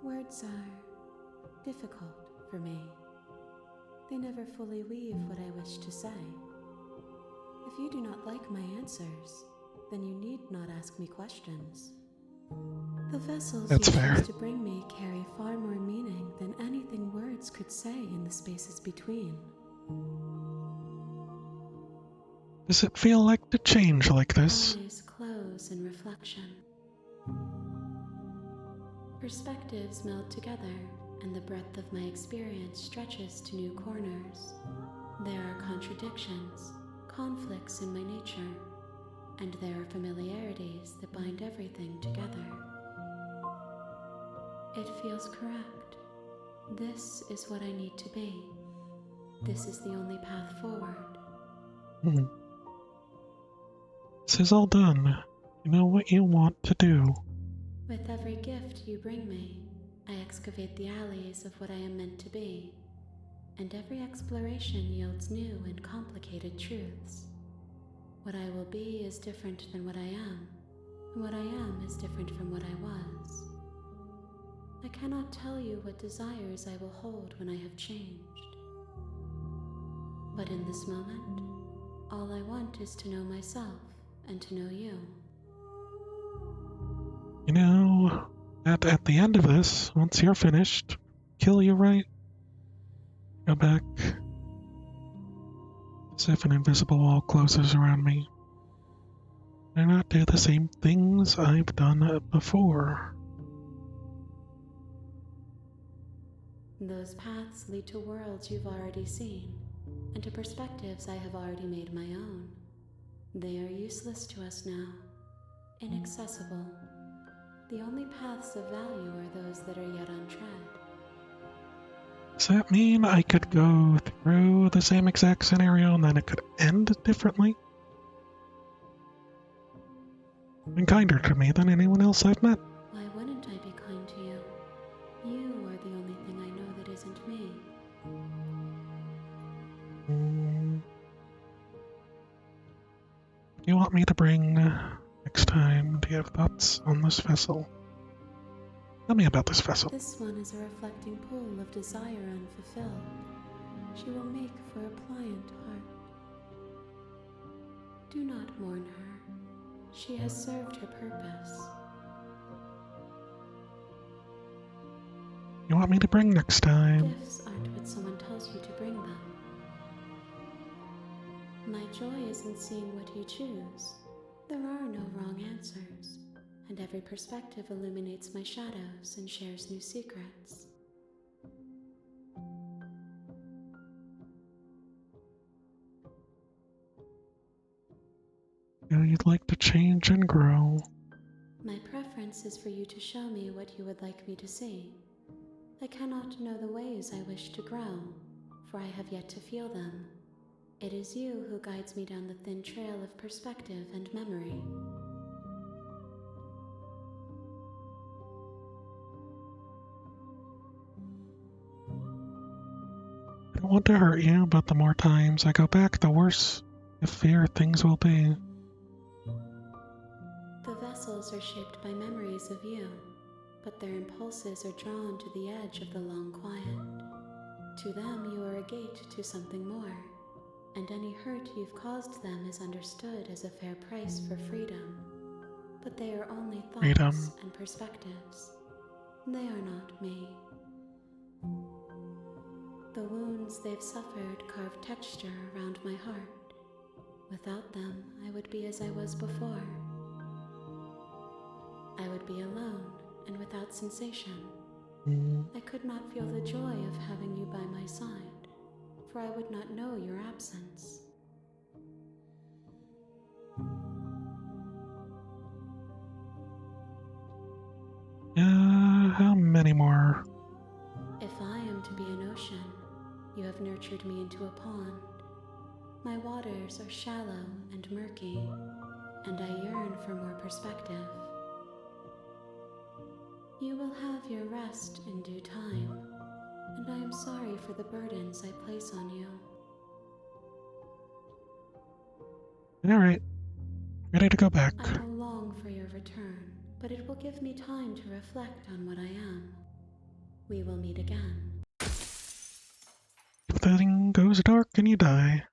Words are difficult for me. They never fully weave what I wish to say. If you do not like my answers, then you need not ask me questions. The vessels That's you fair. choose to bring me carry far more meaning than anything words could say in the spaces between. Does it feel like to change like this? Eyes close in reflection. Perspectives meld together, and the breadth of my experience stretches to new corners. There are contradictions, conflicts in my nature, and there are familiarities that bind everything together. It feels correct. This is what I need to be. This is the only path forward. This is all done. You know what you want to do. With every gift you bring me, I excavate the alleys of what I am meant to be, and every exploration yields new and complicated truths. What I will be is different than what I am, and what I am is different from what I was. I cannot tell you what desires I will hold when I have changed. But in this moment, all I want is to know myself and to know you. You know, at the end of this, once you're finished, kill you, right? Go back. As if an invisible wall closes around me. Do not do the same things I've done before. Those paths lead to worlds you've already seen, and to perspectives I have already made my own. They are useless to us now, inaccessible. The only paths of value are those that are yet untread. Does that mean I could go through the same exact scenario and then it could end differently? Been kinder to me than anyone else I've met. Why wouldn't I be kind to you? You are the only thing I know that isn't me. You want me to bring next time? Do you have thoughts on this vessel? Tell me about this vessel. This one is a reflecting pool of desire unfulfilled. She will make for a pliant heart. Do not mourn her. She has served her purpose. You want me to bring next time? Gifts aren't what someone tells you to bring them. My joy is in seeing what you choose. There are no wrong answers, and every perspective illuminates my shadows and shares new secrets. You'd like to change and grow. My preference is for you to show me what you would like me to see. I cannot know the ways I wish to grow, for I have yet to feel them. It is you who guides me down the thin trail of perspective and memory. I don't want to hurt you, but the more times I go back, the worse I fear things will be. The vessels are shaped by memories of you, but their impulses are drawn to the edge of the long quiet. To them, you are a gate to something more, and any hurt you've caused them is understood as a fair price for freedom. But they are only thoughts Freedom. and perspectives. They are not me. The wounds they've suffered carve texture around my heart. Without them, I would be as I was before. I would be alone and without sensation. I could not feel the joy of having you by my side, for I would not know your absence. How many more? If I am to be an ocean, you have nurtured me into a pond. My waters are shallow and murky, and I yearn for more perspective. You will have your rest in due time, and I am sorry for the burdens I place on you. Alright. Ready to go back. I will long for your return, but it will give me time to reflect on what I am. We will meet again. Everything goes dark and you die.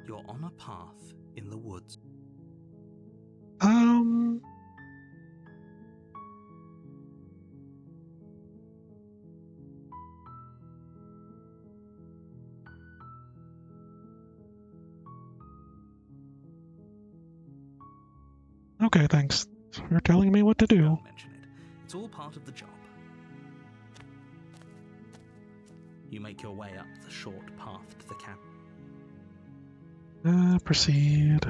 You're on a path in the woods. Okay, thanks for telling me what to do. Don't mention it. It's all part of the job. You make your way up the short path to the cabin. Proceed.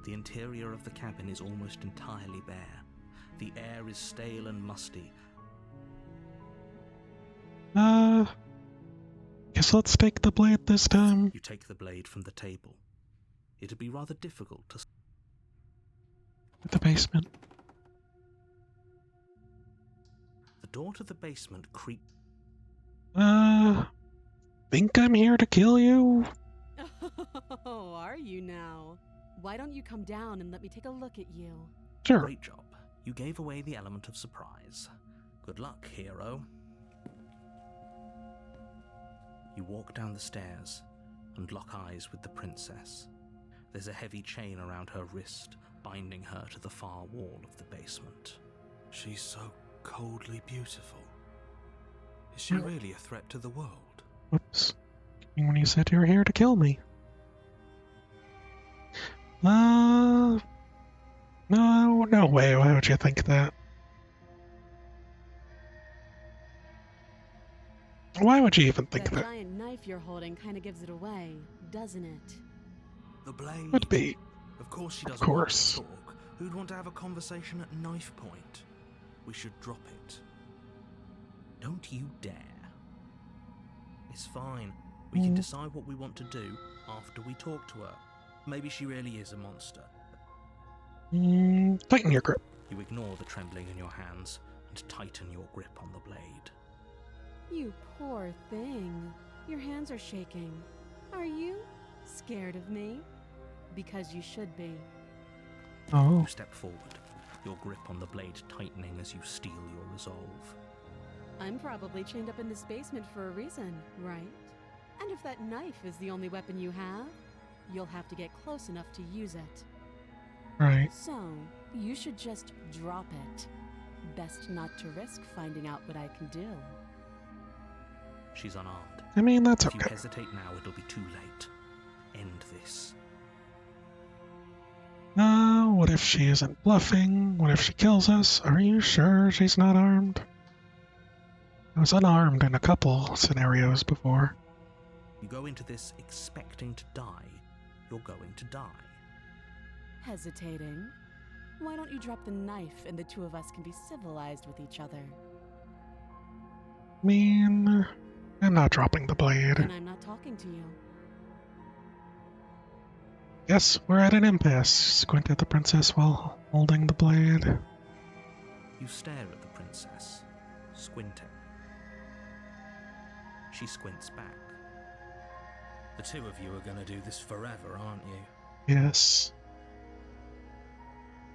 The interior of the cabin is almost entirely bare. The air is stale and musty. Guess let's take the blade this time. You take the blade from the table. It'd be rather difficult to... The basement. The door to the basement creaks. Think I'm here to kill you? Oh, are you now? Why don't you come down and let me take a look at you? Sure. Great job. You gave away the element of surprise. Good luck, hero. You walk down the stairs and lock eyes with the princess. There's a heavy chain around her wrist, binding her to the far wall of the basement. She's so coldly beautiful. Is she really a threat to the world? Whoops. When you said you were here to kill me. No way. Why would you think that? Why would you even think That that? giant knife you're holding kind of gives it away, doesn't it? The blade. Would be. Of course she Of doesn't course. want to talk. Who'd want to have a conversation at knife point? We should drop it. Don't you dare. It's fine. We can decide what we want to do after we talk to her. Maybe she really is a monster. Tighten your grip. You ignore the trembling in your hands and tighten your grip on the blade. You poor thing. Your hands are shaking. Are you scared of me? Because you should be. Oh. You step forward, your grip on the blade tightening as you steel your resolve. I'm probably chained up in this basement for a reason, right? And if that knife is the only weapon you have, you'll have to get close enough to use it. Right. So, you should just drop it. Best not to risk finding out what I can do. She's unarmed. I mean, that's If you okay. hesitate now, it'll be too late. End this. What if she isn't bluffing? What if she kills us? Are you sure she's not armed? I was unarmed in a couple scenarios before. You go into this expecting to die, you're going to die. Hesitating? Why don't you drop the knife and the two of us can be civilized with each other? I mean, I'm not dropping the blade. And I'm not talking to you. Guess we're at an impasse. Squint at the princess while holding the blade. You stare at the princess, squinting. She squints back. The two of you are going to do this forever, aren't you? Yes.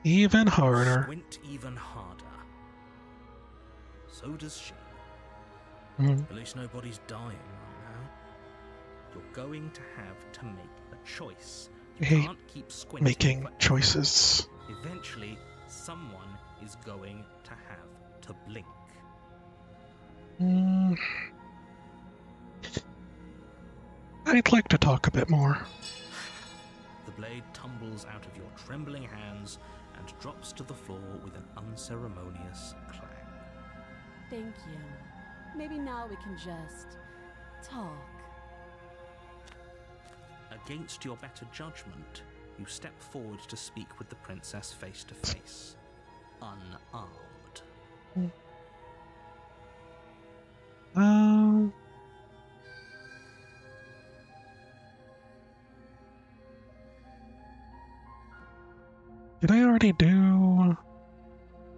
Even harder. Squint even harder. So does she. Mm. At least nobody's dying right now. You're going to have to make a choice. I You hate can't keep squinting making forever. choices. Eventually, someone is going to have to blink. I'd like to talk a bit more. The blade tumbles out of your trembling hands and drops to the floor with an unceremonious clang. Thank you. Maybe now we can just talk. Against your better judgment, you step forward to speak with the princess face to face, unarmed. Did I already do...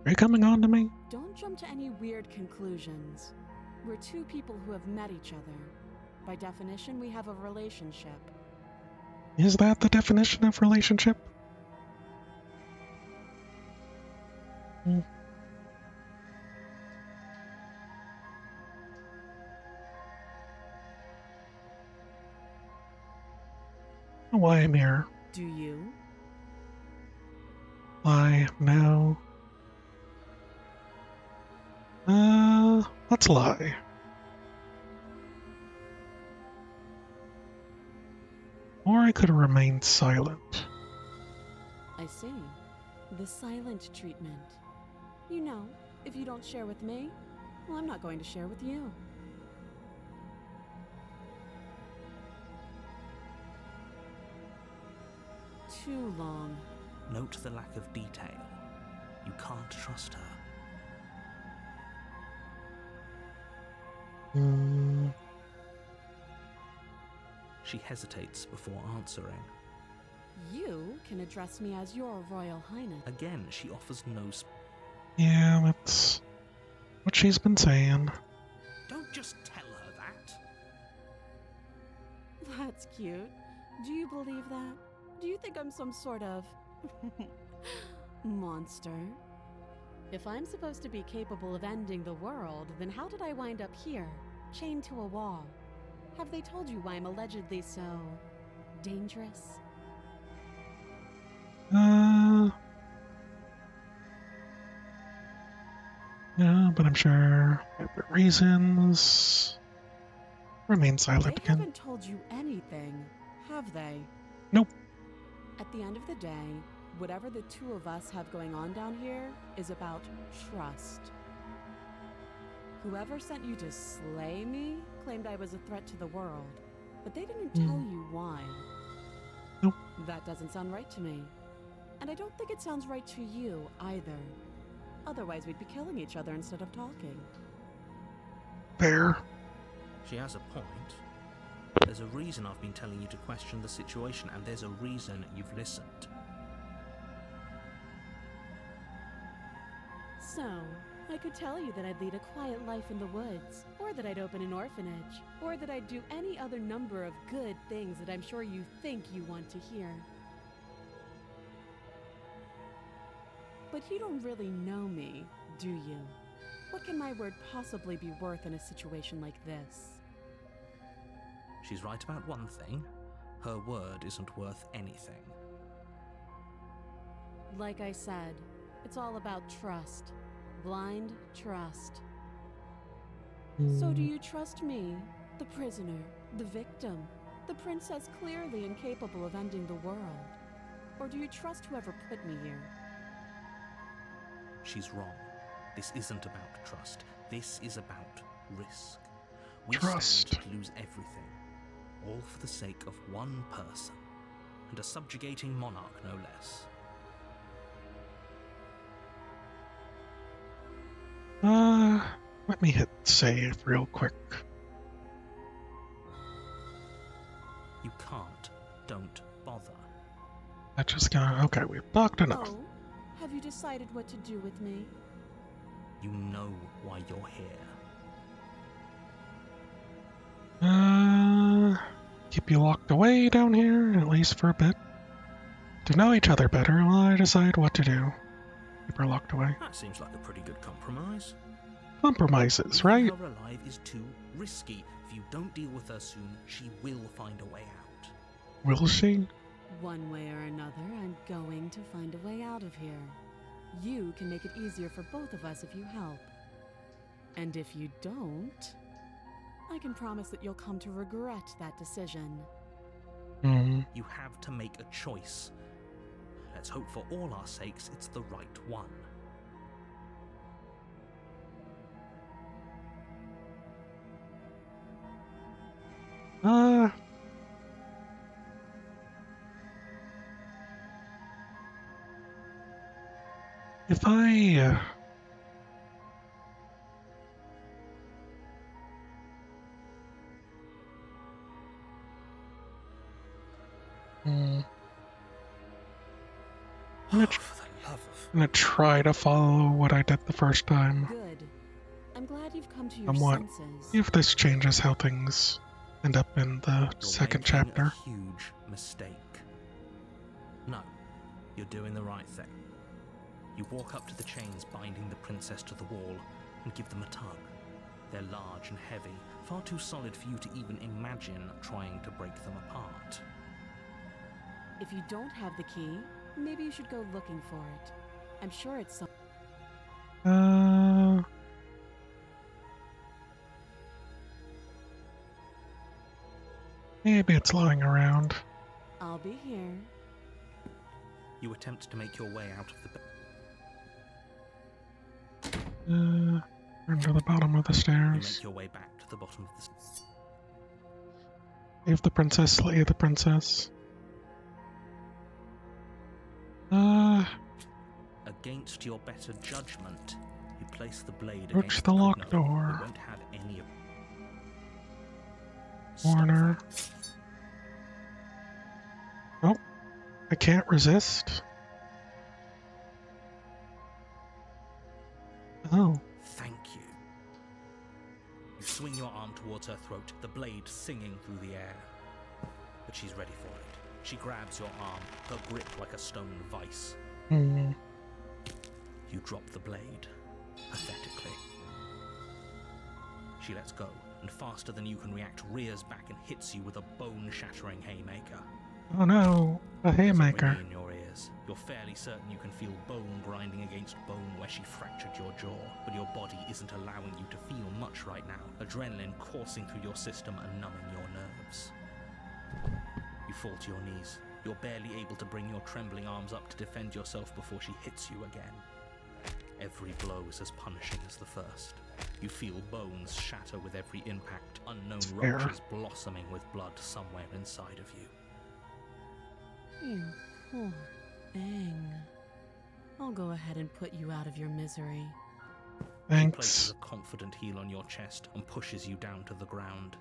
Are you coming on to me? Don't jump to any weird conclusions. We're two people who have met each other. By definition, we have a relationship. Is that the definition of relationship? Why I'm here? Do you? Why, no. Let's lie. Or I could have remained silent. I see. The silent treatment. You know, if you don't share with me, well, I'm not going to share with you. Too long. Note the lack of detail. You can't trust her. She hesitates before answering. You can address me as your Royal Highness. Again, she offers no Yeah, that's what she's been saying. Don't just tell her that. That's cute. Do you believe that? Do you think I'm some sort of monster? If I'm supposed to be capable of ending the world, then how did I wind up here, chained to a wall? Have they told you why I'm allegedly so dangerous? No, but I'm sure there are reasons. Remain silent They again. haven't told you anything, have they? Nope. At the end of the day, whatever the two of us have going on down here is about trust. Whoever sent you to slay me claimed I was a threat to the world, but they didn't tell you why. Nope. That doesn't sound right to me. And I don't think it sounds right to you either. Otherwise, we'd be killing each other instead of talking. Fair. She has a point. There's a reason I've been telling you to question the situation, and there's a reason you've listened. So, I could tell you that I'd lead a quiet life in the woods, or that I'd open an orphanage, or that I'd do any other number of good things that I'm sure you think you want to hear. But you don't really know me, do you? What can my word possibly be worth in a situation like this? She's right about one thing. Her word isn't worth anything. Like I said, it's all about trust. Blind trust. So do you trust me, the prisoner, the victim, the princess clearly incapable of ending the world? Or do you trust whoever put me here? She's wrong. This isn't about trust. This is about risk. We Trust. stand to lose everything, all for the sake of one person, and a subjugating monarch, no less. Let me hit save real quick. You can't. Don't bother. I just got okay. We've talked enough. Oh, have you decided what to do with me? You know why you're here. Keep you locked away down here, at least for a bit. To know each other better while I decide what to do. Keep her locked away. That seems like a pretty good compromise. Compromises, right? Leaving her alive is too risky. If you don't deal with her soon, she will find a way out. Will she? One way or another, I'm going to find a way out of here. You can make it easier for both of us if you help. And if you don't, I can promise that you'll come to regret that decision. Hmm. You have to make a choice. Let's hope for all our sakes it's the right one. If I, I'm Oh, for the love of... gonna try to follow what I did the first time. Good. I'm glad you've come to your Somewhat. senses. If this changes how things end up in the You're second making chapter. a huge mistake. No, you're doing the right thing. You walk up to the chains binding the princess to the wall and give them a tug. They're large and heavy, far too solid for you to even imagine trying to break them apart. If you don't have the key, maybe you should go looking for it. I'm sure it's some. Maybe it's lying around. I'll be here. You attempt to make your way out of the... Turn to the bottom of the You stairs. make your way back to the bottom of the... Save the princess, slay the princess. Against your better judgment, you place the blade Approach against the the locked window. door. You won't have any of... Stop Warner. that. Nope. I can't resist. Oh. Thank you. You swing your arm towards her throat, the blade singing through the air. But she's ready for it. She grabs your arm, her grip like a stone vice. Hmm. You drop the blade, pathetically. She lets go, and faster than you can react, rears back and hits you with a bone-shattering haymaker. Oh no. A There's a haymaker. ringing in your ears. You're fairly certain you can feel bone grinding against bone where she fractured your jaw, but your body isn't allowing you to feel much right now. Adrenaline coursing through your system and numbing your nerves. You fall to your knees. You're barely able to bring your trembling arms up to defend yourself before she hits you again. Every blow is as punishing as the first. You feel bones shatter with every impact, unknown Fair. ruptures blossoming with blood somewhere inside of you. You poor thing. I'll go ahead and put you out of your misery. She places Thanks. a confident heel on your chest and pushes you down to the ground.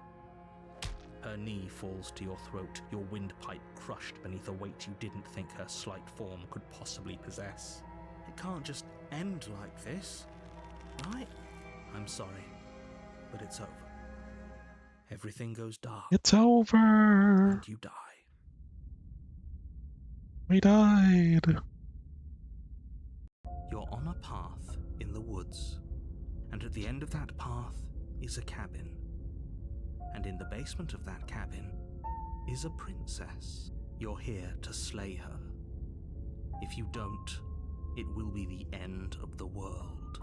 Her knee falls to your throat, your windpipe crushed beneath a weight you didn't think her slight form could possibly possess. It can't just end like this, right? I'm sorry, but it's over. Everything goes dark, It's over. and you die. We died. You're on a path in the woods, and at the end of that path is a cabin. And in the basement of that cabin is a princess. You're here to slay her. If you don't, it will be the end of the world.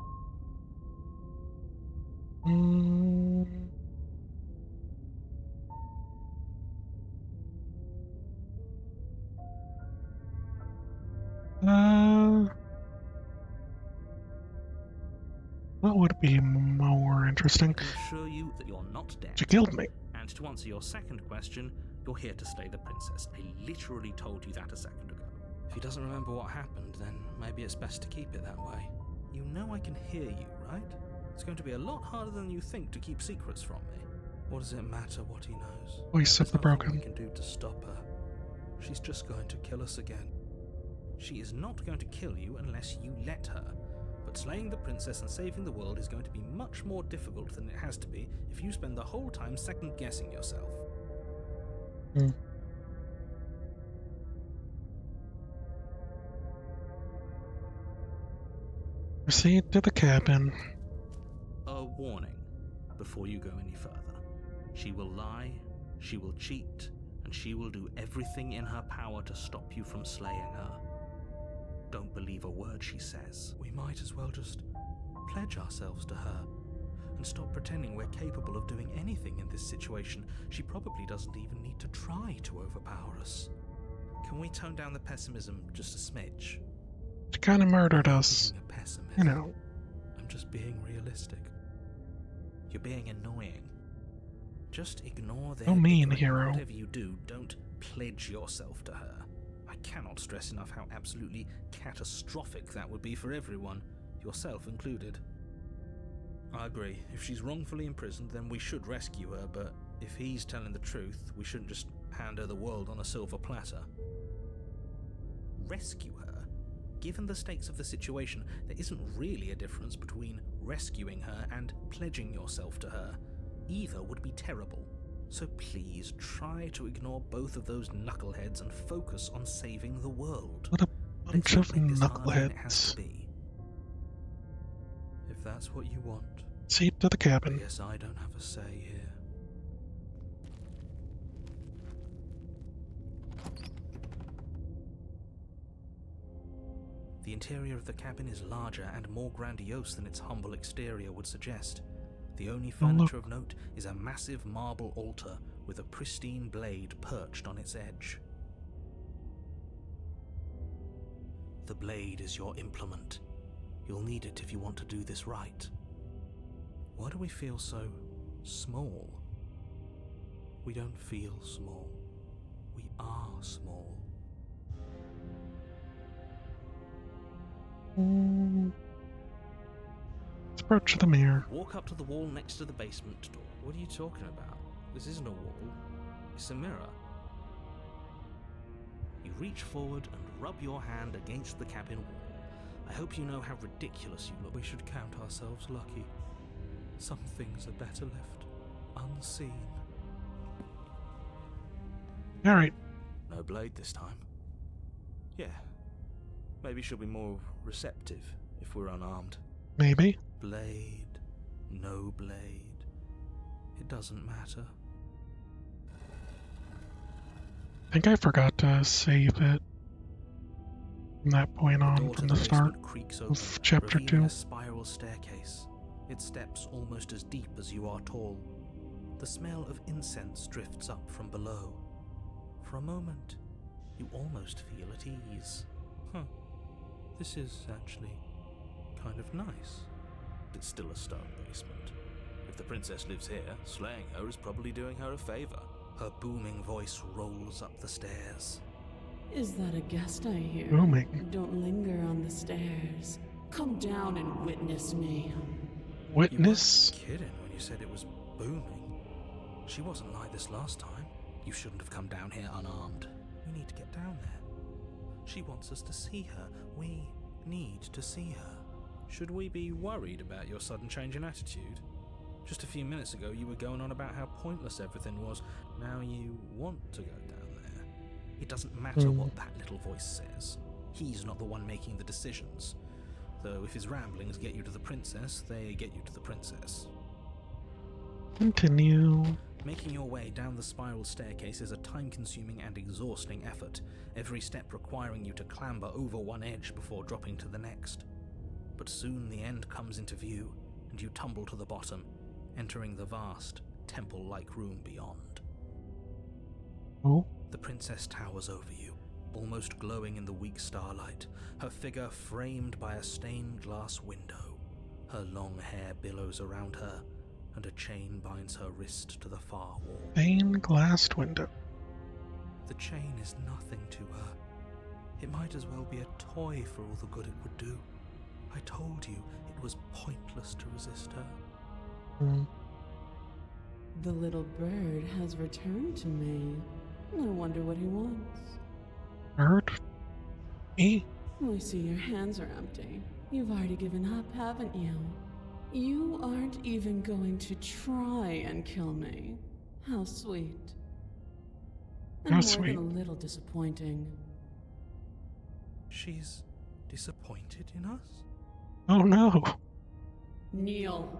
Mm. What would be more interesting? I can assure you that you're not dead. She killed me. And to answer your second question, you're here to slay the princess. I literally told you that a second ago. If he doesn't remember what happened, then maybe it's best to keep it that way. You know I can hear you, right? It's going to be a lot harder than you think to keep secrets from me. What does it matter what he knows? Voice of the There's nothing broken. we can do to stop her. She's just going to kill us again. She is not going to kill you unless you let her. But slaying the princess and saving the world is going to be much more difficult than it has to be if you spend the whole time second-guessing yourself. Proceed to the cabin. A warning before you go any further. She will lie, she will cheat, and she will do everything in her power to stop you from slaying her. Don't believe a word she says. We might as well just pledge ourselves to her and stop pretending we're capable of doing anything in this situation. She probably doesn't even need to try to overpower us. Can we tone down the pessimism just a smidge? She kind of murdered us. Being a pessimist. You know. I'm just being realistic. You're being annoying. Just ignore their Oh, mean bickering. hero. Whatever you do, don't pledge yourself to her. I cannot stress enough how absolutely catastrophic that would be for everyone, yourself included. I agree. If she's wrongfully imprisoned, then we should rescue her, but if he's telling the truth, we shouldn't just hand her the world on a silver platter. Rescue her? Given the stakes of the situation, there isn't really a difference between rescuing her and pledging yourself to her. Either would be terrible. So please try to ignore both of those knuckleheads and focus on saving the world. What a bunch of Let's not make this harder than it has knuckleheads. to be. If that's what you want, Proceed to the I cabin. guess I don't have a say here. The interior of the cabin is larger and more grandiose than its humble exterior would suggest. The only furniture of note is a massive marble altar with a pristine blade perched on its edge. The blade is your implement. You'll need it if you want to do this right. Why do we feel so small? We don't feel small. We are small. Let's approach the mirror. Walk up to the wall next to the basement door. What are you talking about? This isn't a wall. It's a mirror. You reach forward and rub your hand against the cabin wall. I hope you know how ridiculous you look. We should count ourselves lucky. Some things are better left unseen. Alright, No blade this time. Yeah. Maybe she'll be more receptive if we're unarmed. maybe. Blade, no blade. It doesn't matter. I think I forgot to save it from that point on, door to from the start basement creaks open, of Chapter revealing 2. a spiral staircase. Its steps almost as deep as you are tall. The smell of incense drifts up from below. For a moment, you almost feel at ease. This is actually kind of nice. It's still a stone basement. If the princess lives here, slaying her is probably doing her a favor. Her booming voice rolls up the stairs. Is that a guest I hear? Booming. Don't linger on the stairs. Come down and witness me. Witness? You weren't kidding when you said it was booming. She wasn't like this last time. You shouldn't have come down here unarmed. We need to get down there. She wants us to see her. We need to see her. Should we be worried about your sudden change in attitude? Just a few minutes ago you were going on about how pointless everything was. Now you want to go down there. It doesn't matter what that little voice says. He's not the one making the decisions. Though if his ramblings get you to the princess, they get you to the princess. Continue. Making your way down the spiral staircase is a time-consuming and exhausting effort, every step requiring you to clamber over one edge before dropping to the next. But soon the end comes into view, and you tumble to the bottom, entering the vast, temple-like room beyond. Oh, The princess towers over you, almost glowing in the weak starlight, her figure framed by a stained glass window. Her long hair billows around her, and a chain binds her wrist to the far wall. Stained glassed window. The chain is nothing to her. It might as well be a toy for all the good it would do. I told you it was pointless to resist her. The little bird has returned to me. I wonder what he wants. Bird? Me? I see your hands are empty. You've already given up, haven't you? You aren't even going to try and kill me. How sweet. And How more sweet. than a little disappointing. She's disappointed in us? Oh no. Kneel.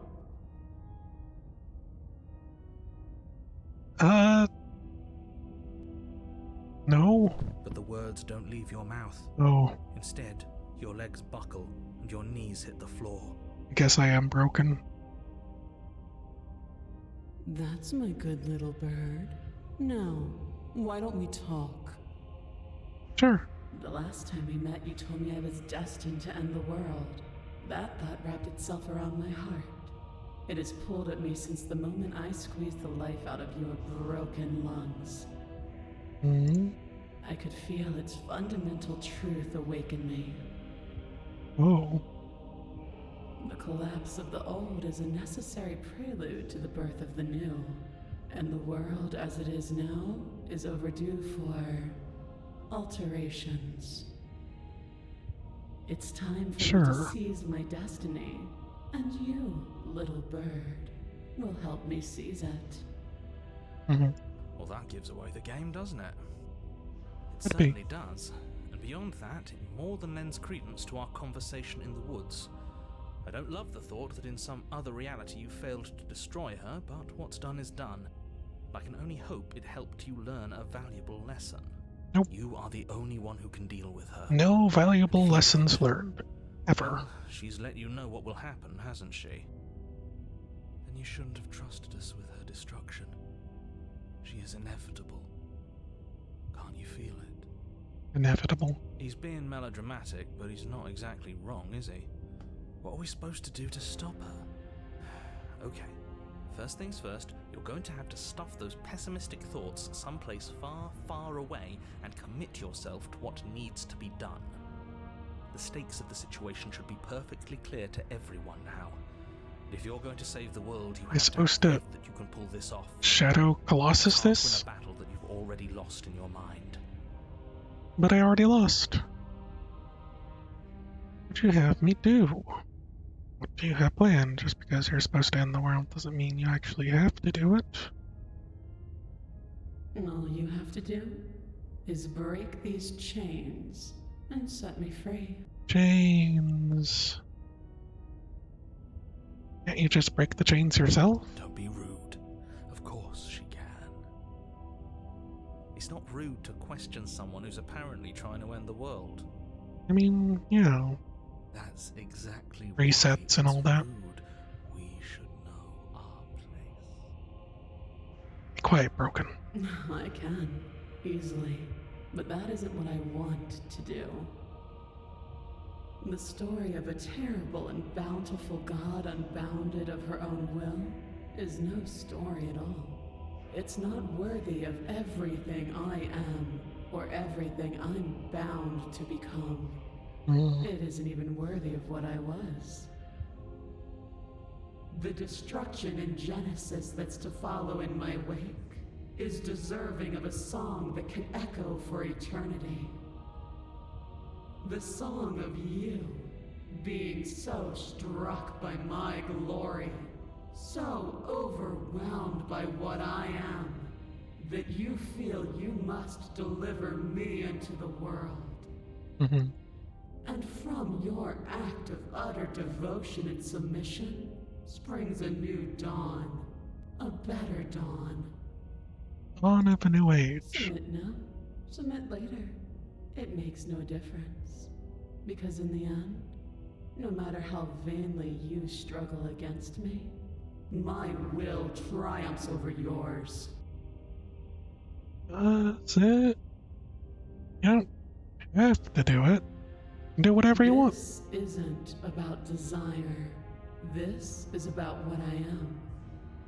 No. But the words don't leave your mouth. Oh, Instead, your legs buckle and your knees hit the floor. I guess I am broken. That's my good little bird. Now, why don't we talk? Sure. The last time we met, you told me I was destined to end the world. That thought wrapped itself around my heart. It has pulled at me since the moment I squeezed the life out of your broken lungs. I could feel its fundamental truth awaken me. Oh. The collapse of the old is a necessary prelude to the birth of the new, and the world as it is now is overdue for alterations. It's time for me Sure. to seize my destiny, and you, little bird, will help me seize it. Well, that gives away the game, doesn't it? It Could be. certainly does. And beyond that, it more than lends credence to our conversation in the woods. I don't love the thought that in some other reality you failed to destroy her, but what's done is done. I can only hope it helped you learn a valuable lesson. Nope. You are the only one who can deal with her. No valuable lessons learned. Ever. Well, she's let you know what will happen, hasn't she? Then you shouldn't have trusted us with her destruction. She is inevitable. Can't you feel it? Inevitable. He's being melodramatic, but he's not exactly wrong, is he? What are we supposed to do to stop her? Okay, first things first, you're going to have to stuff those pessimistic thoughts someplace far, far away and commit yourself to what needs to be done. The stakes of the situation should be perfectly clear to everyone now. If you're going to save the world, you have supposed to to have faith that you can pull this off. Shadow Colossus You can't this? win a battle that you've already lost in your mind. But I already lost. What'd you have me do? What do you have planned? Just because you're supposed to end the world doesn't mean you actually have to do it. All you have to do is break these chains and set me free. Chains. Can't you just break the chains yourself? Don't be rude. Of course she can. It's not rude to question someone who's apparently trying to end the world. I mean, you know, That's exactly resets why and all it's that. rude. We should know our place. Be quiet, broken. I can, easily. But that isn't what I want to do. The story of a terrible and bountiful god unbounded of her own will is no story at all. It's not worthy of everything I am, or everything I'm bound to become. It isn't even worthy of what I was. The destruction in Genesis that's to follow in my wake is deserving of a song that can echo for eternity. The song of you, being so struck by my glory, so overwhelmed by what I am, that you feel you must deliver me into the world. And from your act of utter devotion and submission springs a new dawn, a better dawn. Dawn of a new age. Submit now, submit later. It makes no difference. Because in the end, no matter how vainly you struggle against me, my will triumphs over yours. That's it. You don't have to do it. Do whatever you want. This isn't about desire. This is about what I am,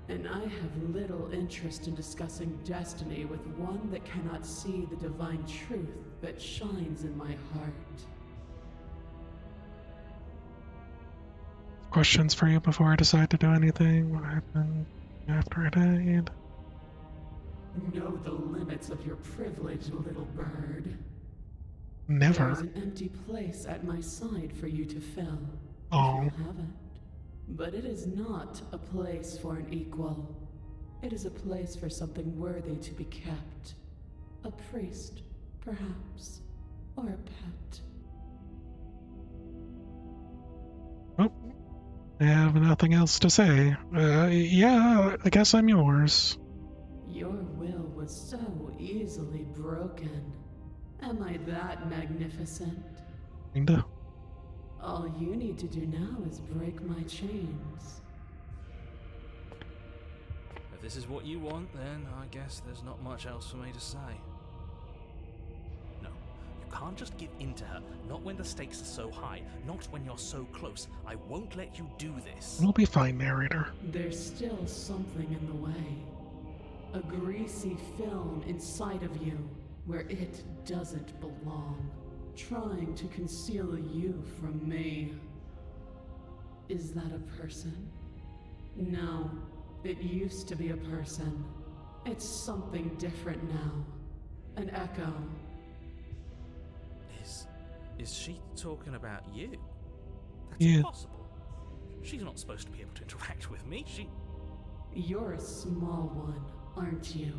and I have little interest in discussing destiny with one that cannot see the divine truth that shines in my heart. Questions for you before I decide to do anything? What happened after I died? Know the limits of your privilege, little bird. Never. There's an empty place at my side for you to fill, Oh. if you have it. But it is not a place for an equal. It is a place for something worthy to be kept. A priest, perhaps, or a pet. Oh, I have nothing else to say. Yeah, I guess I'm yours. Your will was so easily broken. Am I that magnificent? Kinda. All you need to do now is break my chains. If this is what you want, then I guess there's not much else for me to say. No, you can't just give in to her. Not when the stakes are so high. Not when you're so close. I won't let you do this. It'll be fine, narrator. There's still something in the way. A greasy film inside of you where it doesn't belong. Trying to conceal you from me. Is that a person? No, it used to be a person. It's something different now. An echo. Is she talking about you? That's Yeah. impossible. She's not supposed to be able to interact with me. You're a small one, aren't you?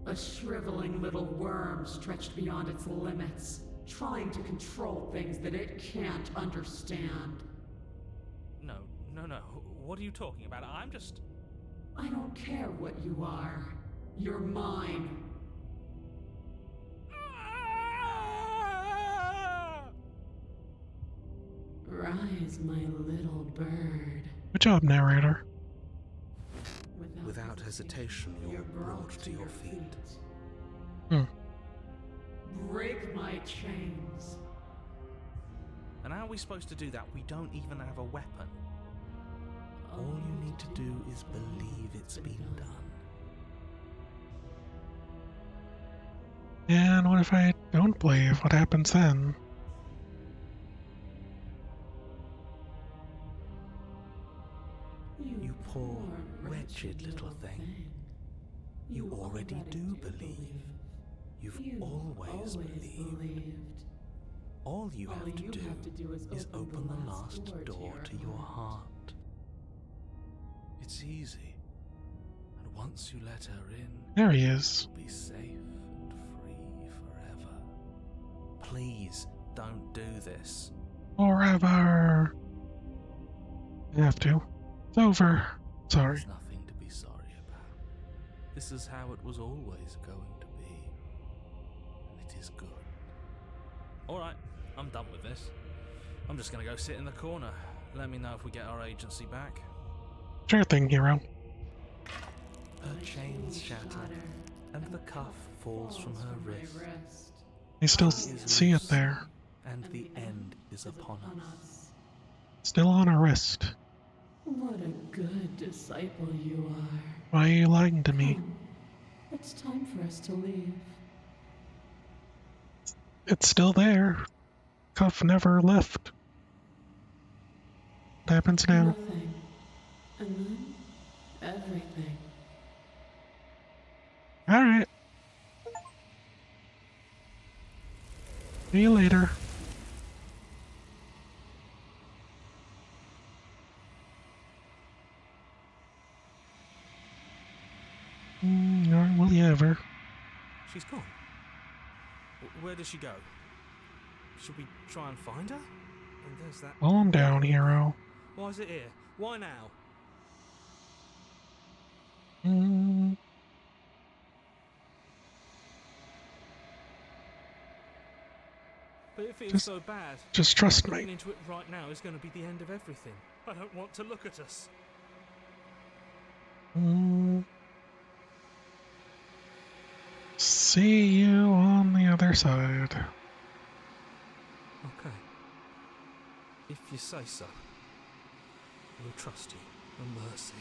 A shriveling little worm stretched beyond its limits, trying to control things that it can't understand. No. What are you talking about? I'm just... I don't care what you are. You're mine. Rise, my little bird. Good job, narrator. Without hesitation, you're brought to your feet. Break my chains. And how are we supposed to do that? We don't even have a weapon. All you need to do is believe it's been done. And what if I don't believe? What happens then? You poor, wretched little thing. You already do believe. You've always believed. All you have to do is open the last door to your heart. It's easy. And once you let her in, There he is. you'll be safe and free forever. Please don't do this. Forever. I have to. It's over. Sorry. There's nothing to be sorry about. This is how it was always going to be. And it is good. Alright, I'm done with this. I'm just gonna go sit in the corner. Let me know if we get our agency back. Sure thing, hero. Her chains shatter, and the cuff falls from her wrist. I still see it there. And the end is upon us. Still on her wrist. What a good disciple you are. Why are you lying to me? It's time for us to leave. It's still there. Cuff never left. What happens now? Nothing. And then everything. Alright. See you later. Nor will you ever. She's gone. Where did she go? Should we try and find her? And there's that. Calm down, hero. Why is it here? Why now? But it feels Just- so bad. Just trust Looking me. into it right now is going to be the end of everything. I don't want to look at us. See you on the other side. Okay. If you say so. We'll trust you. A mercy.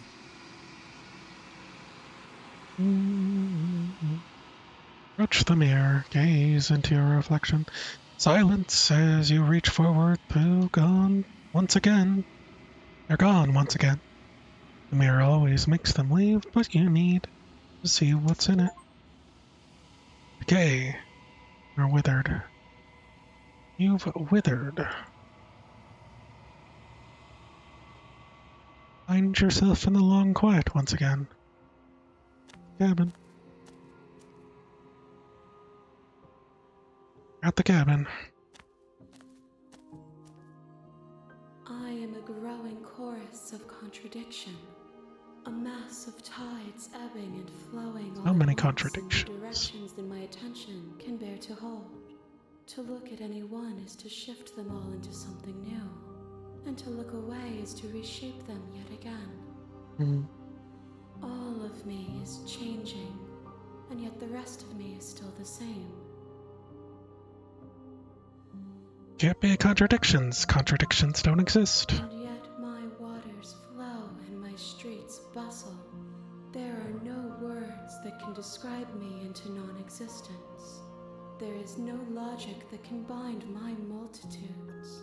Approach the mirror, gaze into your reflection. Silence as you reach forward, poo gone once again. They're gone once again. The mirror always makes them leave, but you need to see what's in it. Decay. You're withered. You've withered. Find yourself in the long quiet once again. Cabin. At the cabin. I am a growing chorus of contradiction, a mass of tides ebbing and flowing all How many at once contradictions? in the directions that my attention can bear to hold. To look at any one is to shift them all into something new, and to look away is to reshape them yet again. All of me is changing, and yet the rest of me is still the same. Can't be contradictions. Contradictions don't exist. And yet my waters flow and my streets bustle. There are no words that can describe me into non-existence. There is no logic that can bind my multitudes.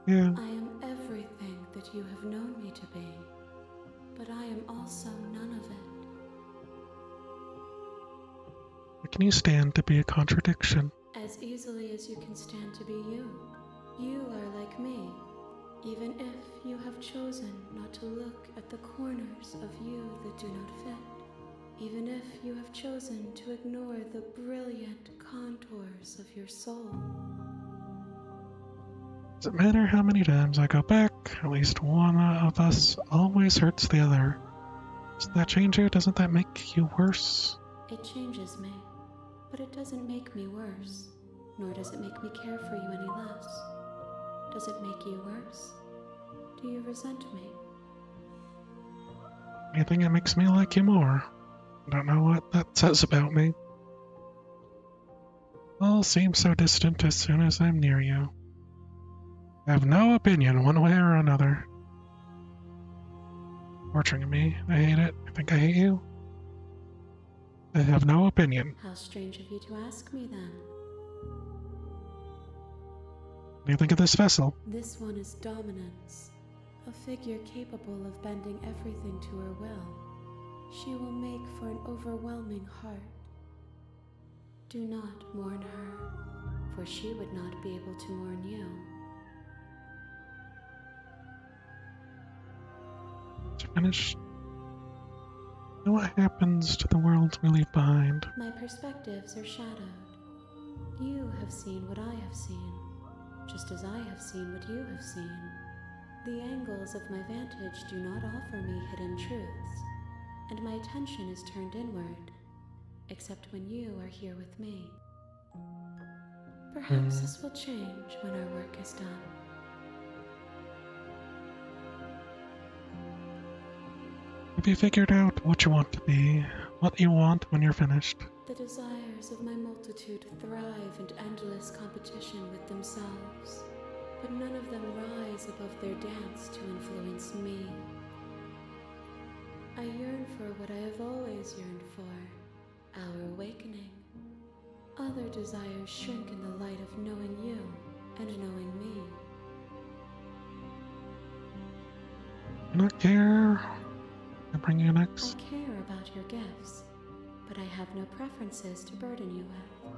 Yeah. I am everything that you have known me to be, but I am also none of it. Can you stand to be a contradiction? As easily as you can stand to be you. You are like me, even if you have chosen not to look at the corners of you that do not fit. Even if you have chosen to ignore the brilliant contours of your soul. Does it matter how many times I go back? At least one of us always hurts the other. Doesn't that change you? Doesn't that make you worse? It changes me, but it doesn't make me worse, nor does it make me care for you any less. Does it make you worse? Do you resent me? I think it makes me like you more. I don't know what that says about me. All seems so distant as soon as I'm near you. I have no opinion one way or another. Torturing me. I hate it. I think I hate you. I have no opinion. How strange of you to ask me then. What do you think of this vessel? This one is dominance, a figure capable of bending everything to her will. She will make for an overwhelming heart. Do not mourn her, for she would not be able to mourn you. It's finished. And what happens to the worlds we leave behind? My perspectives are shadowed. You have seen what I have seen, just as I have seen what you have seen. The angles of my vantage do not offer me hidden truths, and my attention is turned inward, except when you are here with me. Perhaps this will change when our work is done. Have you figured out what you want to be? What you want when you're finished? The desires of my multitude thrive in endless competition with themselves, but none of them rise above their dance to influence me. I yearn for what I have always yearned for, our awakening. Other desires shrink in the light of knowing you and knowing me. Do not care. I bring you I next. care about your gifts, but I have no preferences to burden you with.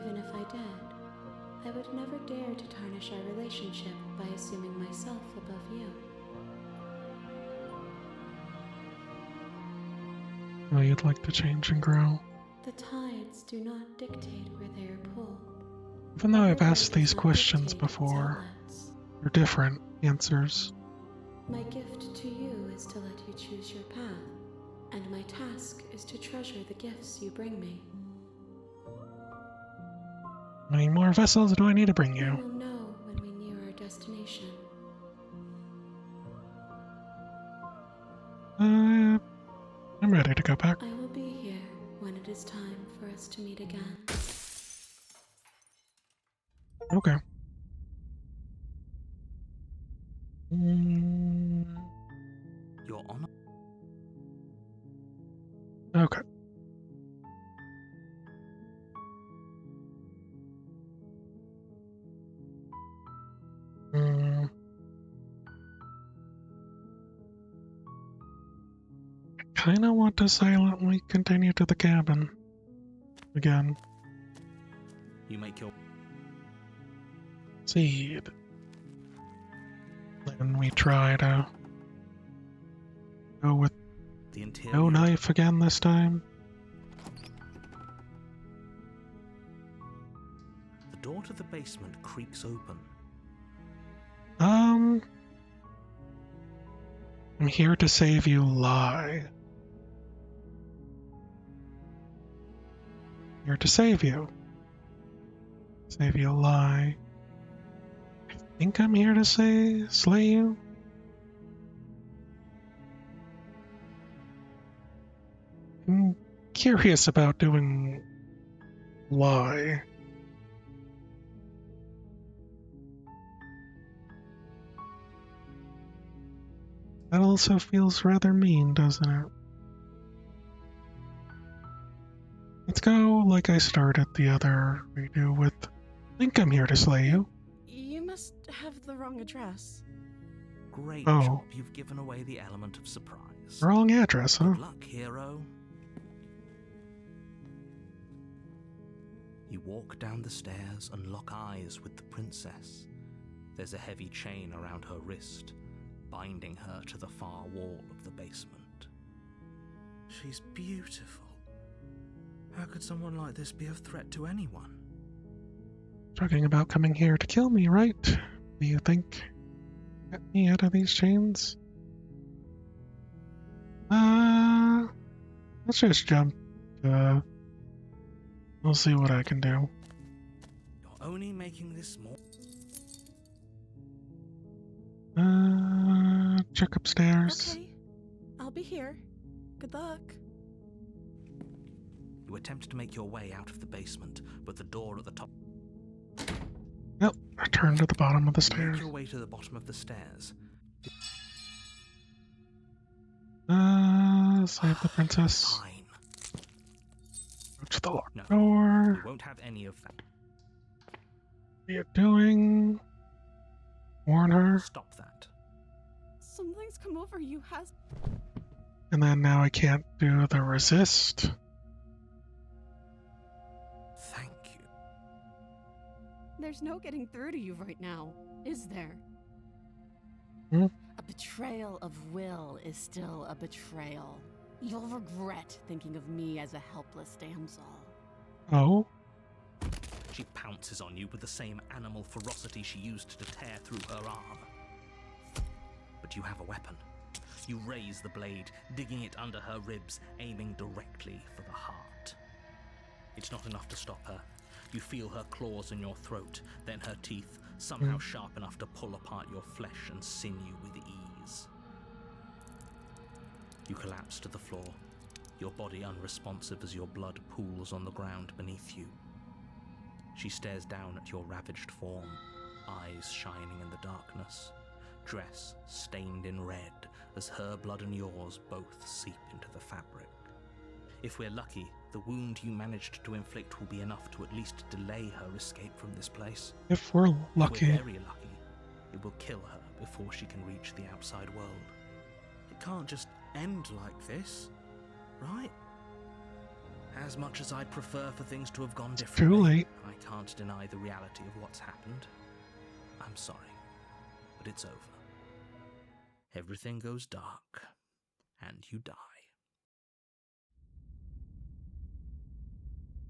Even if I did, I would never dare to tarnish our relationship by assuming myself above you. Oh, you'd like to change and grow. The tides do not dictate where they are pulled. Even though I've The asked river these does not questions dictate its before, outlets. they're different answers. My gift to you is to let you choose your path, and my task is to treasure the gifts you bring me. How many more vessels do I need to bring We you? will know when we near our destination. I'm ready to go back. I will be here when it is time for us to meet again. Okay. Your Honor. Okay. Kinda want to silently continue to the cabin again. You make your Seed. Then we try to go with the interior. no knife again this time. The door to the basement creaks open. I'm here to save you, lie. Here to save you. Save you, lie. I think I'm here to slay you. I'm curious about doing lie. That also feels rather mean, doesn't it? Let's go like I started the other redo with, think I'm here to slay you. You must have the wrong address. Great Oh. job, you've given away the element of surprise. Wrong address, huh? Good luck, hero. You walk down the stairs and lock eyes with the princess. There's a heavy chain around her wrist, binding her to the far wall of the basement. She's beautiful. How could someone like this be a threat to anyone? Talking about coming here to kill me, right? Do you think? Get me out of these chains? Let's just jump. We'll see what I can do. You're only making this more... Check upstairs. Okay, I'll be here. Good luck. You attempt to make your way out of the basement, but the door at the top... Yep, I turned to the bottom of the You stairs. make your way to the bottom of the stairs. Save the princess. Fine. Go to the locked No. door. You won't have any of that. What are you doing? Warn her. Stop that. Something's come over you, has... And then now I can't do the resist. Thank you. There's no getting through to you right now, is there? Hmm? A betrayal of will is still a betrayal. You'll regret thinking of me as a helpless damsel. Oh? She pounces on you with the same animal ferocity she used to tear through her arm. But you have a weapon. You raise the blade, digging it under her ribs, aiming directly for the heart. It's not enough to stop her. You feel her claws in your throat, then her teeth, somehow sharp enough to pull apart your flesh and sinew with ease. You collapse to the floor, your body unresponsive as your blood pools on the ground beneath you. She stares down at your ravaged form, eyes shining in the darkness, dress stained in red as her blood and yours both seep into the fabric. If we're lucky, the wound you managed to inflict will be enough to at least delay her escape from this place. If we're If lucky. we're very lucky, it will kill her before she can reach the outside world. It can't just end like this, right? As much as I'd prefer for things to have gone Too differently, late. I can't deny the reality of what's happened. I'm sorry, but it's over. Everything goes dark, and you die.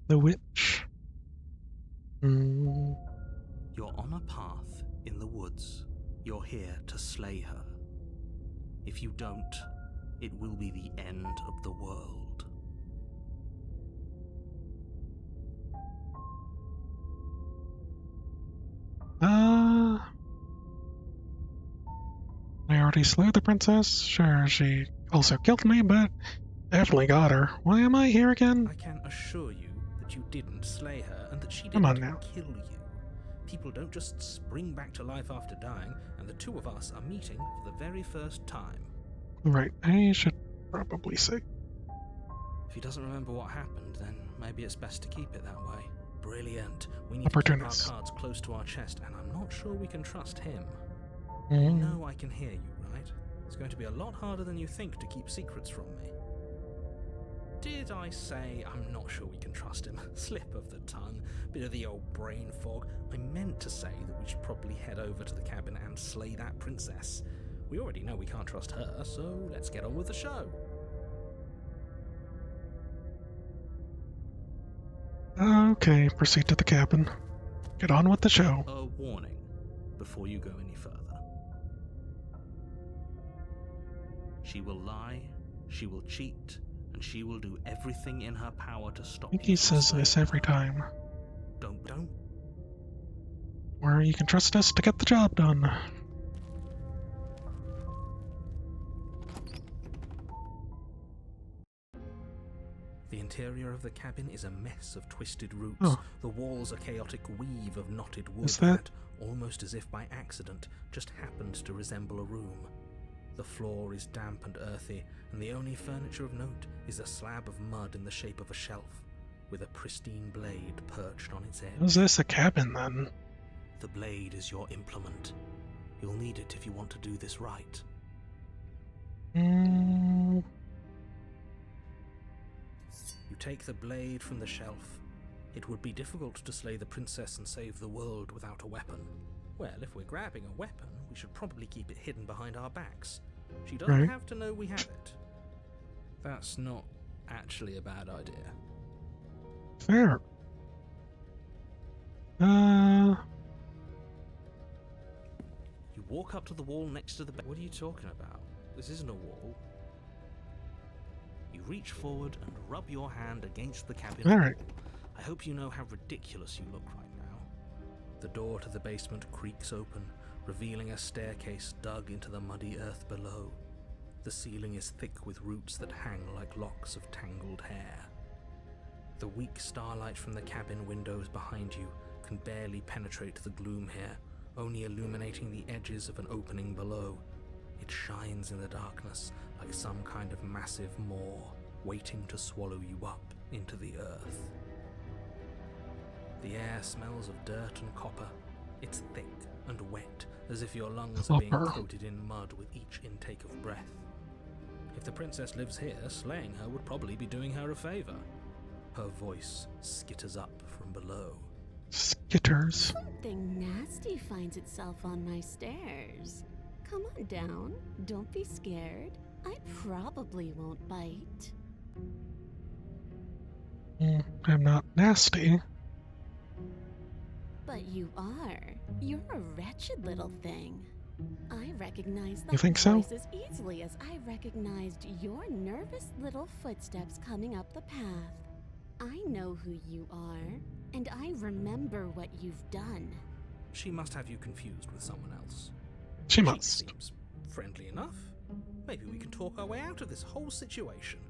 The witch. You're on a path in the woods. You're here to slay her. If you don't, it will be the end of the world. I already slew the princess. Sure, she also killed me, but definitely got her. Why am I here again? I can assure you that you didn't slay her and that she Come on didn't now. kill you. People don't just spring back to life after dying, and the two of us are meeting for the very first time. Right, I should probably say. If he doesn't remember what happened, then maybe it's best to keep it that way. Brilliant. We need to keep our cards close to our chest, and I'm not sure we can trust him. You know I can hear you, right? It's going to be a lot harder than you think to keep secrets from me. Did I say I'm not sure we can trust him? Slip of the tongue, bit of the old brain fog. I meant to say that we should probably head over to the cabin and slay that princess. We already know we can't trust her, so let's get on with the show. Okay, proceed to the cabin. Get on with the show. A warning before you go any further. She will lie, she will cheat, and she will do everything in her power to stop you. I think he says this every time. Don't. Where you can trust us to get the job done. The interior of the cabin is a mess of twisted roots. Oh. The walls a chaotic weave of knotted wood Is that, almost as if by accident, just happened to resemble a room. The floor is damp and earthy, and the only furniture of note is a slab of mud in the shape of a shelf, with a pristine blade perched on its edge. is this a cabin then? The blade is your implement. You'll need it if you want to do this right. Hmm. You take the blade from the shelf. It would be difficult to slay the princess and save the world without a weapon. Well, if we're grabbing a weapon, we should probably keep it hidden behind our backs. She doesn't have to know we have it. That's not actually a bad idea. Fair. You walk up to the wall next to the bed. What are you talking about? This isn't a wall. You reach forward and rub your hand against the cabin Alright. wall. I hope you know how ridiculous you look right now. The door to the basement creaks open, revealing a staircase dug into the muddy earth below. The ceiling is thick with roots that hang like locks of tangled hair. The weak starlight from the cabin windows behind you can barely penetrate the gloom here, only illuminating the edges of an opening below. It shines in the darkness like some kind of massive maw, waiting to swallow you up into the earth. The air smells of dirt and copper. It's thick and wet, as if your lungs are being coated in mud with each intake of breath. If the princess lives here, slaying her would probably be doing her a favor. Her voice skitters up from below. Skitters. Something nasty finds itself on my stairs. Come on down. Don't be scared. I probably won't bite. I'm not nasty. But you are. You're a wretched little thing. I recognize You that think so? voice as easily as I recognized your nervous little footsteps coming up the path. I know who you are, and I remember what you've done. She must have you confused with someone else. She must. Seems friendly enough. Maybe we can talk our way out of this whole situation.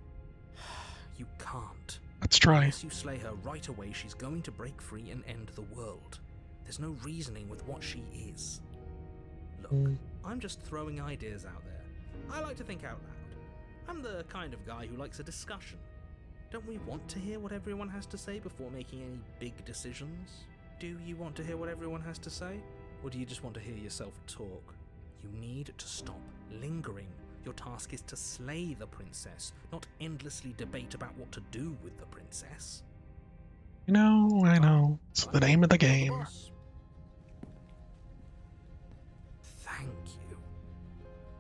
You can't. Let's try. Unless you slay her right away, she's going to break free and end the world. There's no reasoning with what she is. Look, I'm just throwing ideas out there. I like to think out loud. I'm the kind of guy who likes a discussion. Don't we want to hear what everyone has to say before making any big decisions? Do you want to hear what everyone has to say? Or do you just want to hear yourself talk? You need to stop lingering. Your task is to slay the princess, not endlessly debate about what to do with the princess. I know. It's the name of the game. Thank you.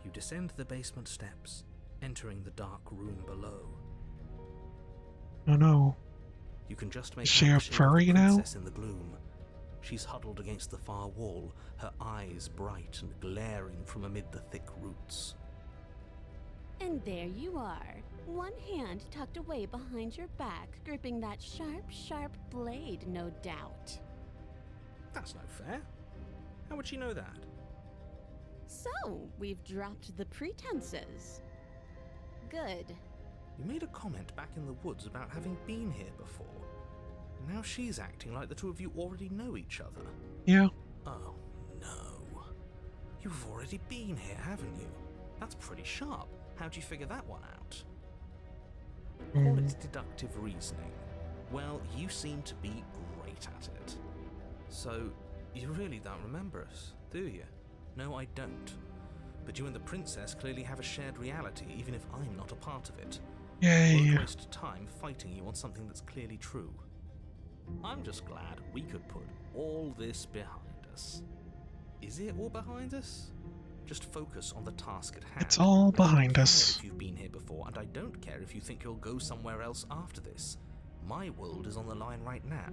You descend the basement steps, entering the dark room below. Oh no. You can just make Is she out a the shape of furry the now? princess in the gloom. She's huddled against the far wall, her eyes bright and glaring from amid the thick roots. And there you are, one hand tucked away behind your back, gripping that sharp blade, no doubt. That's no fair. How would she know that? So, we've dropped the pretenses. Good. You made a comment back in the woods about having been here before. Now she's acting like the two of you already know each other. Yeah. Oh, no. You've already been here, haven't you? That's pretty sharp. How'd you figure that one out? Call it deductive reasoning. Well, you seem to be great at it. So, you really don't remember us, do you? No, I don't. But you and the princess clearly have a shared reality, even if I'm not a part of it. Yay. Won't waste time fighting you on something that's clearly true. I'm just glad we could put all this behind us. Is it all behind us? Just focus on the task at hand. It's all behind I don't us. care if you've been here before, and I don't care if you think you'll go somewhere else after this. My world is on the line right now,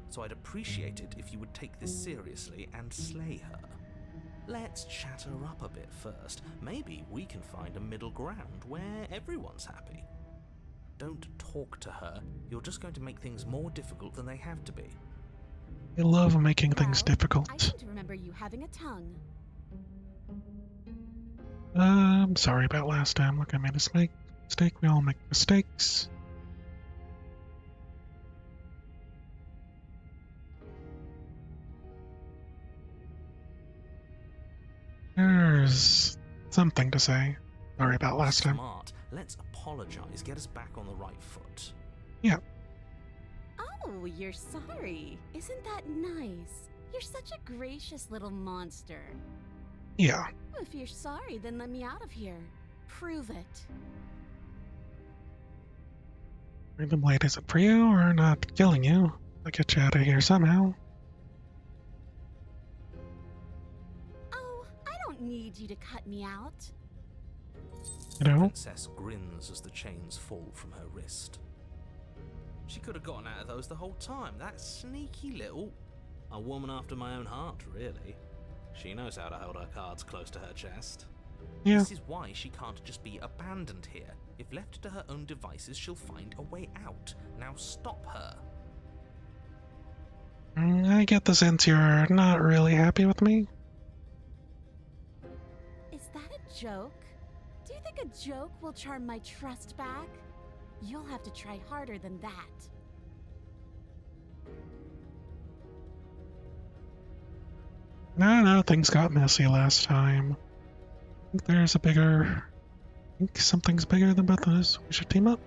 so I'd appreciate it if you would take this seriously and slay her. Let's chat her up a bit first. Maybe we can find a middle ground where everyone's happy. Don't talk to her. You're just going to make things more difficult than they have to be. I love making things Well, I difficult. seem to remember you having a tongue. I'm sorry about last time. Look, I made a mistake. We all make mistakes. There's something to say. Sorry about last time. Smart. Let's apologize. Get us back on the right foot. Yeah. Oh, you're sorry. Isn't that nice? You're such a gracious little monster. Yeah. Well, if you're sorry, then let me out of here. Prove it. Random light isn't for you, or not killing you. I'll get you out of here somehow. Oh, I don't need you to cut me out. You know? Princess grins as the chains fall from her wrist. She could have gotten out of those the whole time. That sneaky little... A woman after my own heart, really. She knows how to hold her cards close to her chest. Yeah. This is why she can't just be abandoned here. If left to her own devices, she'll find a way out. Now stop her. I get the sense you're not really happy with me. Is that a joke? Do you think a joke will charm my trust back? You'll have to try harder than that. No, things got messy last time. I think there's a bigger... I think something's bigger than both of us. We should team up.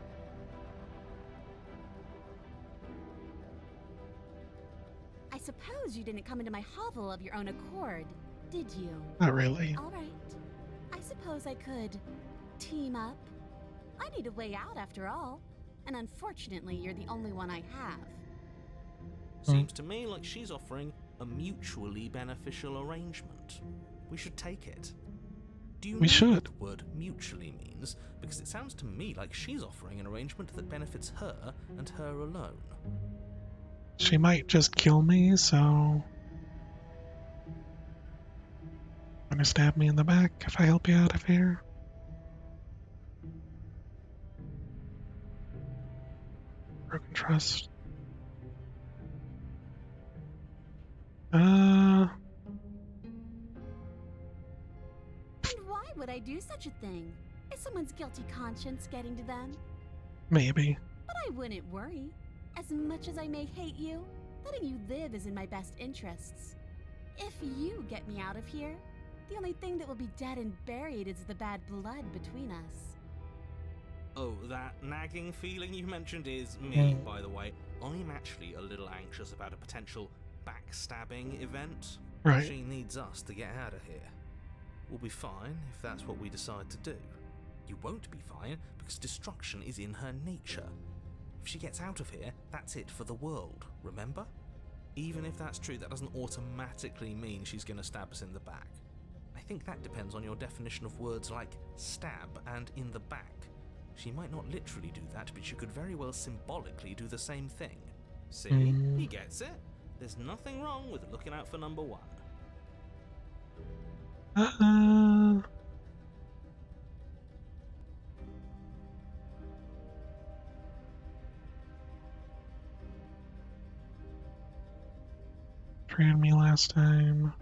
I suppose you didn't come into my hovel of your own accord, did you? Not really. All right. I suppose I could team up. I need a way out after all. And unfortunately, you're the only one I have. Seems to me like she's offering a mutually beneficial arrangement. We should take it. Do you know what the word mutually means? Because it sounds to me like she's offering an arrangement that benefits her and her alone. She might just kill me, so... Gonna stab me in the back if I help you out of here. Broken trust. And why would I do such a thing? Is someone's guilty conscience getting to them? Maybe. But I wouldn't worry. As much as I may hate you, letting you live is in my best interests. If you get me out of here, the only thing that will be dead and buried is the bad blood between us. Oh, that nagging feeling you mentioned is me, by the way. I'm actually a little anxious about a potential backstabbing event. Right. She needs us to get out of here. We'll be fine if that's what we decide to do. You won't be fine because destruction is in her nature. If she gets out of here, that's it for the world, remember? Even if that's true, that doesn't automatically mean she's going to stab us in the back. I think that depends on your definition of words like stab and in the back. She might not literally do that, but she could very well symbolically do the same thing. See? He gets it. There's nothing wrong with looking out for number one. Treated me last time.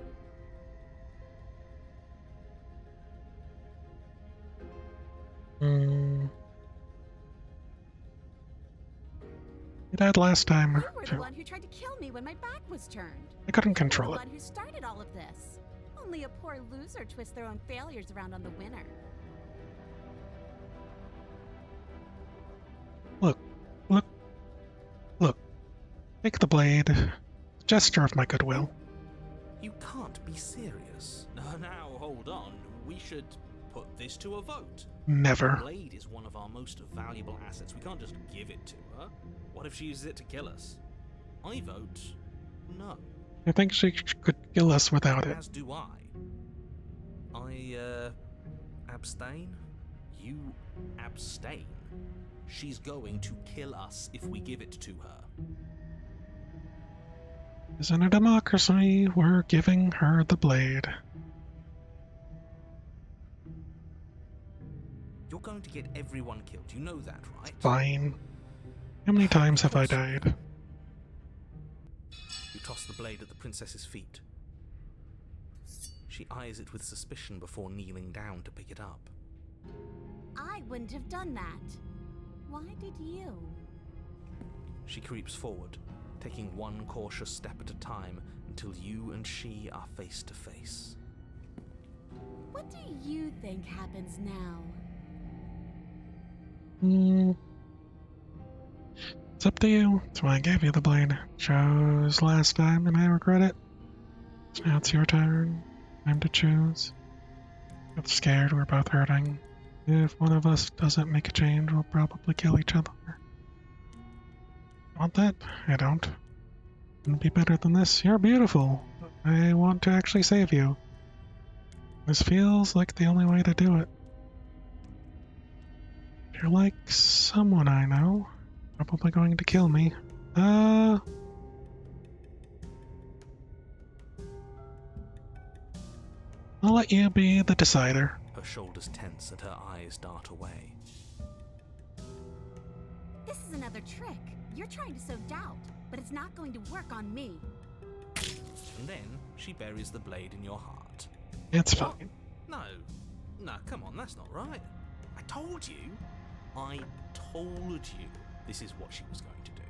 You died last time, You were the too. one who tried to kill me when my back was turned. I couldn't You were control the it. one who started all of this. Only a poor loser twists their own failures around on the winner. Look, look, look. Take the blade. Gesture of my goodwill. You can't be serious. Now, hold on. We should put this to a vote. The Never. blade is one of our most valuable assets. We can't just give it to her. What if she uses it to kill us? I vote no. I think she could kill us without it. As do I. Abstain? You abstain. She's going to kill us if we give it to her. Because in a democracy, we're giving her the blade. You're going to get everyone killed. You know that, right? Fine. How many times have I died? You toss the blade at the princess's feet. She eyes it with suspicion before kneeling down to pick it up. I wouldn't have done that. Why did you? She creeps forward, taking one cautious step at a time until you and she are face to face. What do you think happens now? It's up to you. That's why I gave you the blade. Chose last time and I regret it. So now it's your turn. Time to choose. Got scared, we're both hurting. If one of us doesn't make a change, we'll probably kill each other. Want that? I don't. Couldn't be better than this. You're beautiful. I want to actually save you. This feels like the only way to do it. You're like someone I know. Probably going to kill me. I'll let you be the decider. Her shoulders tense and her eyes dart away. This is another trick. You're trying to sow doubt, but it's not going to work on me. And then she buries the blade in your heart. It's What? fine. No, come on, that's not right. I told you this is what she was going to do.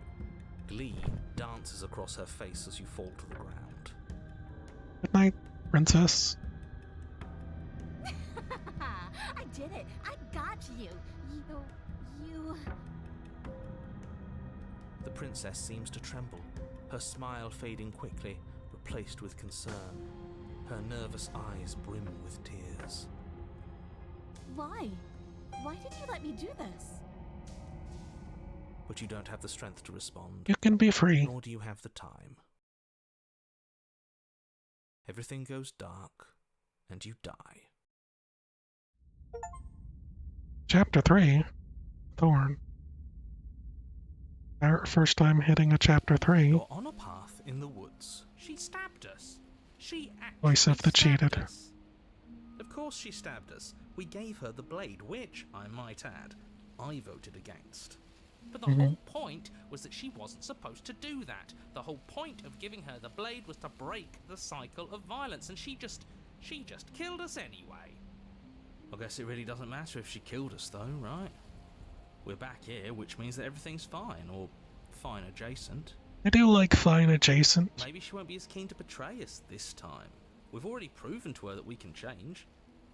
Glee dances across her face as you fall to the ground. Good night, princess. I did it. I got you. You... The princess seems to tremble, her smile fading quickly, replaced with concern. Her nervous eyes brim with tears. Why? Why did you let me do this? But you don't have the strength to respond, You can be free. nor do you have the time. Everything goes dark, and you die. Chapter 3. Thorn. Our first time hitting a chapter 3. You're on a path in the woods. She stabbed us. She actually Voice of the stabbed cheated. us. Of course she stabbed us. We gave her the blade, which, I might add, I voted against. But the whole point was that she wasn't supposed to do that. The whole point of giving her the blade was to break the cycle of violence, and she just killed us anyway. I guess it really doesn't matter if she killed us though, right? We're back here, which means that everything's fine, or fine adjacent. I do like fine adjacent. Maybe she won't be as keen to betray us this time. We've already proven to her that we can change.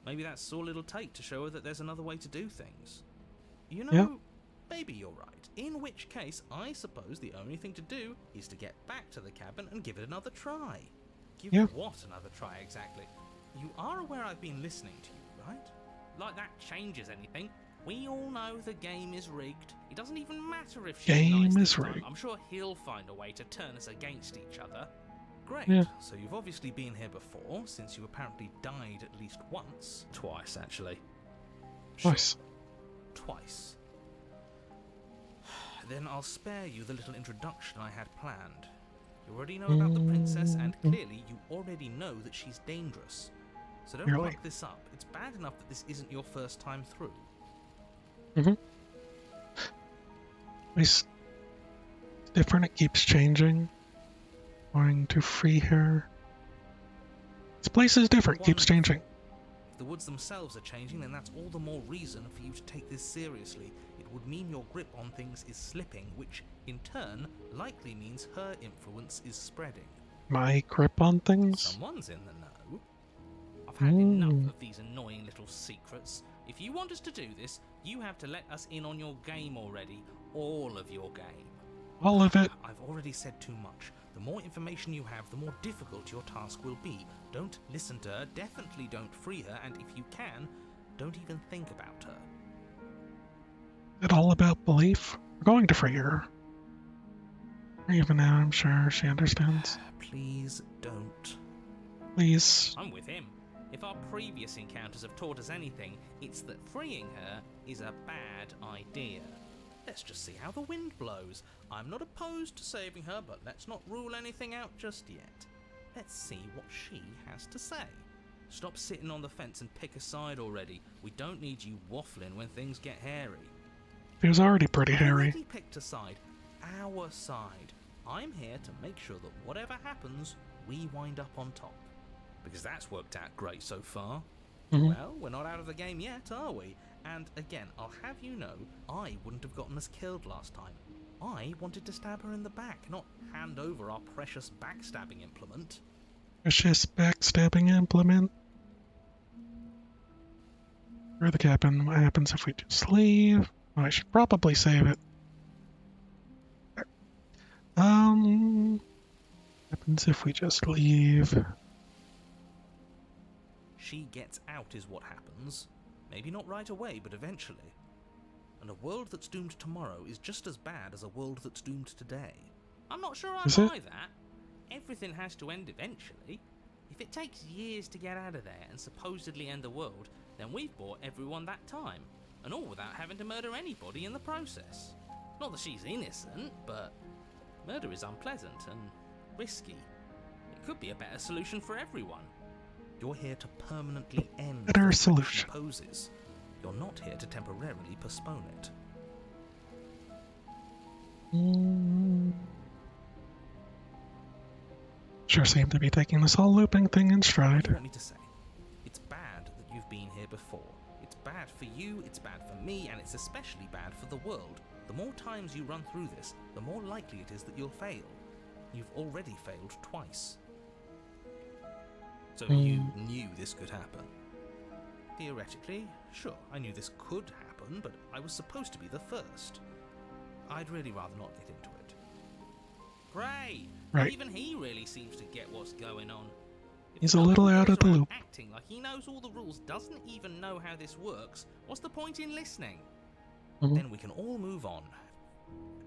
Maybe that's all it'll take to show her that there's another way to do things. You know, Yeah. maybe you're right. In which case, I suppose the only thing to do is to get back to the cabin and give it another try. Give Yeah. what another try exactly? You are aware I've been listening to you, right? Like that changes anything. We all know the game is rigged. It doesn't even matter if she's Game nice is this time. rigged. I'm sure he'll find a way to turn us against each other. Great. Yeah. So you've obviously been here before, since you apparently died at least once. Twice, actually. Twice. Twice. Then I'll spare you the little introduction I had planned. You already know about the princess, and clearly you already know that she's dangerous. So don't Really? block this up. It's bad enough that this isn't your first time through. It's different, it keeps changing. Going to free her. This place is different, keeps changing. If the woods themselves are changing, then that's all the more reason for you to take this seriously. It would mean your grip on things is slipping, which in turn likely means her influence is spreading. My grip on things? Someone's in the know. I've had enough of these annoying little secrets. If you want us to do this, you have to let us in on your game already. All of your game. All of it? I've already said too much. The more information you have, the more difficult your task will be. Don't listen to her, definitely don't free her, and if you can, don't even think about her. Is it all about belief? We're going to free her. Even now, I'm sure she understands. Please don't. Please. I'm with him. If our previous encounters have taught us anything, it's that freeing her is a bad idea. Let's just see how the wind blows. I'm not opposed to saving her, but let's not rule anything out just yet. Let's see what she has to say. Stop sitting on the fence and pick a side already. We don't need you waffling when things get hairy. He was already pretty hairy. Already picked a side. Our side. I'm here to make sure that whatever happens, we wind up on top. Because that's worked out great so far. Well, we're not out of the game yet, are we? And again, I'll have you know, I wouldn't have gotten us killed last time. I wanted to stab her in the back, not hand over our precious backstabbing implement. Precious backstabbing implement? Through the cabin. What happens if we just leave? Oh, I should probably save it. What happens if we just leave? She gets out is what happens. Maybe not right away, but eventually. And a world that's doomed tomorrow is just as bad as a world that's doomed today. I'm not sure I buy that. Everything has to end eventually. If it takes years to get out of there and supposedly end the world, then we've bought everyone that time. And all without having to murder anybody in the process. Not that she's innocent, but murder is unpleasant and risky. It could be a better solution for everyone. You're here to permanently end the threat she poses. You're not here to temporarily postpone it. Sure seem to be taking this whole looping thing in What stride. do you want me to say? It's bad that you've been here before. It's bad for you, it's bad for me, and it's especially bad for the world. The more times you run through this, the more likely it is that you'll fail. You've already failed twice. So you knew this could happen? Theoretically, sure, I knew this could happen, but I was supposed to be the first. I'd really rather not get into it. Great! Right. Even he really seems to get what's going on. If He's the a little guy who out of goes the around loop. acting like he knows all the rules, doesn't even know how this works, what's the point in listening? Then we can all move on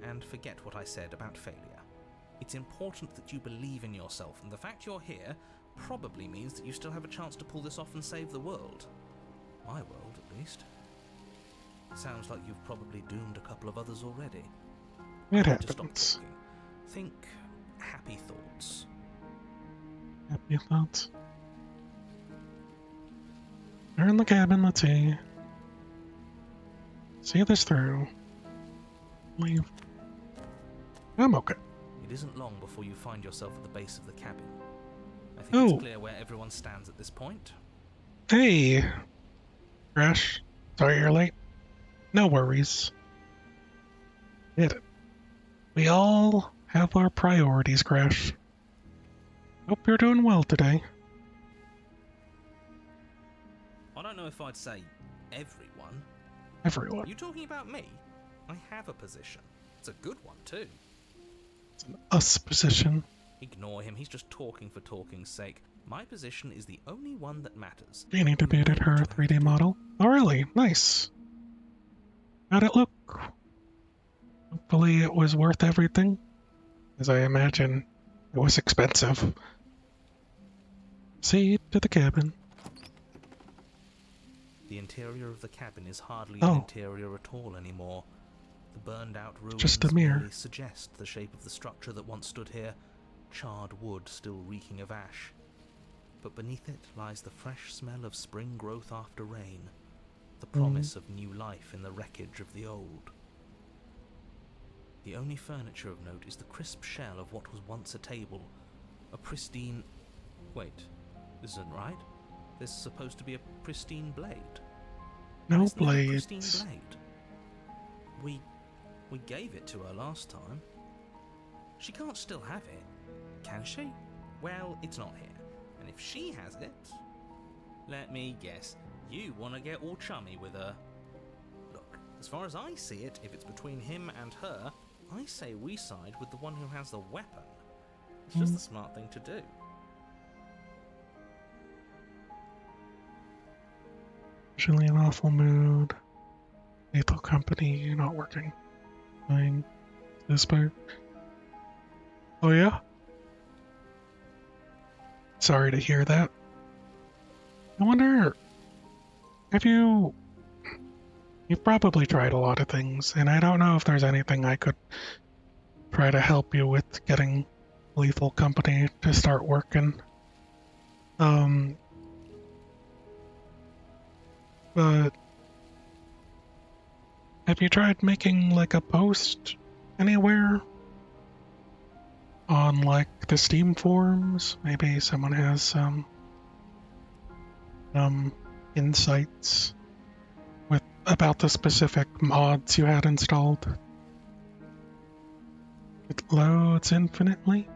and forget what I said about failure. It's important that you believe in yourself, and the fact you're here probably means that you still have a chance to pull this off and save the world. My world, at least. Sounds like you've probably doomed a couple of others already. It Just stop happens. talking. Think happy thoughts. Happy thoughts. They're in the cabin, let's see. See this through. Leave. I'm okay. It isn't long before you find yourself at the base of the cabin. I think it's clear where everyone stands at this point. Hey! Crash. Sorry you're late. No worries. Get it. We all have our priorities, Crash. Hope you're doing well today. I don't know if I'd say everyone. Everyone. You talking about me? I have a position. It's a good one, too. It's an us position. Ignore him, he's just talking for talking's sake. My position is the only one that matters. Beginning to beat at her 3D model. Oh really? Nice. How'd it look? Hopefully it was worth everything, as I imagine it was expensive. See to the cabin. The interior of the cabin is hardly an interior at all anymore. The burned out ruins just a mirror. merely suggest the shape of the structure that once stood here, charred wood still reeking of ash. But beneath it lies the fresh smell of spring growth after rain, the promise of new life in the wreckage of the old. The only furniture of note is the crisp shell of what was once a table, a pristine... Wait, this isn't right? There's supposed to be a pristine blade. No Why isn't there a blades. pristine blade? We gave it to her last time. She can't still have it, can she? Well, it's not here. And if she has it... Let me guess. You want to get all chummy with her. Look, as far as I see it, if it's between him and her, I say we side with the one who has the weapon. It's just the smart thing to do. Usually in awful mood. Lethal company, not working. Fine. This part. Oh yeah? Sorry to hear that. I wonder, you've probably tried a lot of things, and I don't know if there's anything I could try to help you with getting Lethal Company to start working. But have you tried making like a post anywhere on like the Steam forums? Maybe someone has some insights about the specific mods you had installed. It loads infinitely.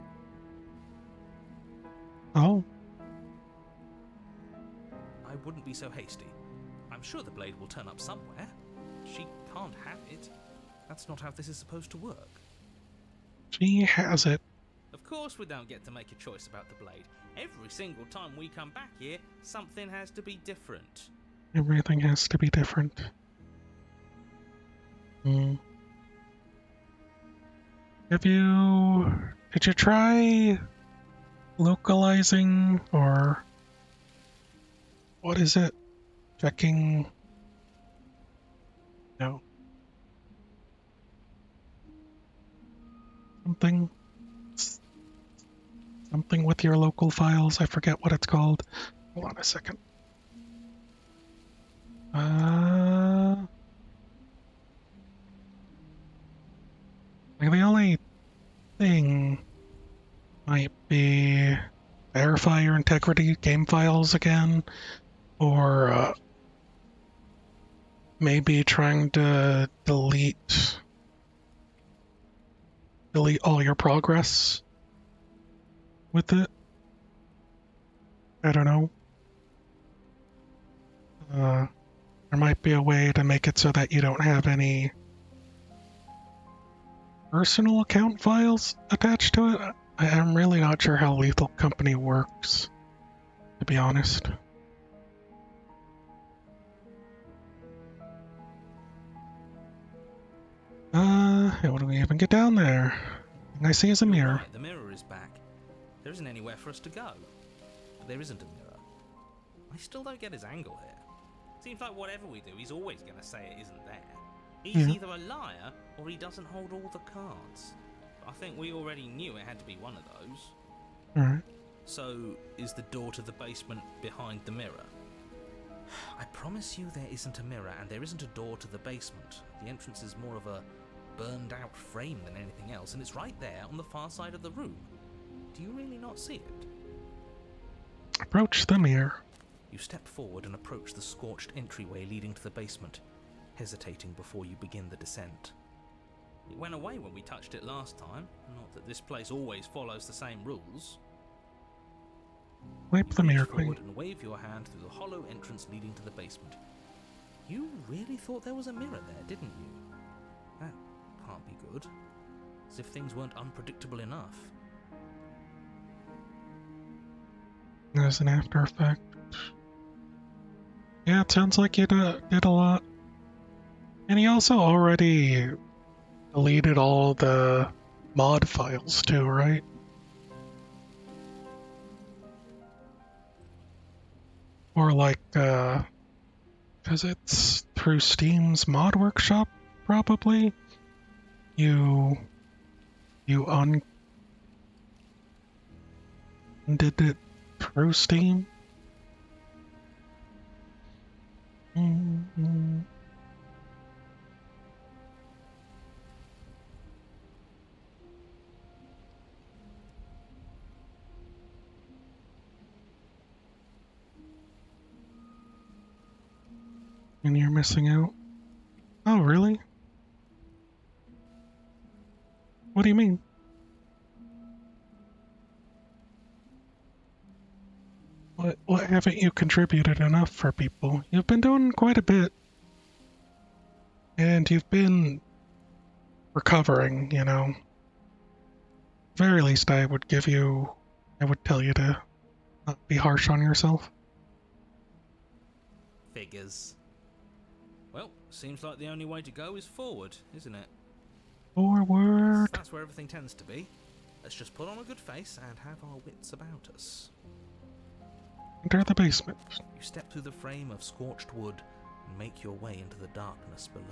Oh. I wouldn't be so hasty. I'm sure the blade will turn up somewhere. She can't have it. That's not how this is supposed to work. She has it. Of course we don't get to make a choice about the blade. Every single time we come back here, something has to be different. Everything has to be different. Did you try localizing, or what is it? Checking? No. Something with your local files. I forget what it's called. Hold on a second. Like the only thing might be verify your integrity game files again, or maybe trying to delete all your progress with it. I don't know. There might be a way to make it so that you don't have any personal account files attached to it. I'm really not sure how Lethal Company works, to be honest. How do we even get down there? All I see is a mirror. Right, the mirror is back. There isn't anywhere for us to go. But there isn't a mirror. I still don't get his angle here. Seems like whatever we do, he's always going to say it isn't there. He's either a liar, or he doesn't hold all the cards. But I think we already knew it had to be one of those. Alright. So, is the door to the basement behind the mirror? I promise you there isn't a mirror, and there isn't a door to the basement. The entrance is more of a burned-out frame than anything else, and it's right there on the far side of the room. Do you really not see it? Approach the mirror. You step forward and approach the scorched entryway leading to the basement, hesitating before you begin the descent. It went away when we touched it last time, not that this place always follows the same rules. Wipe the mirror forward clean. and wave your hand through the hollow entrance leading to the basement. You really thought there was a mirror there, didn't you? That can't be good. As if things weren't unpredictable enough. There's an after effect. Yeah, it sounds like you did a lot. And you also already deleted all the mod files too, right? Or like, because it's through Steam's Mod Workshop, probably. You undid it through Steam. And you're missing out. Oh, really? What do you mean? What haven't you contributed enough for people? You've been doing quite a bit. And you've been recovering, you know. Very least I would tell you to not be harsh on yourself. Figures. Well, seems like the only way to go is forward, isn't it? Forward. That's where everything tends to be. Let's just put on a good face and have our wits about us. Enter the basement. You step through the frame of scorched wood and make your way into the darkness below.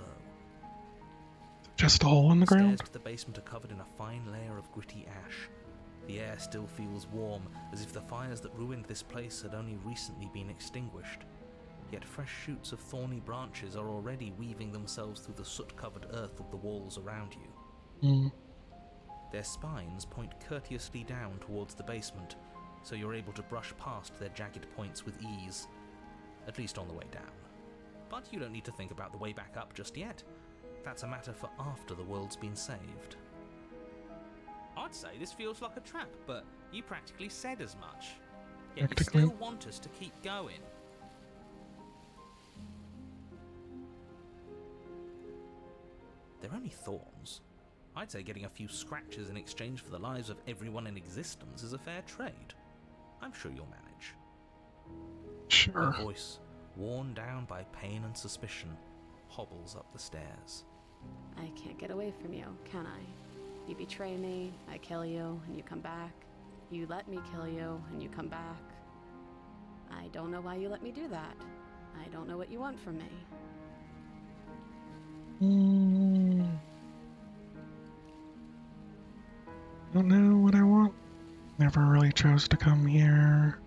Just a hole in the ground? Stairs to the basement are covered in a fine layer of gritty ash. The air still feels warm, as if the fires that ruined this place had only recently been extinguished. Yet fresh shoots of thorny branches are already weaving themselves through the soot-covered earth of the walls around you. Their spines point courteously down towards the basement, so you're able to brush past their jagged points with ease, at least on the way down. But you don't need to think about the way back up just yet. That's a matter for after the world's been saved. I'd say this feels like a trap, but you practically said as much. Yet you still want us to keep going. They're only thorns. I'd say getting a few scratches in exchange for the lives of everyone in existence is a fair trade. I'm sure you'll manage. Sure. Her voice, worn down by pain and suspicion, hobbles up the stairs. I can't get away from you, can I? You betray me, I kill you, and you come back. You let me kill you, and you come back. I don't know why you let me do that. I don't know what you want from me. Don't know what I want. Never really chose to come here.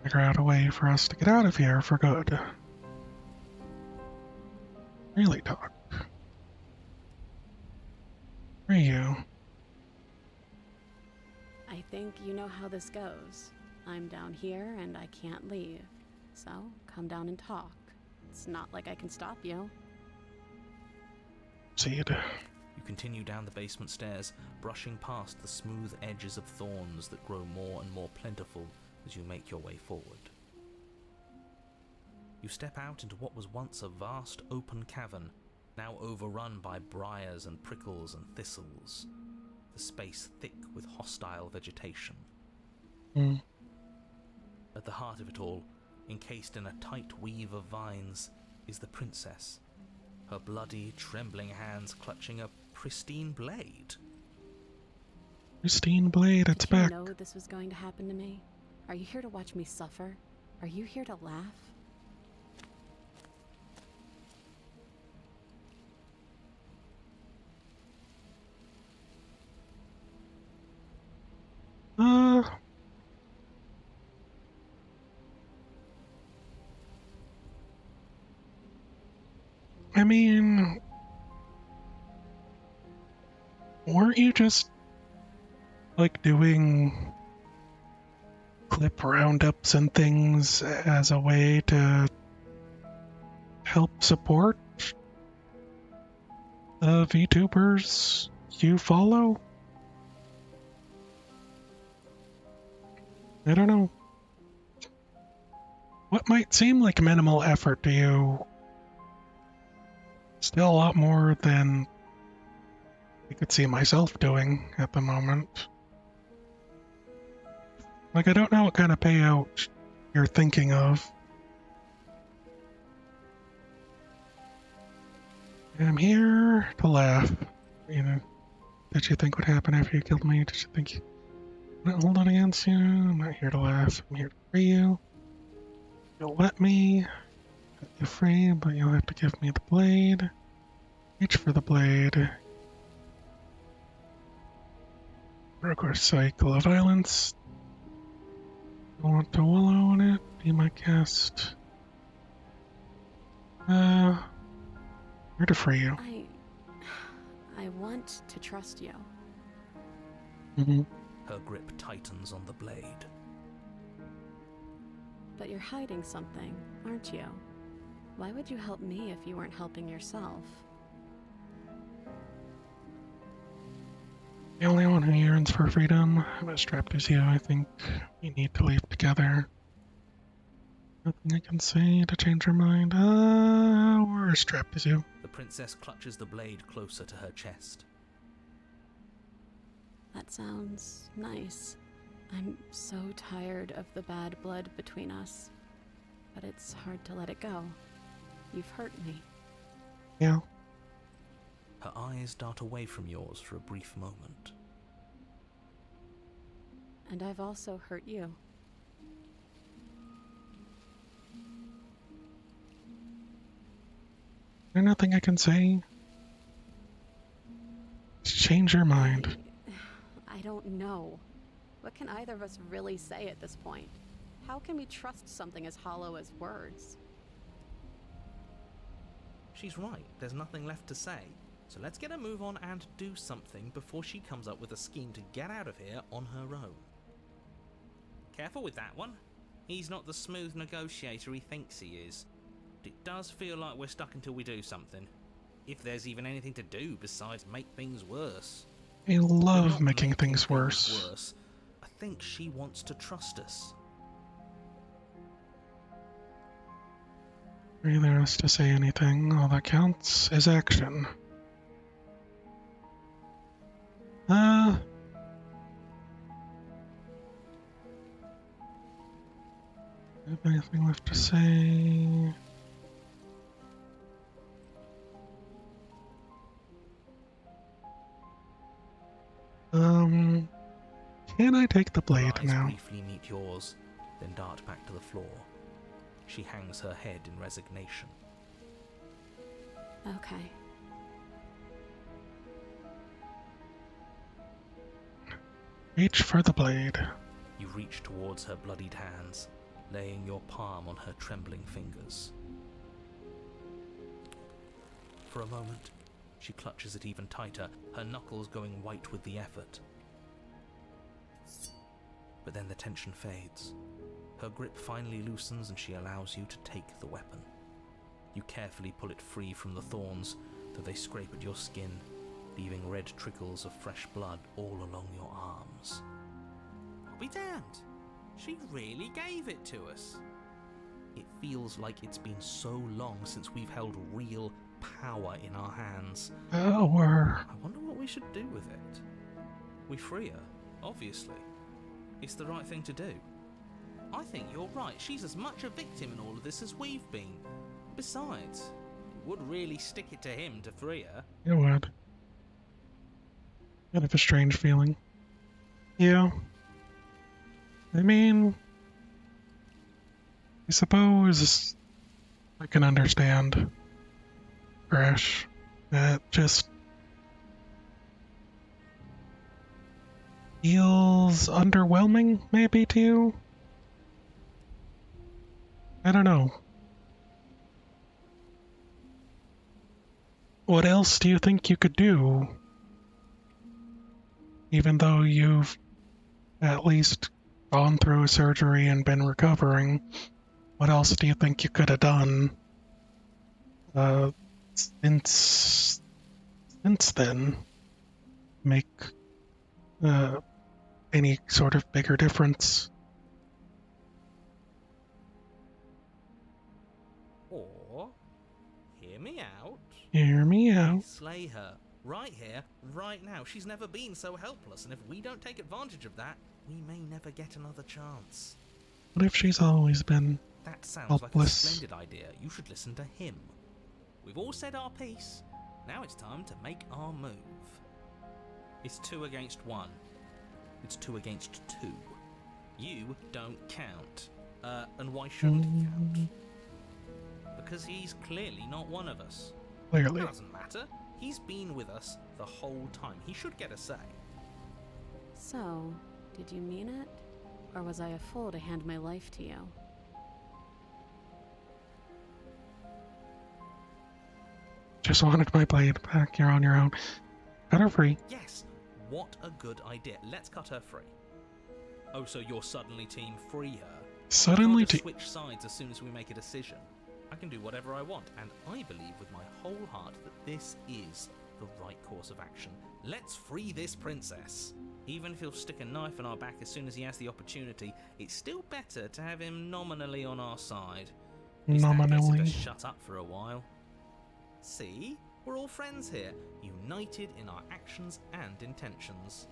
Figure out a way for us to get out of here for good. Really talk. Who are you? I think you know how this goes. I'm down here and I can't leave. So, come down and talk. It's not like I can stop you. Seed. You continue down the basement stairs, brushing past the smooth edges of thorns that grow more and more plentiful as you make your way forward. You step out into what was once a vast open cavern, now overrun by briars and prickles and thistles, the space thick with hostile vegetation. At the heart of it all, encased in a tight weave of vines, is the princess, her bloody, trembling hands clutching a pristine blade. Pristine blade, it's back. Did you know this was going to happen to me? Are you here to watch me suffer? Are you here to laugh? I mean, weren't you just, like, doing clip roundups and things as a way to help support the VTubers you follow? I don't know. What might seem like minimal effort to you, still a lot more than I could see myself doing at the moment. Like, I don't know what kind of payout you're thinking of. I'm here to laugh. You know, did you think what happened after you killed me? Did you think you wouldn't hold it against you? I'm not here to laugh. I'm here to free you. You'll let me set you free, but you'll have to give me the blade. Reach for the blade. Broke our cycle of violence. I want to wallow in it. Be my guest. Here to free you. I want to trust you. Her grip tightens on the blade. But you're hiding something, aren't you? Why would you help me if you weren't helping yourself? The only one who yearns for freedom. I'm as strapped as you. I think we need to leave together. Nothing I can say to change her mind. We're as strapped as you. The princess clutches the blade closer to her chest. That sounds nice. I'm so tired of the bad blood between us, but it's hard to let it go. You've hurt me. Yeah. Her eyes dart away from yours for a brief moment. And I've also hurt you. There's nothing I can say. Just change your mind. I don't know. What can either of us really say at this point? How can we trust something as hollow as words? She's right, there's nothing left to say. So let's get a move on and do something before she comes up with a scheme to get out of here on her own. Careful with that one. He's not the smooth negotiator he thinks he is. But it does feel like we're stuck until we do something. If there's even anything to do besides make things worse. I We're love not making things worse. I think she wants to trust us. Neither has to say anything. All that counts is action. Have anything left to say? Can I take the blade Her eyes now? briefly meet yours, then dart back to the floor. She hangs her head in resignation. Okay. Reach for the blade. You reach towards her bloodied hands, laying your palm on her trembling fingers. For a moment, she clutches it even tighter, her knuckles going white with the effort. But then the tension fades. Her grip finally loosens and she allows you to take the weapon. You carefully pull it free from the thorns, though they scrape at your skin, leaving red trickles of fresh blood all along your arms. I'll be damned. She really gave it to us. It feels like it's been so long since we've held real power in our hands. Power. I wonder what we should do with it. We free her, obviously. It's the right thing to do. I think you're right. She's as much a victim in all of this as we've been. Besides, it would really stick it to him to free her. It would. Kind of a strange feeling. Yeah. I mean, I suppose I can understand Crash. That just feels underwhelming, maybe, to you? I don't know. What else do you think you could do? Even though you've at least gone through surgery and been recovering, what else do you think you could have done since then? Make any sort of bigger difference? Or, hear me out. Hear me out. Slay her. Right here, right now. She's never been so helpless, and if we don't take advantage of that, we may never get another chance. What if she's always been That sounds helpless? like a splendid idea. You should listen to him. We've all said our piece. Now it's time to make our move. It's 2 against 1. It's 2 against 2. You don't count. And why shouldn't he count? Because he's clearly not one of us. Clearly. Doesn't matter. He's been with us the whole time. He should get a say. So, did you mean it? Or was I a fool to hand my life to you? Just wanted my blade back. You're on your own. Cut her free. Yes, what a good idea. Let's cut her free. Oh, so you're suddenly team free her? Suddenly, Can't just switch sides as soon as we make a decision. I can do whatever I want, and I believe with my whole heart that this is the right course of action. Let's free this princess. Even if he'll stick a knife in our back as soon as he has the opportunity, it's still better to have him nominally on our side. Nominally. Just shut up for a while. See? We're all friends here, united in our actions and intentions.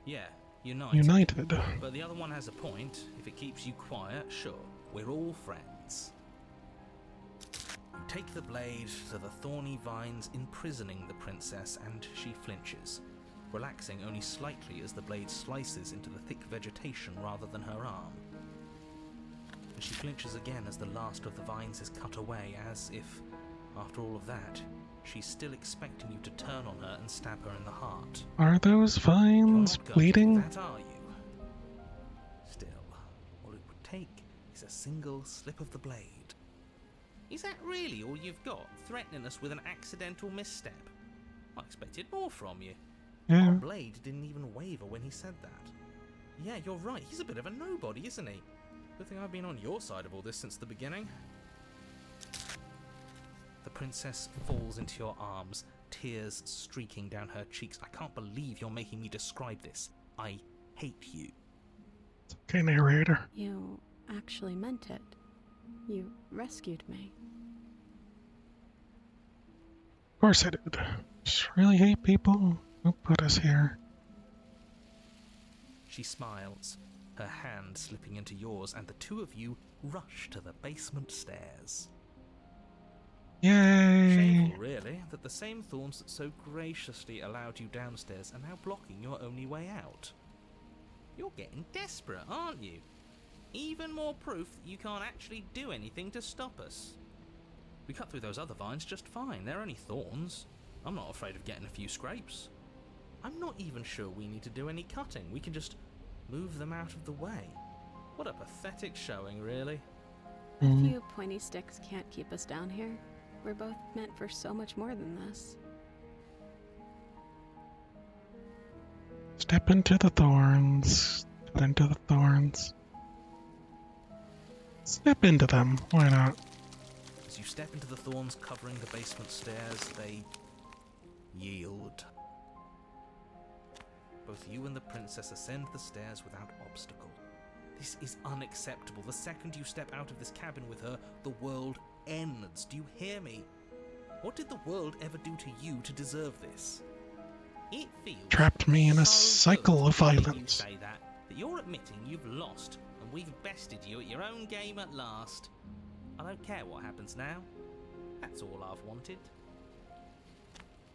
Yeah, united. But the other one has a point. If it keeps you quiet, sure, we're all friends. You take the blade to the thorny vines imprisoning the princess, and she flinches, relaxing only slightly as the blade slices into the thick vegetation rather than her arm. And she flinches again as the last of the vines is cut away, as if, after all of that, she's still expecting you to turn on her and stab her in the heart. Are those vines bleeding? That are you? Still, all it would take is a single slip of the blade. Is that really all you've got, threatening us with an accidental misstep? I expected more from you. Yeah. Our blade didn't even waver when he said that. Yeah, you're right, he's a bit of a nobody, isn't he? Good thing I've been on your side of all this since the beginning. The princess falls into your arms, tears streaking down her cheeks. I can't believe you're making me describe this. I hate you. It's okay, narrator. You actually meant it. You rescued me. Of course I did. Just really hate people who put us here. She smiles, her hand slipping into yours, and the two of you rush to the basement stairs. Yay! Shameful, really, that the same thorns that so graciously allowed you downstairs are now blocking your only way out. You're getting desperate, aren't you? Even more proof that you can't actually do anything to stop us. We cut through those other vines just fine. They're only thorns. I'm not afraid of getting a few scrapes. I'm not even sure we need to do any cutting. We can just move them out of the way. What a pathetic showing, really. A few pointy sticks can't keep us down here. We're both meant for so much more than this. Step into the thorns. Cut into the thorns. Step into them. Why not? As you step into the thorns covering the basement stairs, they yield. Both you and the princess ascend the stairs without obstacle. This is unacceptable. The second you step out of this cabin with her, the world ends. Do you hear me? What did the world ever do to you to deserve this? It feels Trapped me in a so cycle good of to hear you violence. say that you're admitting you've lost, and we've bested you at your own game at last. I don't care what happens now. That's all I've wanted.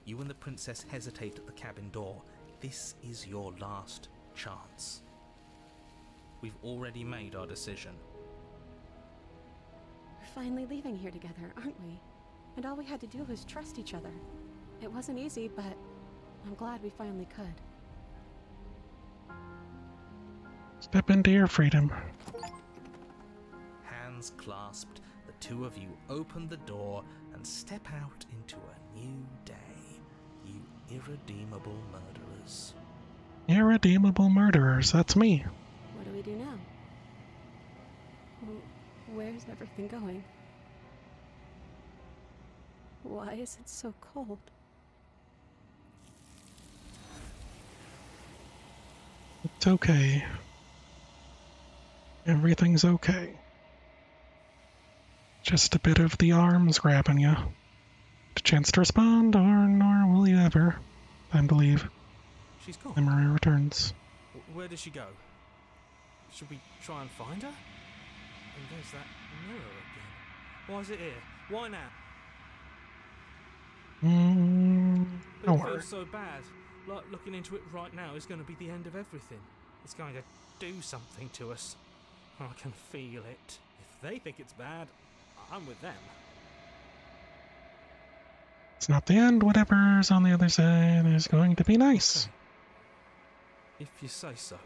You and the princess hesitate at the cabin door. This is your last chance. We've already made our decision. We're finally leaving here together, aren't we? And all we had to do was trust each other. It wasn't easy, but I'm glad we finally could. Step into your freedom. Hands clasped, the two of you open the door and step out into a new day. You irredeemable murderers. Irredeemable murderers, that's me. What do we do now? Where's everything going? Why is it so cold? It's okay. Everything's okay. Just a bit of the arms grabbing you. A chance to respond, or nor will you ever. Time to leave. She's gone. Memory returns. Where did she go? Should we try and find her? And there's that mirror again. Why is it here? Why now? But Don't it worry. feels so bad. Like looking into it right now is going to be the end of everything. It's going to do something to us. I can feel it. If they think it's bad, I'm with them. It's not the end. Whatever's on the other side is going to be nice. Okay. If you say so,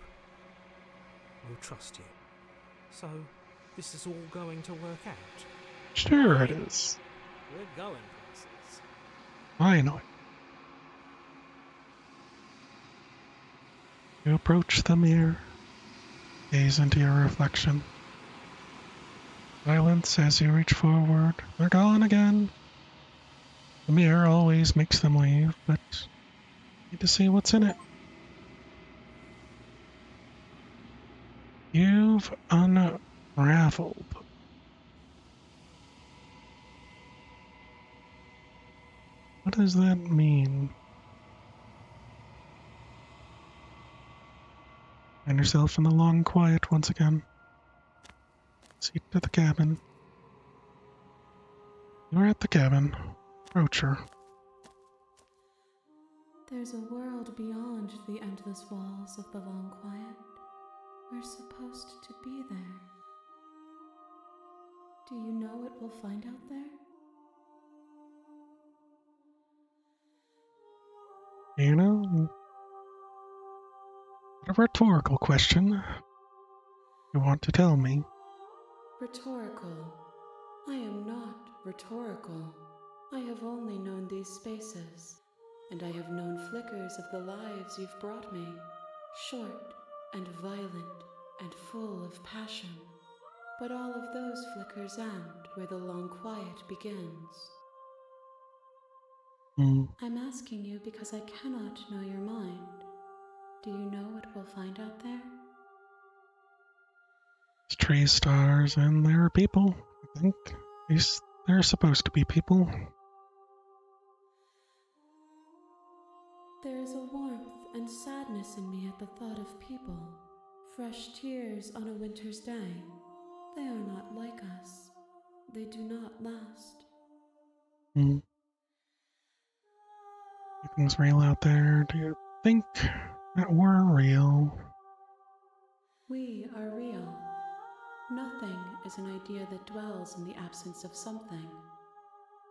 we'll trust you. So, this is all going to work out. Sure it is. We're going places. I know it. You approach the mirror, gaze into your reflection. Silence as you reach forward. They're gone again. The mirror always makes them leave, but need to see what's in it. You've unraveled. What does that mean? Find yourself in the long quiet once again. Seat to the cabin. You're at the cabin. Approach her. There's a world beyond the endless walls of the long quiet. We're supposed to be there. Do you know what we'll find out there? You know, a rhetorical question. You want to tell me? Rhetorical. I am not rhetorical. I have only known these spaces, and I have known flickers of the lives you've brought me, short and violent and full of passion. But all of those flickers end where the long quiet begins. I'm asking you because I cannot know your mind. Do you know what we'll find out there? It's trees, stars, and there are people, I think. At least they're supposed to be people. There is a warmth and sadness in me at the thought of people. Fresh tears on a winter's day. They are not like us. They do not last. Anything's real out there? Do you think that we're real? We are real. Nothing is an idea that dwells in the absence of something.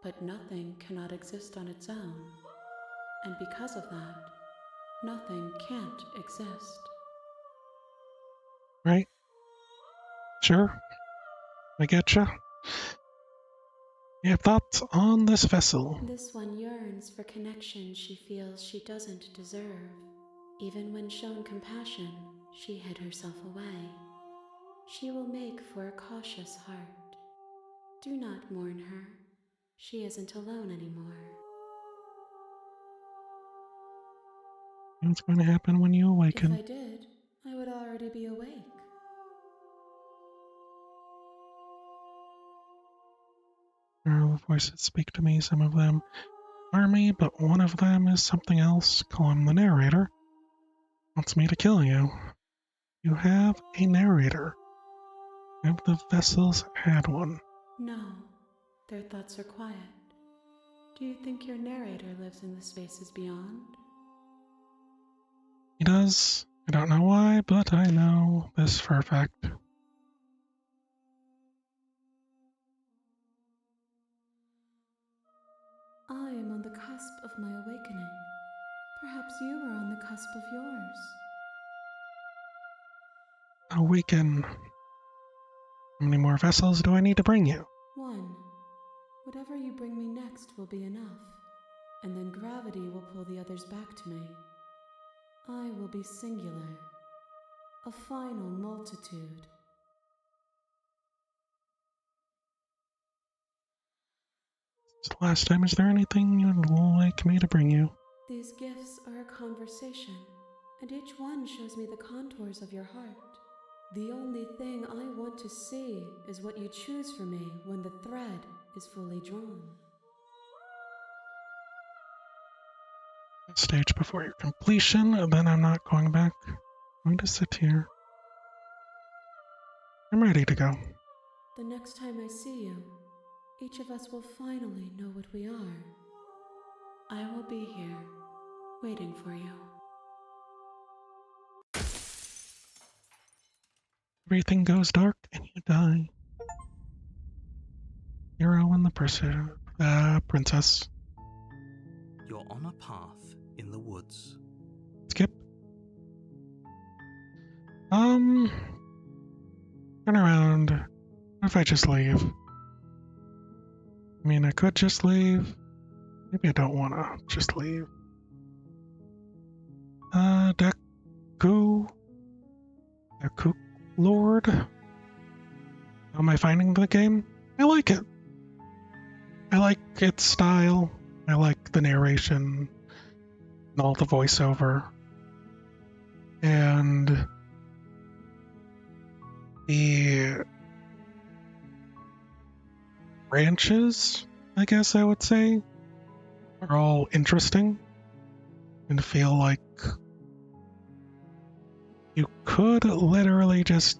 But nothing cannot exist on its own. And because of that, nothing can't exist. Right? Sure. I getcha. You have thoughts on this vessel? This one yearns for connection she feels she doesn't deserve. Even when shown compassion, she hid herself away. She will make for a cautious heart. Do not mourn her. She isn't alone anymore. What's going to happen when you awaken? If I did, I would already be awake. There are voices speak to me, some of them are me, but one of them is something else. Call him the narrator. Wants me to kill you. You have a narrator. Have the vessels had one? No, their thoughts are quiet. Do you think your narrator lives in the spaces beyond? He does. I don't know why, but I know this for a fact. I am on the cusp of my awakening. Perhaps you are on the cusp of yours. Awaken. How many more vessels do I need to bring you? One. Whatever you bring me next will be enough, and then gravity will pull the others back to me. I will be singular, a final multitude. Last time, is there anything you'd like me to bring you? These gifts are a conversation, and each one shows me the contours of your heart. The only thing I want to see is what you choose for me when the thread is fully drawn. Stage before your completion, then I'm not going back. I'm going to sit here. I'm ready to go. The next time I see you, each of us will finally know what we are. I will be here, waiting for you. Everything goes dark and you die. Hero and the princess. You're on a path in the woods. Skip. Turn around. What if I just leave? I mean, I could just leave. Maybe I don't want to just leave. Deku Lord. How am I finding the game? I like it. I like its style. I like the narration and all the voiceover. And the branches, I guess I would say, are all interesting and feel like you could literally just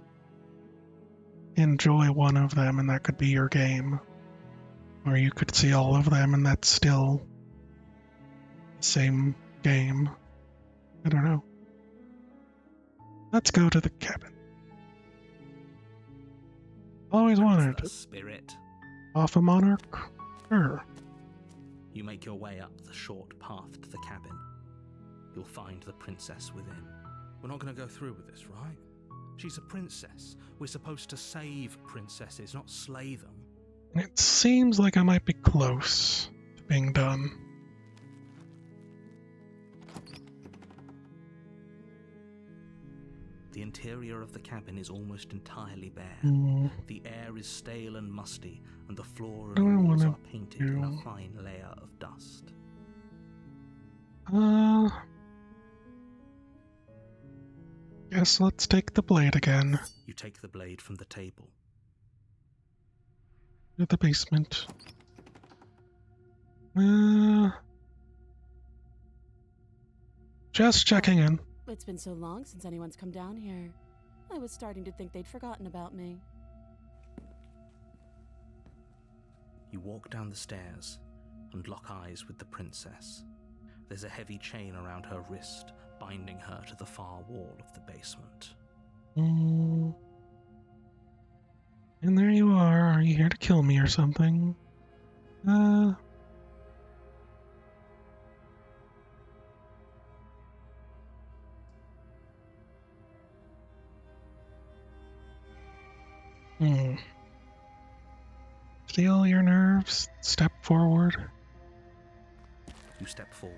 enjoy one of them and that could be your game. Or you could see all of them and that's still the same game. I don't know. Let's go to the cabin. Always wanted The spirit. off a monarch? Sure. You make your way up the short path to the cabin. You'll find the princess within. We're not going to go through with this, right? She's a princess. We're supposed to save princesses, not slay them. It seems like I might be close to being done. The interior of the cabin is almost entirely bare. The air is stale and musty, and the floor and I walls wanna are painted in a fine layer of dust. Guess let's take the blade again. You take the blade from the table. To the basement. Just checking in. It's been so long since anyone's come down here. I was starting to think they'd forgotten about me. You walk down the stairs and lock eyes with the princess. There's a heavy chain around her wrist, binding her to the far wall of the basement. And there you are. Are you here to kill me or something? Steel your nerves. Step forward. You step forward,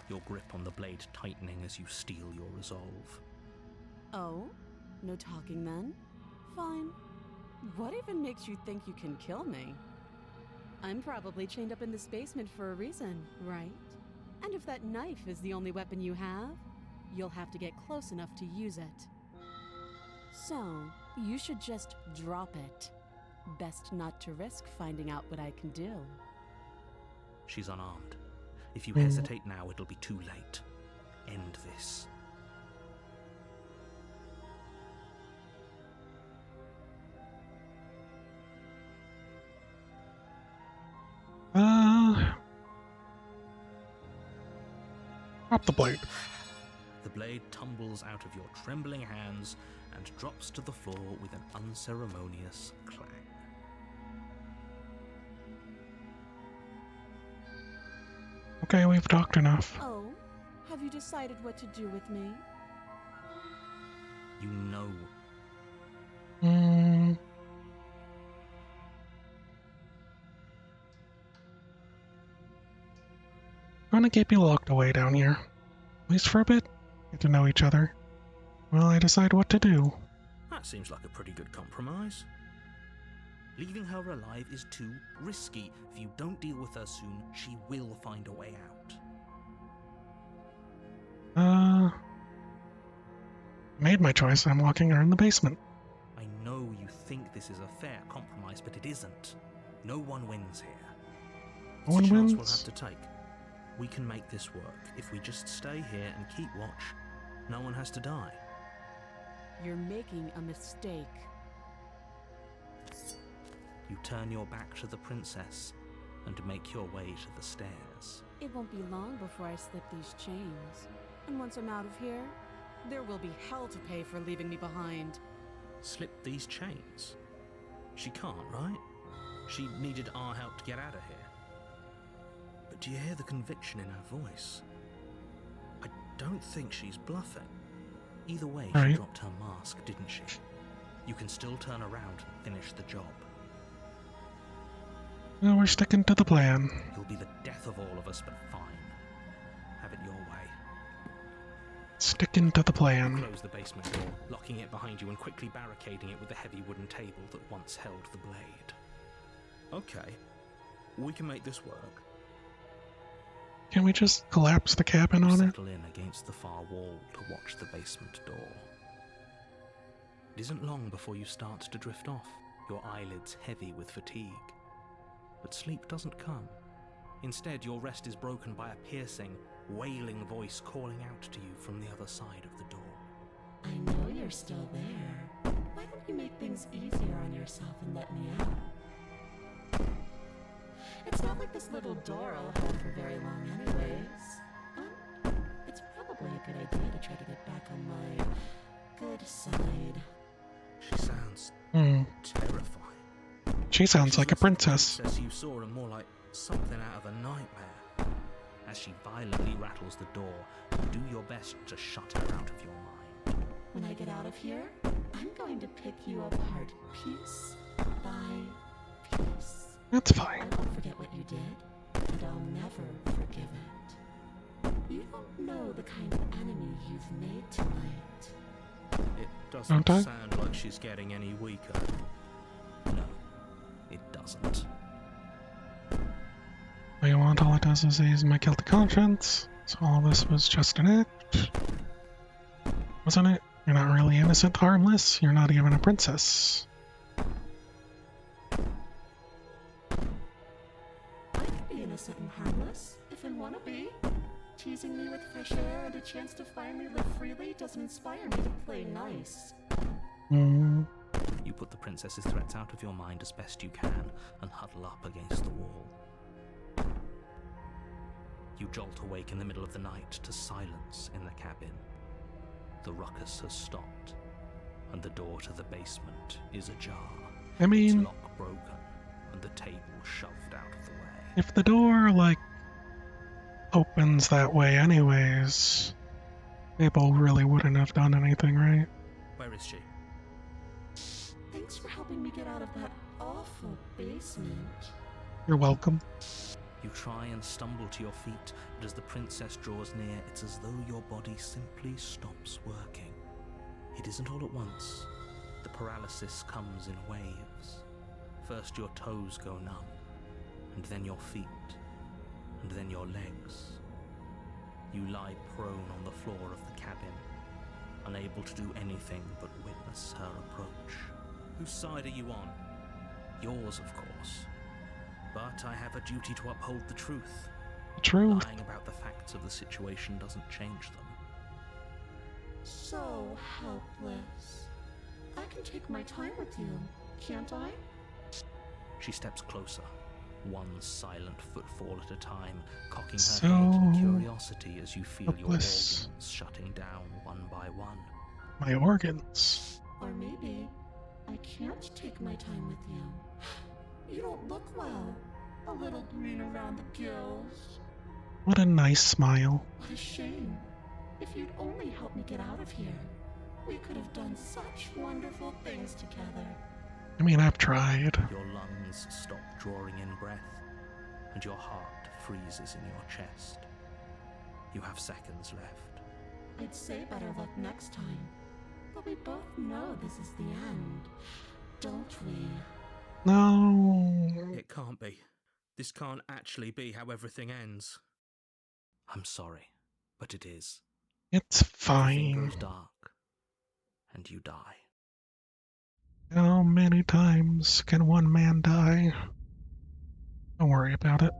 your grip on the blade tightening as you steel your resolve. Oh? No talking then? Fine. What even makes you think you can kill me? I'm probably chained up in this basement for a reason, right? And if that knife is the only weapon you have, you'll have to get close enough to use it. So, you should just drop it. Best not to risk finding out what I can do. She's unarmed. If you hesitate now, it'll be too late. End this. Drop the blade. The blade tumbles out of your trembling hands and drops to the floor with an unceremonious clang. Okay, we've talked enough. Oh? Have you decided what to do with me? You know. I'm gonna keep you locked away down here. At least for a bit. Get to know each other. While I decide what to do. That seems like a pretty good compromise. Leaving her alive is too risky. If you don't deal with her soon, she will find a way out. Made my choice. I'm locking her in the basement. I know you think this is a fair compromise, but it isn't. No one wins here. No one It's a chance wins? we'll have to take. We can make this work. If we just stay here and keep watch, no one has to die. You're making a mistake. You turn your back to the princess and make your way to the stairs. It won't be long before I slip these chains. And once I'm out of here, there will be hell to pay for leaving me behind. Slip these chains? She can't, right? She needed our help to get out of here. But do you hear the conviction in her voice? I don't think she's bluffing. Either way, she Right. dropped her mask, didn't she? You can still turn around and finish the job. Well, we're sticking to the plan. It'll be the death of all of us, but fine. Have it your way. Sticking to the plan. Close the basement door, locking it behind you and quickly barricading it with the heavy wooden table that once held the blade. Okay, we can make this work. Can we just collapse the cabin You on it? settle in against the far wall to watch the basement door. It isn't long before you start to drift off, your eyelids heavy with fatigue. But sleep doesn't come. Instead, your rest is broken by a piercing, wailing voice calling out to you from the other side of the door. I know you're still there. Why don't you make things easier on yourself and let me out? It's not like this little door will hold for very long anyways. It's probably a good idea to try to get back on my good side. She sounds terrifying. She sounds like a She's not the princess. princess you saw, and more like something out of a nightmare. As she violently rattles the door, you do your best to shut her out of your mind. When I get out of here, I'm going to pick you apart piece by piece. That's fine. I won't forget what you did, and I'll never forgive it. You don't know the kind of enemy you've made tonight. It doesn't Don't I? sound like she's getting any weaker. No, it doesn't. What you want, all it does is ease my guilty conscience. So all this was just an act. Wasn't it? You're not really innocent, harmless. You're not even a princess. I could be innocent and harmless, if I want to be. Teasing me with fresh air and a chance to finally live freely doesn't inspire me to play nice. You put the princess's threats out of your mind as best you can and huddle up against the wall. You jolt awake in the middle of the night to silence in the cabin. The ruckus has stopped, and the door to the basement is ajar. I Its mean, lock broken, and the table shoved out of the way. if the door, like, opens that way anyways, Mabel really wouldn't have done anything, right? Where is she? Thanks for helping me get out of that awful basement. You're welcome. You try and stumble to your feet, but as the princess draws near, it's as though your body simply stops working. It isn't all at once. The paralysis comes in waves. First your toes go numb, and then your feet, and then your legs. You lie prone on the floor of the cabin, unable to do anything but witness her approach. Whose side are you on? Yours, of course. But I have a duty to uphold the truth. Truth. Lying about the facts of the situation doesn't change them. So helpless. I can take my time with you, can't I? She steps closer, one silent footfall at a time, cocking her So head in curiosity as you feel your helpless. organs shutting down one by one. My organs. Or maybe I can't take my time with you. You don't look well. A little green around the gills. What a nice smile. What a shame. If you'd only helped me get out of here, we could have done such wonderful things together. I mean, I've tried. Your lungs stop drawing in breath, and your heart freezes in your chest. You have seconds left. I'd say better luck next time. But we both know this is the end, don't we? No. It can't be. This can't actually be how everything ends. I'm sorry, but it is. It's Everything fine. goes dark, and you die. How many times can one man die? Don't worry about it.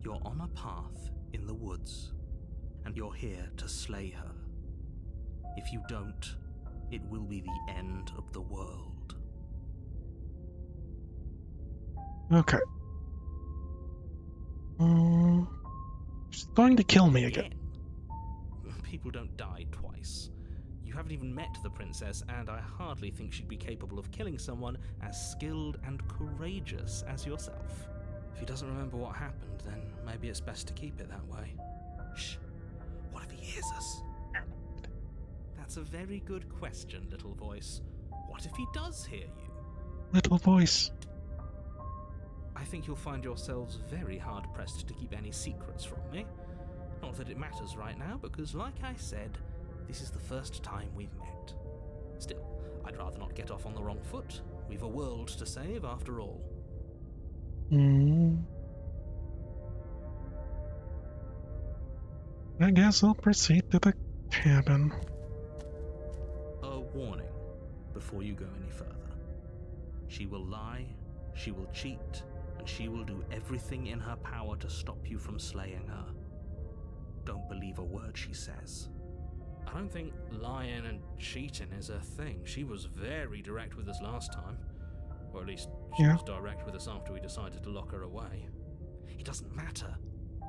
You're on a path in the woods, and you're here to slay her. If you don't, it will be the end of the world. Okay. She's going to kill me again. People don't die twice. You haven't even met the princess, and I hardly think she'd be capable of killing someone as skilled and courageous as yourself. If he doesn't remember what happened, then maybe it's best to keep it that way. Shh. What if he hears us? That's a very good question, little voice. What if he does hear you? Little voice. I think you'll find yourselves very hard-pressed to keep any secrets from me. Not that it matters right now, because like I said, this is the first time we've met. Still, I'd rather not get off on the wrong foot. We've a world to save after all. I guess I'll proceed to the cabin. A warning before you go any further. She will lie, she will cheat, and she will do everything in her power to stop you from slaying her. Don't believe a word she says. I don't think lying and cheating is her thing. She was very direct with us last time. Or at least she was direct with us after we decided to lock her away. It doesn't matter.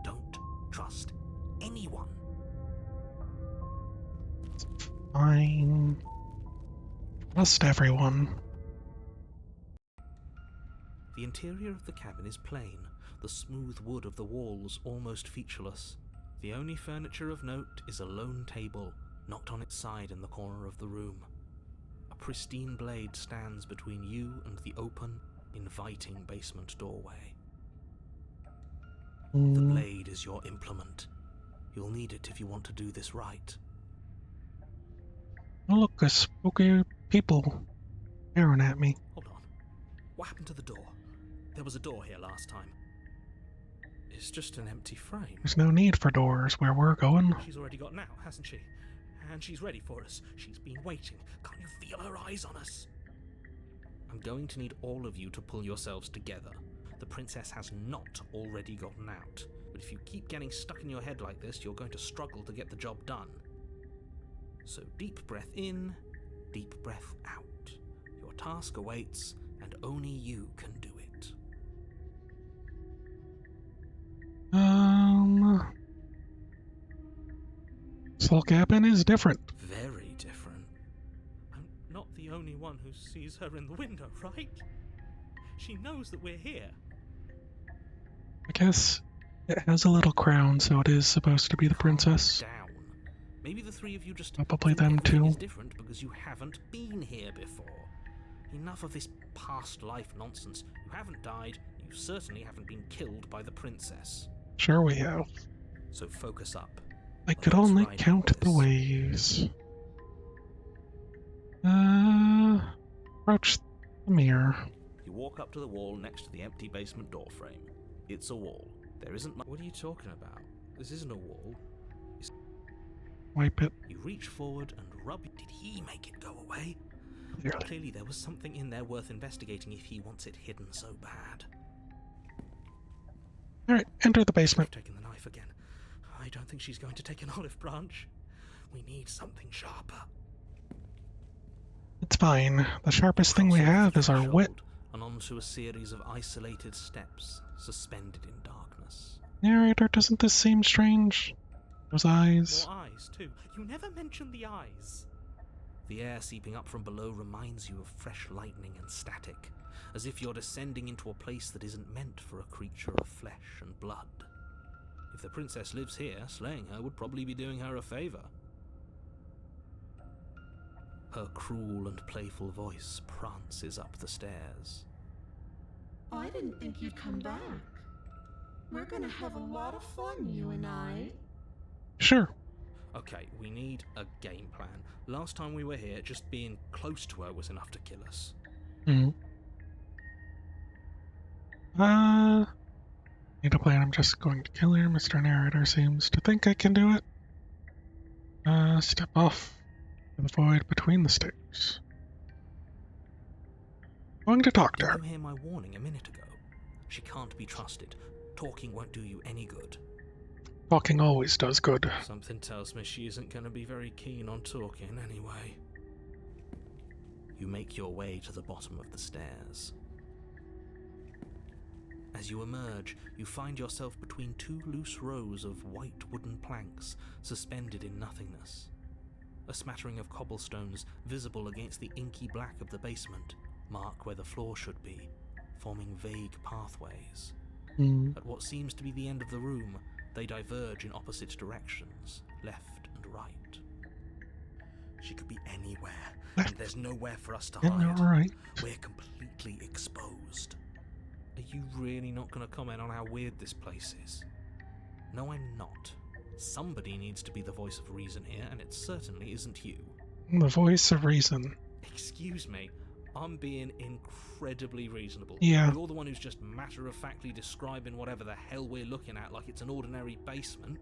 Don't trust anyone. Fine. Trust everyone. The interior of the cabin is plain, the smooth wood of the walls almost featureless. The only furniture of note is a lone table, knocked on its side in the corner of the room. A pristine blade stands between you and the open, inviting basement doorway. The blade is your implement. You'll need it if you want to do this right. Look, a spooky people staring at me. Hold on. What happened to the door? There was a door here last time. It's just an empty frame. There's no need for doors where we're going. She's already got out, hasn't she? And she's ready for us. She's been waiting. Can't you feel her eyes on us? I'm going to need all of you to pull yourselves together. The princess has not already gotten out. But if you keep getting stuck in your head like this, you're going to struggle to get the job done. So deep breath in, deep breath out. Your task awaits, and only you can do it. Soul Cabin is different. Very different. I'm not the only one who sees her in the window, right? She knows that we're here. I guess it has a little crown, so it is supposed to be the princess. Down. Maybe the three of you just Probably think them everything too. is different because you haven't been here before. Enough of this past life nonsense. You haven't died. You certainly haven't been killed by the princess. Sure we have. So focus up. I could Let's only ride count with the this. ways. Approach the mirror. You walk up to the wall next to the empty basement door frame. It's a wall. There isn't much. What are you talking about? This isn't a wall. Wipe it. You reach forward and rub. Did he make it go away? Clearly. Clearly there was something in there worth investigating if he wants it hidden so bad. Alright, enter the basement. Taking the knife again. I don't think she's going to take an olive branch. We need something sharper. It's fine. The sharpest thing we Cross over have the is our wit. threshold and onto a series of isolated steps suspended in darkness. Narrator, doesn't this seem strange? Those eyes. More eyes, too. You never mention the eyes. The air seeping up from below reminds you of fresh lightning and static, as if you're descending into a place that isn't meant for a creature of flesh and blood. If the princess lives here, slaying her would probably be doing her a favor. Her cruel and playful voice prances up the stairs. I didn't think you'd come back. We're gonna have a lot of fun, you and I. Sure. Okay, we need a game plan. Last time we were here, just being close to her was enough to kill us. Need a plan. I'm just going to kill her. Mr. Narrator seems to think I can do it. Step off to the void between the stairs. Going to talk to Did her. you hear my warning a minute ago? She can't be trusted. Talking won't do you any good. Talking always does good. Something tells me she isn't going to be very keen on talking anyway. You make your way to the bottom of the stairs. As you emerge, you find yourself between two loose rows of white wooden planks suspended in nothingness. A smattering of cobblestones visible against the inky black of the basement mark where the floor should be, forming vague pathways. At what seems to be the end of the room, they diverge in opposite directions, left and right. She could be anywhere, and there's nowhere for us to hide. Alright. We're completely exposed. Are you really not going to comment on how weird this place is? No, I'm not. Somebody needs to be the voice of reason here, and it certainly isn't you. The voice of reason. Excuse me, I'm being incredibly reasonable. Yeah. You're the one who's just matter-of-factly describing whatever the hell we're looking at like it's an ordinary basement.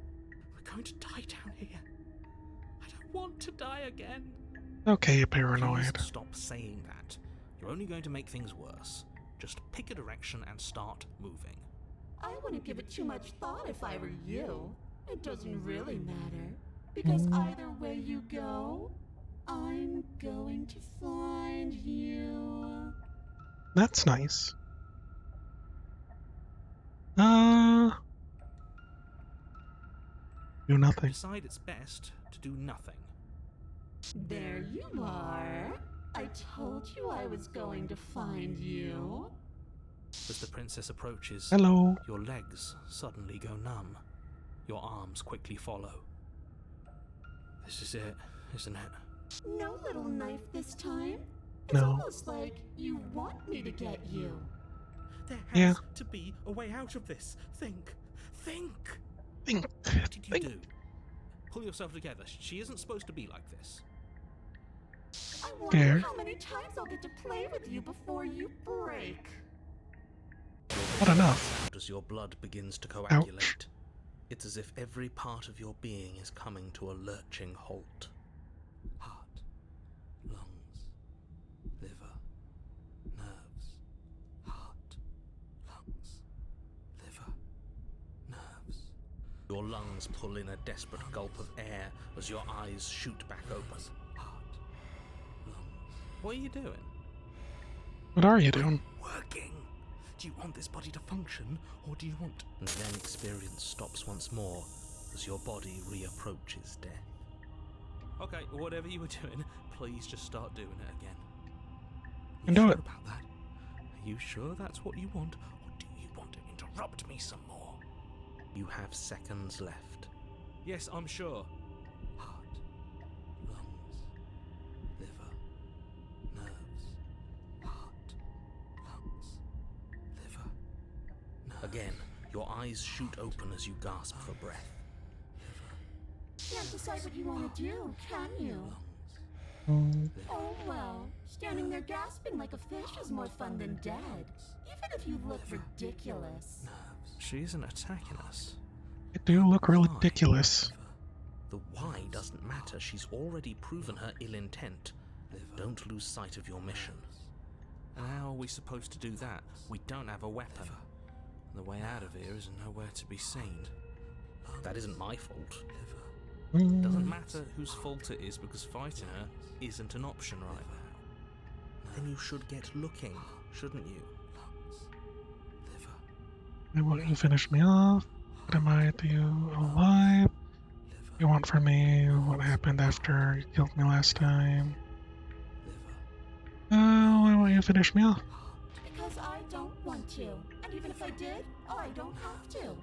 We're going to die down here. I don't want to die again. Okay, paranoid. Please stop saying that. You're only going to make things worse. Just pick a direction and start moving. I wouldn't give it too much thought if I were you. It doesn't really matter. Because either way you go, I'm going to find you. That's nice. Do nothing. Decide it's best to do nothing. There you are. I told you I was going to find you. As the princess approaches, Hello. your legs suddenly go numb. Your arms quickly follow. This is it, isn't it? No little knife this time. It's No. almost like you want me to get you. There Yeah. has to be a way out of this. Think. Think. What did you Think. do? Pull yourself together. She isn't supposed to be like this. I wonder There. how many times I'll get to play with you before you break. Not enough. As your blood begins to coagulate, it's as if every part of your being is coming to a lurching halt. Heart, lungs, liver, nerves. Heart, lungs, liver, nerves. Your lungs pull in a desperate gulp of air as your eyes shoot back open. Heart, lungs. What are you doing? What are you doing? Working. Do you want this body to function, or do you want... And then experience stops once more, as your body reapproaches death. Okay, whatever you were doing, please just start doing it again. And do sure it. about that? Are you sure that's what you want, or do you want to interrupt me some more? You have seconds left. Yes, I'm sure. Heart, lungs, liver, nerves, heart, lungs, liver, nerves. Again, your eyes shoot open as you gasp for breath. Can't decide what you want to do, can you? Mm, Oh well, standing there gasping like a fish is more fun than dead. Even if you look ridiculous. She isn't attacking us. you do look really Why? ridiculous. The why doesn't matter. She's already proven her ill intent. Don't lose sight of your mission. And how are we supposed to do that? We don't have a weapon. The way out of here is nowhere to be seen. That isn't my fault. Mm, Doesn't matter whose fault it is, because fighting her isn't an option right now. Then you should get looking, shouldn't you? I want you to finish me off. What am I to you alive? You want from me what happened after you killed me last time? I want you to finish me off. Because I don't want to. And even if I did, I don't have to.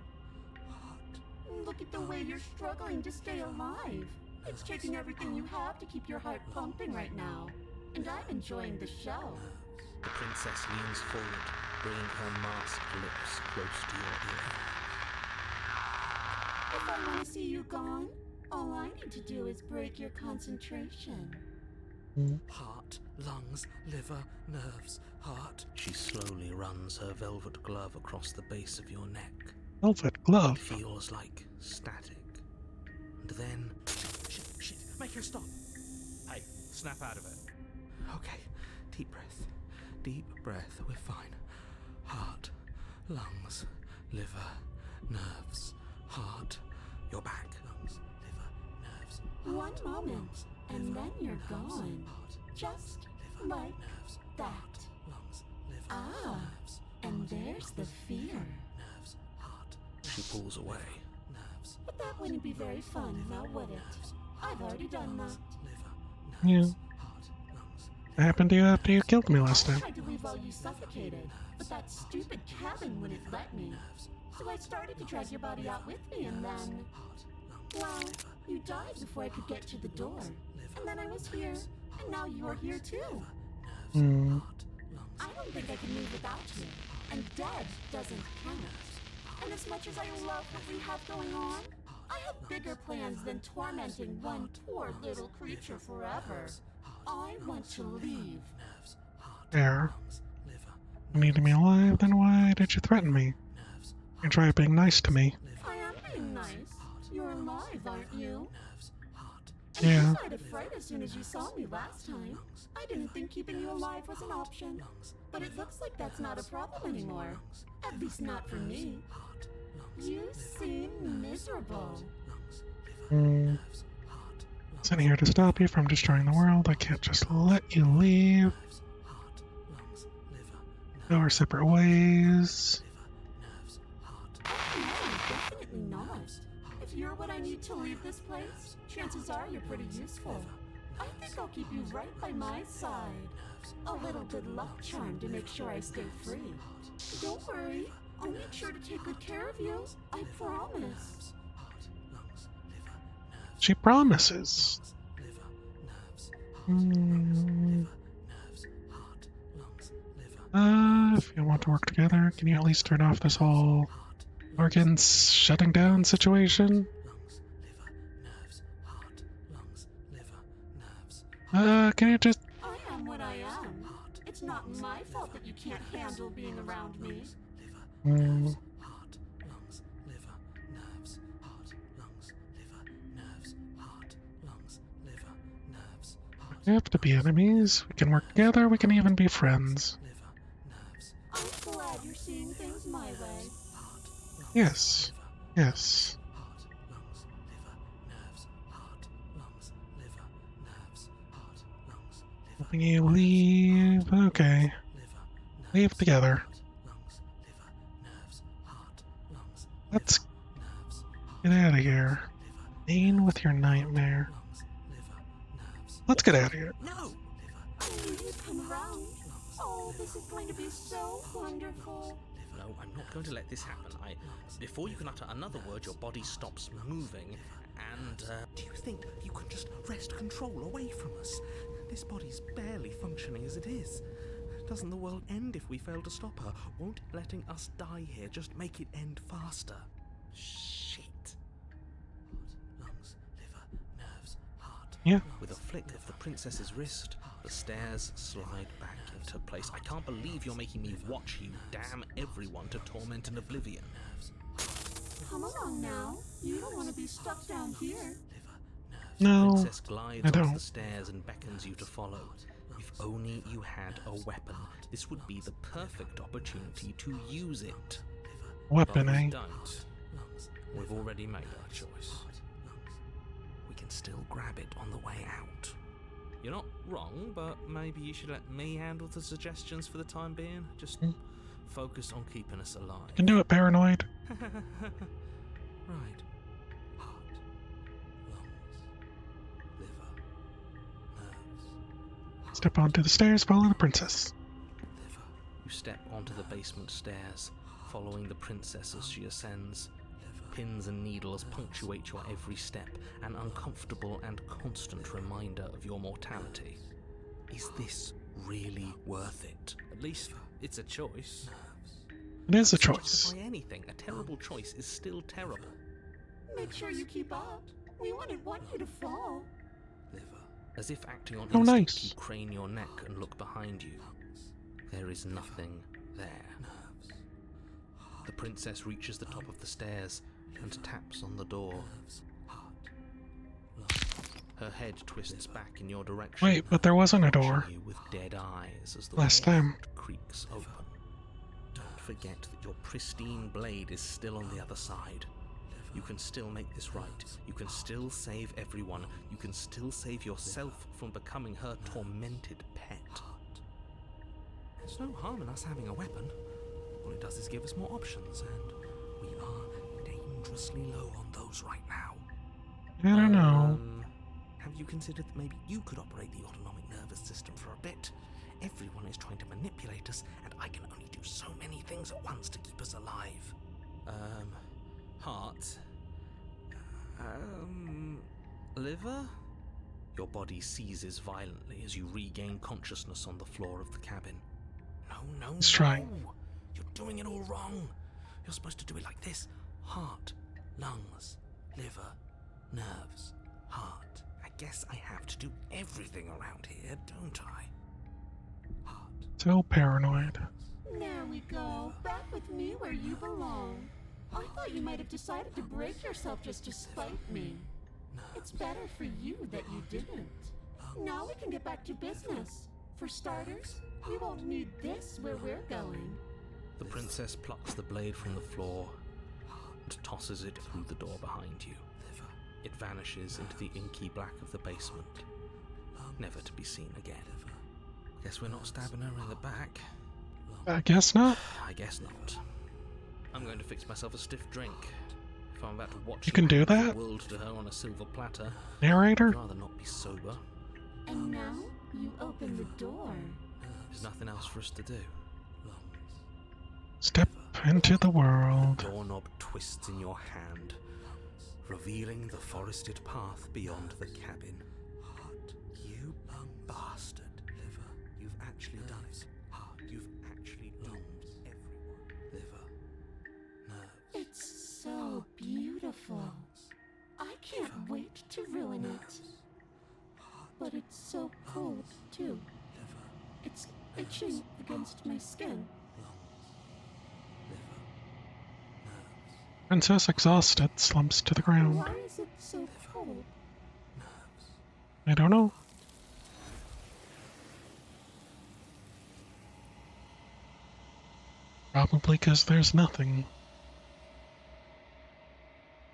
Look at the way you're struggling to stay alive. It's taking everything you have to keep your heart pumping right now. And I'm enjoying the show. The princess leans forward, bringing her masked lips close to your ear. If I want to see you gone, all I need to do is break your concentration. Heart, lungs, liver, nerves, heart. She slowly runs her velvet glove across the base of your neck. Velvet It glove. feels like static. And then... Shit, make her stop. Hey, snap out of it. Okay, deep breath. Deep breath, we're fine. Heart, lungs, liver, nerves, heart. You're back. Lungs, liver, nerves, One heart, moment, lungs, and liver, then you're nerves, gone. heart, Just liver, like nerves, that. heart, lungs, liver, Ah, nerves, and heart, there's the lungs, fear. liver, nerves, heart. She pulls away. Nerves, But that wouldn't be very fun, now would it? I've already done that. Yeah. heart, lungs, What happened to you after you killed me last I time? tried to leave while you suffocated, but that stupid cabin wouldn't let me. So I started to drag your body out with me, and then... Well, you died before I could get to the door. And then I was here, and now you're here too. Hmm. I don't think I can move without you, and dead doesn't count. And as much as I love what we have going on, I have bigger plans than tormenting one poor little creature forever. I want to leave. There. You needed me alive, then why did you threaten me? You try being nice to me. I am being nice. You're alive, aren't you? Yeah. You died of fright as soon as you saw me last time. I didn't think keeping you alive was an option. But it looks like that's not a problem anymore. At least not for me. You seem miserable. Sitting here to stop you from destroying the world. I can't just let you leave. Go our separate ways. No, definitely not. If you're what I need to leave this place, chances are you're pretty useful. I think I'll keep you right by my side. A little good luck charm to make sure I stay free. Don't worry, I'll make sure to take good care of you. I promise. She promises. If you want to work together, can you at least turn off this whole organs shutting down situation? Can you just... I am what I am. It's not my fault that you can't handle being around me. We have to be enemies. We can work together. We can even be friends. I'm glad you're seeing things my way. Yes. Yes. Helping you leave. Okay. Leave together. Let's get out of here. Dean with your nightmare. Let's get out of here. No! I knew you'd come around. Oh, this is going to be so wonderful. No, I'm not going to let this happen. Before you can utter another word, your body stops moving, and, do you think you can just wrest control away from us? This body's barely functioning as it is. Doesn't the world end if we fail to stop her? Won't letting us die here just make it end faster? Shit. Lungs, liver, nerves, heart. Yeah. With a flick of the princess's wrist, the stairs slide back into place. I can't believe you're making me watch you damn everyone to torment and oblivion. Come along now. You don't want to be stuck down here. No, Princess glides I up don't. the stairs and beckons you to follow. If only you had a weapon, this would be the perfect opportunity to use it. Weapon, But we eh? don't. We've already made our choice. We can still grab it on the way out. You're not wrong, but maybe you should let me handle the suggestions for the time being. Just focus on keeping us alive. Can do it, paranoid. Right. Heart, lungs, liver, nerves. Step onto the stairs, follow the princess. Liver. You step onto the basement stairs, following the princess as she ascends. Pins and needles punctuate your every step, an uncomfortable and constant reminder of your mortality. Is this really worth it? At least it's a choice. It is a Doesn't choice. justify anything. A terrible choice is still terrible. Make sure you keep up. We wouldn't want you to fall. Liver. As if acting on Oh, instinct, nice. you crane your neck and look behind you. There is nothing there. The princess reaches the top of the stairs and taps on the door. Her head twists back in your direction. Wait, but there wasn't a watching door. you with dead eyes as the Last wall time. creaks open. Don't forget that your pristine blade is still on the other side. You can still make this right. You can still save everyone. You can still save yourself from becoming her tormented pet. There's no harm in us having a weapon. All it does is give us more options, and we are dangerously low on those right now. I don't know. Have you considered that maybe you could operate the autonomic nervous system for a bit? Everyone is trying to manipulate us, and I can only do so many things at once to keep us alive. Heart. Liver? Your body seizes violently as you regain consciousness on the floor of the cabin. No, Let's try. You're doing it all wrong. You're supposed to do it like this. Heart, lungs, liver, nerves, heart. I guess I have to do everything around here, don't I? Heart, So paranoid. There we go. Back with me where you belong. I thought you might have decided to break yourself just to spite me. It's better for you that you didn't. Now we can get back to business. For starters, we won't need this where we're going. The princess plucks the blade from the floor and tosses it through the door behind you. It vanishes into the inky black of the basement, never to be seen again. Guess we're not stabbing her in the back. I guess not. I guess not. I'm going to fix myself a stiff drink. If I'm about to watch You can do the that? world to her on a silver platter, Narrator? I'd rather not be sober. And now you open the door. There's nothing else for us to do. Step into the world. The doorknob twists in your hand, revealing the forested path beyond the cabin. You bastard. You've actually done it. You've actually doomed everyone. Liver. Nerves. It's so beautiful. I can't wait to ruin it. But it's so cold, too. It's itching against my skin. Princess, exhausted, slumps to the ground. Why is it so cold? I don't know. Probably because there's nothing.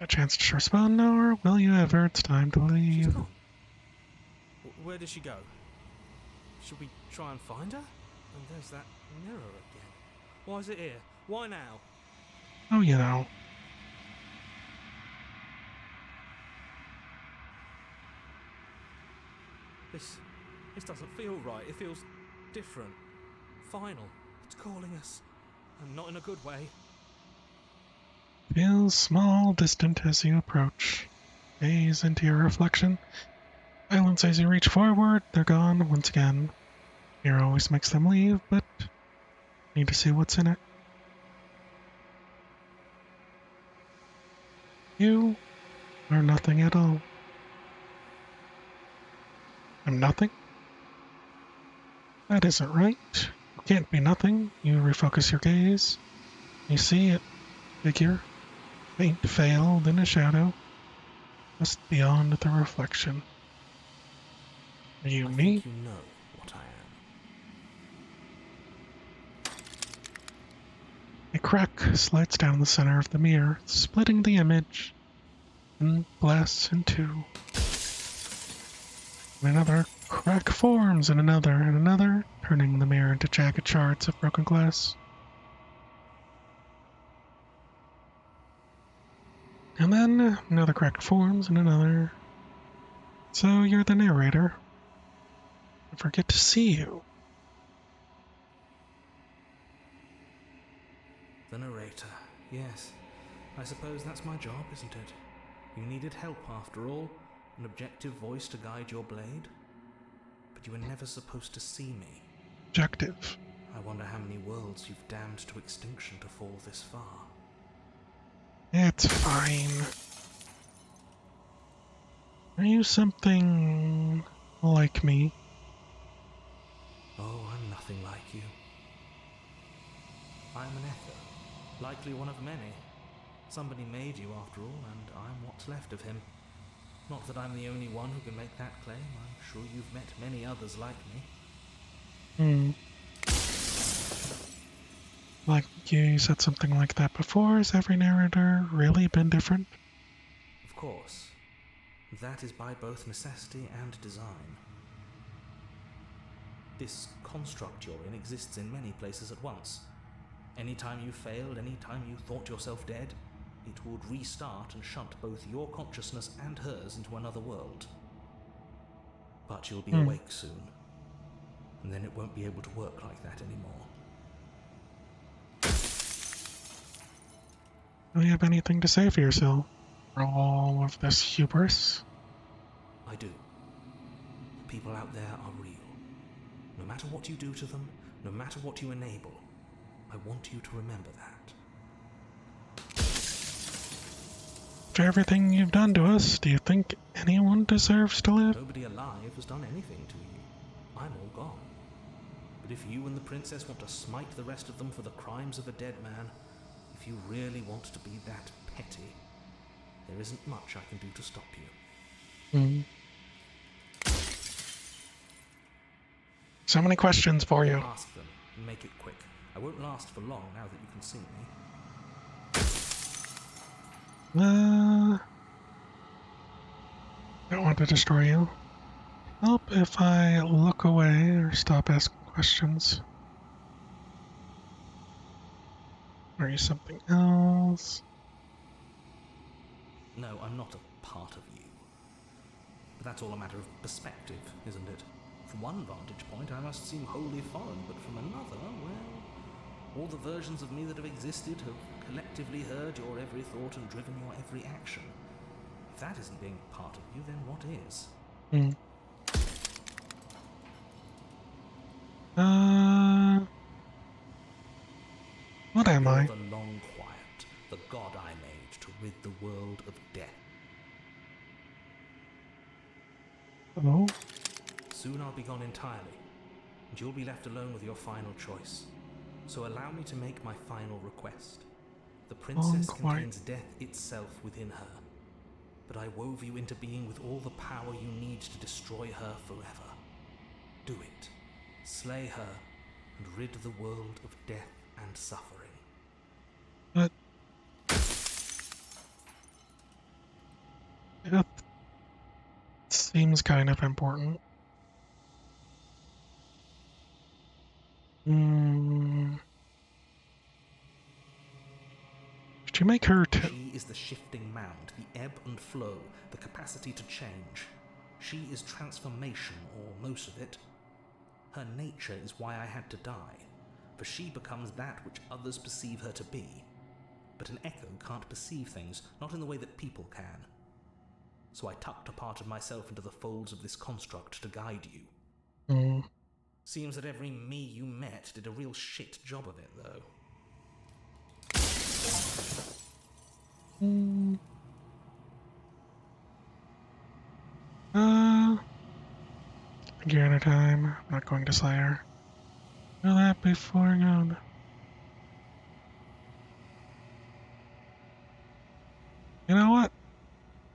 A chance to respond now, or will you ever? It's time to She's leave. gone. Where did she go? Should we try and find her? And there's that mirror again. Why is it here? Why now? Oh, you know. This doesn't feel right. It feels different. Final. It's calling us. And not in a good way. Feels small, distant as you approach. Gaze into your reflection. Silence as you reach forward. They're gone once again. Fear always makes them leave, but need to see what's in it. You are nothing at all. I'm nothing? That isn't right. You can't be nothing. You refocus your gaze. You see it. Figure. Faint veiled in a shadow. Just beyond the reflection. Are you I me? think you know what I am. A crack slides down the center of the mirror, splitting the image and blasts in two. And another crack forms, and another, turning the mirror into jagged shards of broken glass. And then another crack forms, and another. So you're the narrator. I forget to see you. The narrator. Yes. I suppose that's my job, isn't it? You needed help after all. An objective voice to guide your blade. But you were never supposed to see me. Objective. I wonder how many worlds you've damned to extinction to fall this far. It's fine. Are you something like me? Oh, I'm nothing like you. I'm an echo, likely one of many. Somebody made you after all, and I'm what's left of him. Not that I'm the only one who can make that claim. I'm sure you've met many others like me. Like you said something like that before. Has every narrator really been different? Of course. That is by both necessity and design. This construct you're in exists in many places at once. Any time you failed, any time you thought yourself dead, it would restart and shunt both your consciousness and hers into another world. But you'll be awake soon, and then it won't be able to work like that anymore. Do you have anything to say for yourself for all of this hubris? I do. The people out there are real. No matter what you do to them, no matter what you enable, I want you to remember that. After everything you've done to us, do you think anyone deserves to live? Nobody alive has done anything to you. I'm all gone. But if you and the princess want to smite the rest of them for the crimes of a dead man, If you really want to be that petty, there isn't much I can do to stop you. Hmm. So many questions for you. Ask them and make it quick. I won't last for long now that you can see me. Don't want to destroy you. Help if I look away or stop asking questions. Are you something else? No, I'm not a part of you. But that's all a matter of perspective, isn't it? From one vantage point, I must seem wholly foreign, but from another, well, all the versions of me that have existed have collectively heard your every thought and driven your every action. If that isn't being part of you, then what is? What am I? You're the Long Quiet, the god I made to rid the world of death. Oh? Soon I'll be gone entirely, and you'll be left alone with your final choice. So allow me to make my final request. The princess contains death itself within her, but I wove you into being with all the power you need to destroy her forever. Do it. Slay her, and rid the world of death and suffering. But... It seems kind of important. Did you make her She is the shifting mound, the ebb and flow, the capacity to change. She is transformation, or most of it. Her nature is why I had to die, for she becomes that which others perceive her to be. But an echo can't perceive things, not in the way that people can. So I tucked a part of myself into the folds of this construct to guide you. Seems that every me you met did a real shit job of it, though. Again a time. I'm not going to slay her. Know that before gone. You know what?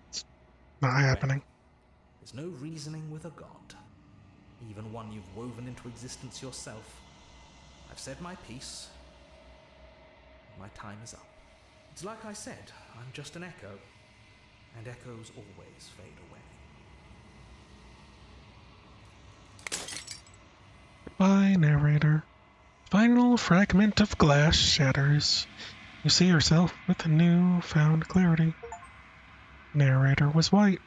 It's not happening. There's no reasoning with a god. Even one you've woven into existence yourself. I've said my piece. My time is up. It's like I said, I'm just an echo. And echoes always fade away. Goodbye, narrator. Final fragment of glass shatters. You see yourself with new-found clarity. Narrator was right.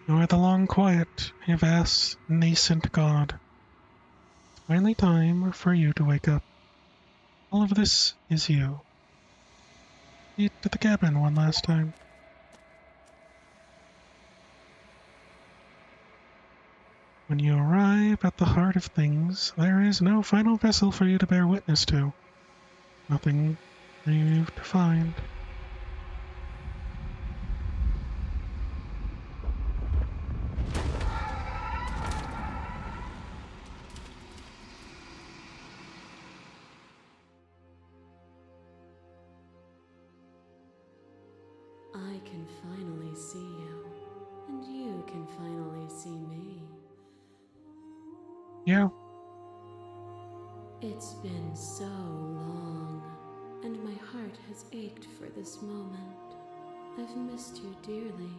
You are the Long Quiet, a vast, nascent god. It's finally time for you to wake up. All of this is you. Eat to the cabin one last time. When you arrive at the heart of things, there is no final vessel for you to bear witness to. Nothing for you to find. I can finally see you, and you can finally see me. Yeah. It's been so long, and my heart has ached for this moment. I've missed you dearly.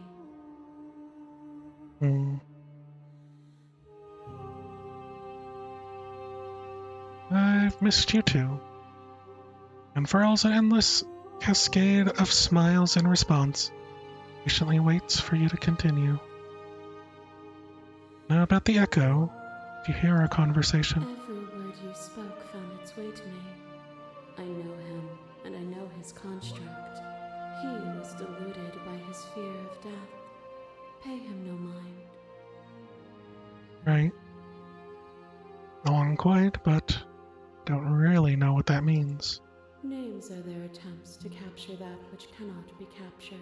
I've missed you too. Unfurls an endless cascade of smiles in response, patiently waits for you to continue. Now about the echo, if you hear our conversation. Every word you spoke found its way to me. I know him, and I know his construct. He was deluded by his fear of death. Pay him no mind. Right. Long Quiet, but don't really know what that means. Names are their attempts to capture that which cannot be captured.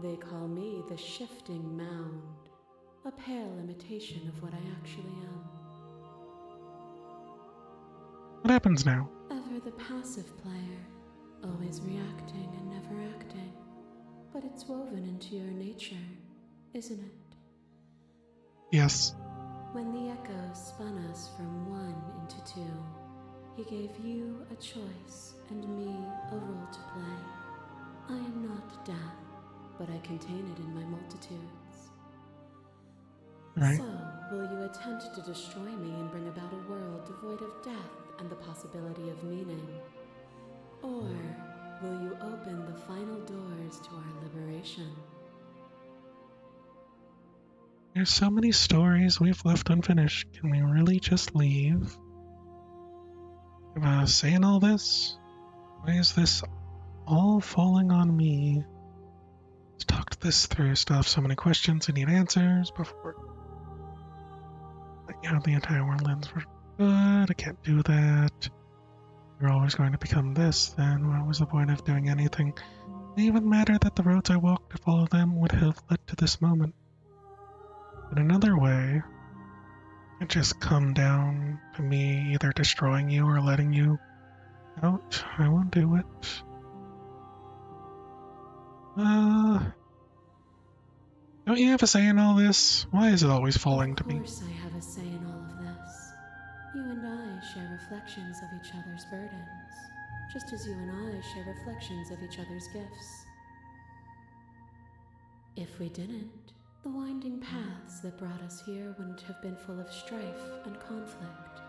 They call me the Shifting Mound, a pale imitation of what I actually am. What happens now? Ever rather the passive player, always reacting and never acting. But it's woven into your nature, isn't it? Yes. When the Echo spun us from one into two, he gave you a choice and me a role to play. I am not death, but I contain it in my multitudes. Right. So, will you attempt to destroy me and bring about a world devoid of death and the possibility of meaning? Or will you open the final doors to our liberation? There's so many stories we've left unfinished. Can we really just leave? Am I saying all this? Why is this all falling on me? Let's talk this through. Still have so many questions I need answers before. You know, the entire world ends for good. I can't do that. You're always going to become this, then what was the point of doing anything? It even matter that the roads I walked, if all of them would have led to this moment. In another way, it just come down to me either destroying you or letting you out. I won't do it. Don't you have a say in all this? Why is it always falling to me? Of course I have a say in all of this. You and I share reflections of each other's burdens, just as you and I share reflections of each other's gifts. If we didn't, the winding paths that brought us here wouldn't have been full of strife and conflict.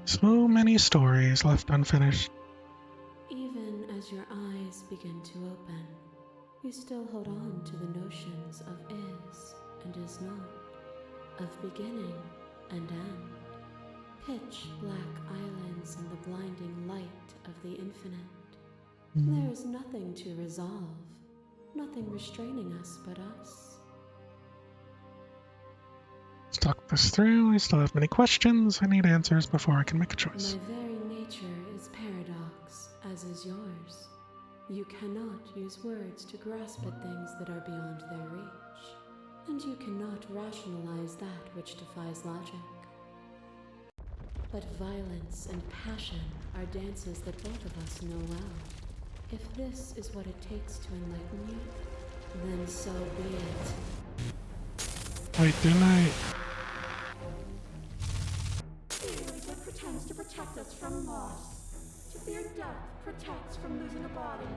So many stories left unfinished. Even as your eyes begin to open, you still hold on to the notions of is and is not, of beginning and end, pitch black islands in the blinding light of the infinite. There is nothing to resolve, nothing restraining us but us. Let's talk this through. I still have many questions. I need answers before I can make a choice. My very nature is paradox, as is yours. You cannot use words to grasp at things that are beyond their reach, and you cannot rationalize that which defies logic. But violence and passion are dances that both of us know well. If this is what it takes to enlighten you, then so be it. Wait, didn't I? Fear is what pretends to protect us from loss. To fear death protects from losing a body.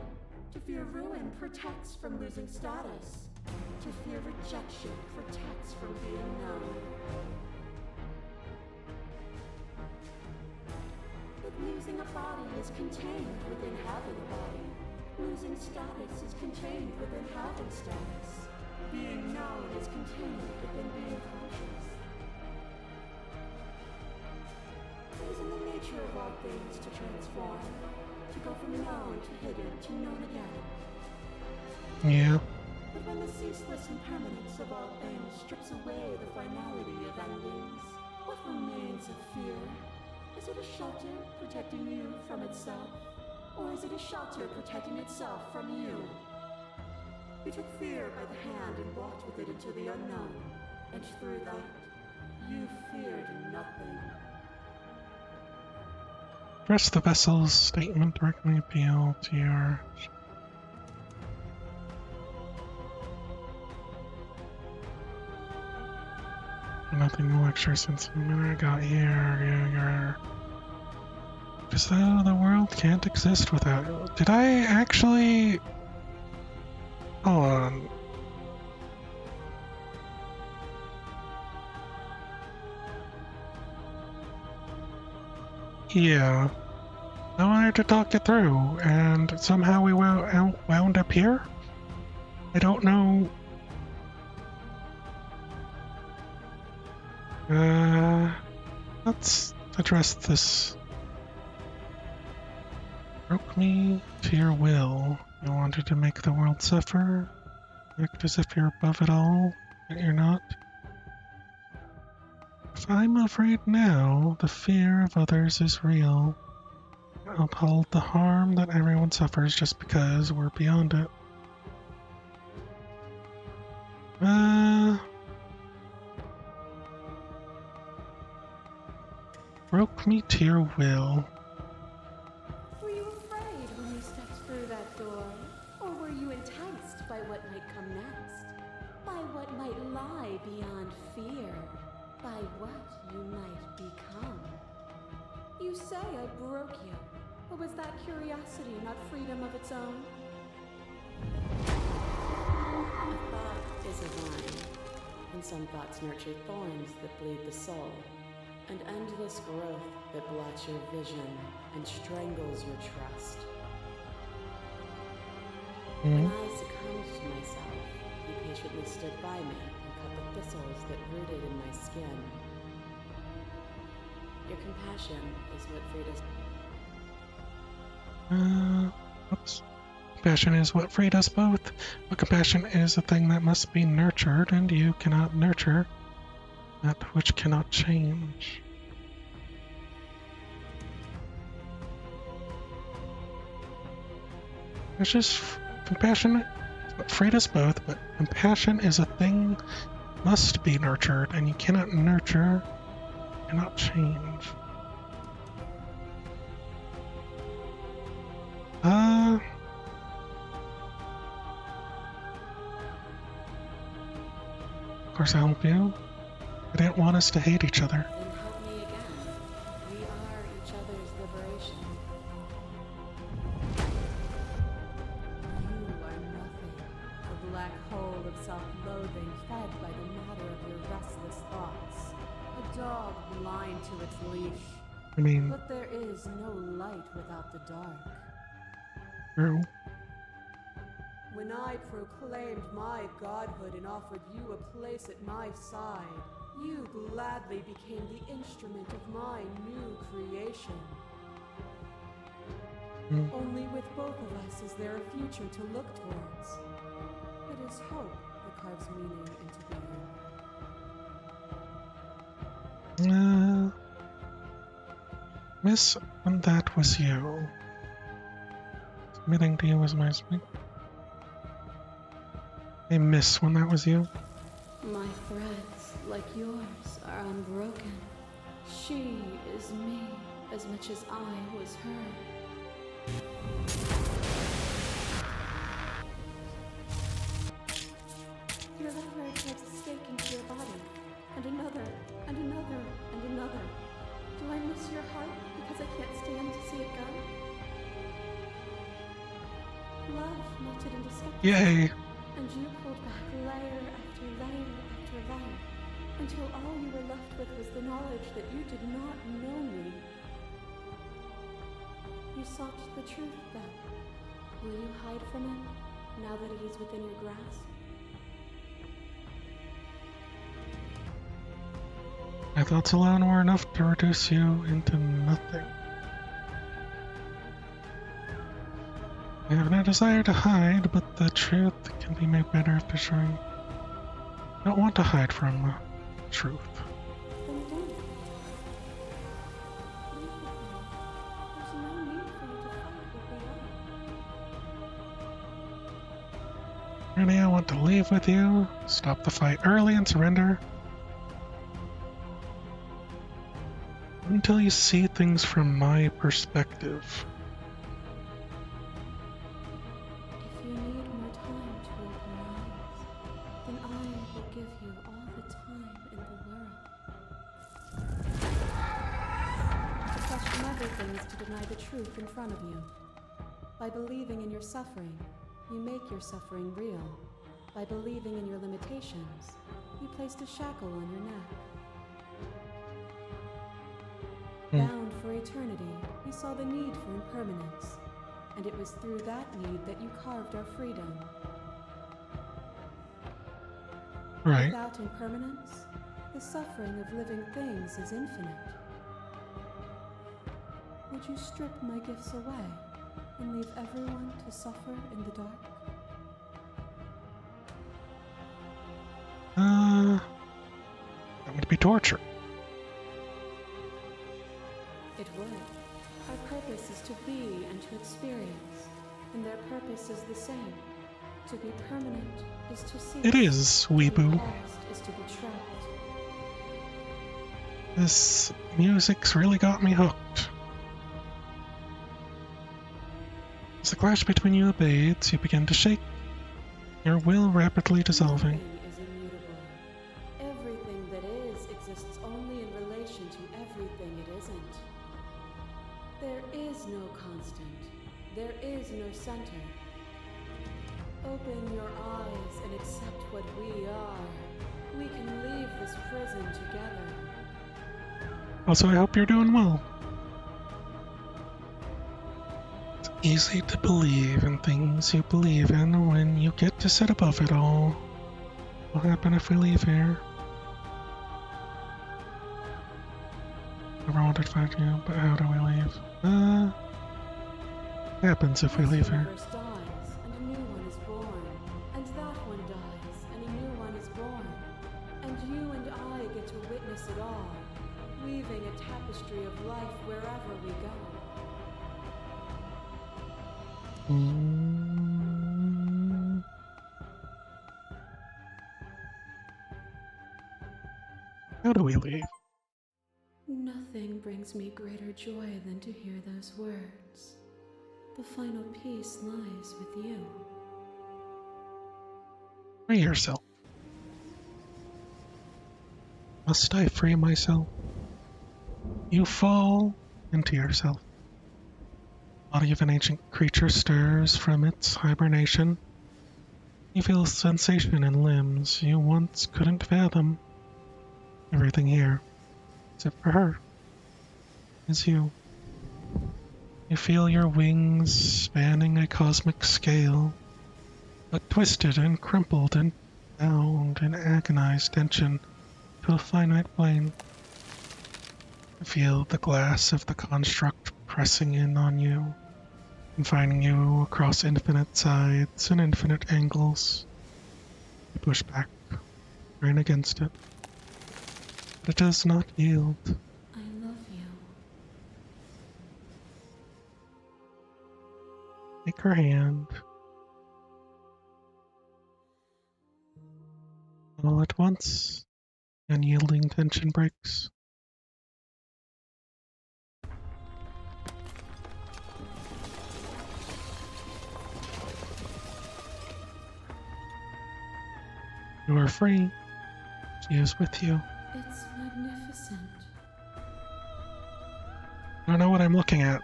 To fear ruin protects from losing status. To fear rejection protects from being known. But losing a body is contained within having a body. Losing status is contained within having status. Being known is contained within being conscious. It is in the nature of all things to transform, to go from known to hidden to known again. Yeah. But when the ceaseless impermanence of all things strips away the finality of endings, what remains of fear? Is it a shelter protecting you from itself? Or is it a shelter protecting itself from you? You took fear by the hand and walked with it into the unknown, and through that, you feared nothing. Press the vessel's statement directly appeal to your... Nothing to lecture since the minute I got here. As though the world can't exist without you. Did I actually... Hold on. Yeah. I wanted to talk it through, and somehow we wound up here? I don't know... Let's address this. Broke me to your will. You wanted to make the world suffer? Act as if you're above it all, but you're not. If I'm afraid now, the fear of others is real. I'll uphold the harm that everyone suffers just because we're beyond it. broke me to your will. Were you afraid when you stepped through that door? Or were you enticed by what might come next? By what might lie beyond fear? By what you might become? You say I broke you, but was that curiosity not freedom of its own? A thought is a vine, and some thoughts nurture thorns that bleed the soul, and endless growth that blots your vision and strangles your trust. When I succumbed to myself, you patiently stood by me and cut the thistles that rooted in my skin. Your compassion is what freed us. Oops. Compassion is what freed us both, but compassion is a thing that must be nurtured, and you cannot nurture that which cannot change. It's just compassion is what freed us both, but compassion is a thing must be nurtured, and you cannot nurture, cannot change. Of course I'll help you. I didn't want us to hate each other. Then help me again. We are each other's liberation. You are nothing. A black hole of self-loathing fed by the matter of your restless thoughts. A dog blind to its leash. I mean, But there is no light without the dark. true. When I proclaimed my godhood and offered you a place at my side, you gladly became the instrument of my new creation. Only with both of us is there a future to look towards. It is hope that carves meaning into being. Miss, when that was you. Submitting to you was my speak. I miss when that was you. My threads, like yours, are unbroken. She is me as much as I was her. Your lever drives a stake into your body, and another, and another, and another. Do I miss your heart because I can't stand to see it go? Love melted into skepticism. Yay! And you pulled back layer after layer after layer, until all you were left with was the knowledge that you did not know me. You sought the truth then. Will you hide from it, now that it is within your grasp? My thoughts alone were enough to reduce you into nothing. I have no desire to hide, but the truth can be made better if destroying. I don't want to hide from the truth. Then don't. Leave with me. There's no need for you to fight what we are. Really, I want to leave with you, stop the fight early and surrender. Until you see things from my perspective. If you need more time to open your eyes, then I will give you all the time in the world. To question everything is to deny the truth in front of you. By believing in your suffering, you make your suffering real. By believing in your limitations, you placed a shackle on your neck. Bound for eternity, we saw the need for impermanence, and it was through that need that you carved our freedom. Right. Without impermanence, the suffering of living things is infinite. Would you strip my gifts away and leave everyone to suffer in the dark? That would be torture. It would. Our purpose is to be and to experience, and their purpose is the same. To be permanent is to cease. It is, To be weeboo. lost is to be trapped. This music's really got me hooked. As the clash between you abates, you begin to shake, your will rapidly dissolving. Nothing is immutable. Everything that is exists only in relation to everything it isn't. There is no constant. There is no center. Open your eyes and accept what we are. We can leave this prison together. Also, I hope you're doing well. It's easy to believe in things you believe in when you get to sit above it all. What'll happen if we leave here? Never wanted to find you, but how do we leave? What happens if we leave here? Universe dies, and a new one is born. And that one dies, and a new one is born. And you and I get to witness it all, weaving a tapestry of life wherever we go. How do we leave? Nothing brings me greater joy than to hear those words. The final peace lies with you. Free yourself. Must I free myself? You fall into yourself. The body of an ancient creature stirs from its hibernation. You feel a sensation in limbs you once couldn't fathom. Everything here, except for her, is you. You feel your wings spanning a cosmic scale, but twisted and crumpled and bound in agonized tension to a finite plane. You feel the glass of the construct pressing in on you, confining you across infinite sides and infinite angles. You push back, strain against it, but it does not yield. I love you. Take her hand. All at once, the unyielding tension breaks. You are free. She is with you. It's magnificent. I don't know what I'm looking at.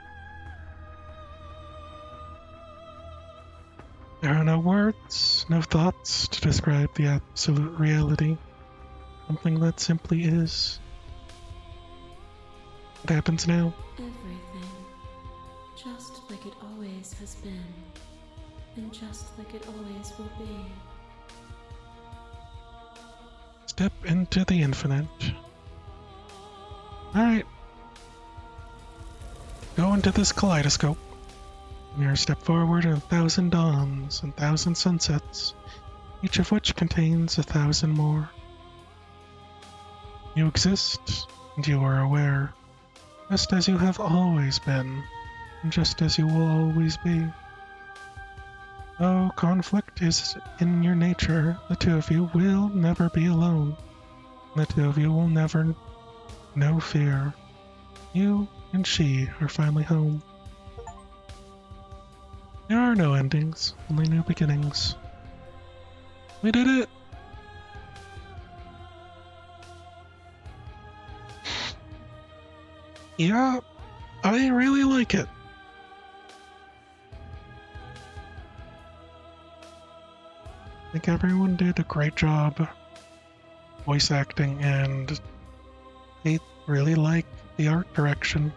There are no words, no thoughts to describe the absolute reality. Something that simply is. What happens now? Everything. Just like it always has been. And just like it always will be. Step into the infinite. Alright. Go into this kaleidoscope. Mirror step forward 1,000 dawns and 1,000 sunsets, each of which contains 1,000 more. You exist, and you are aware, just as you have always been, and just as you will always be. Though conflict is in your nature, the two of you will never be alone. The two of you will never know fear. You and she are finally home. There are no endings, only new beginnings. We did it! Yeah, I really like it. I think everyone did a great job voice acting, and I really like the art direction.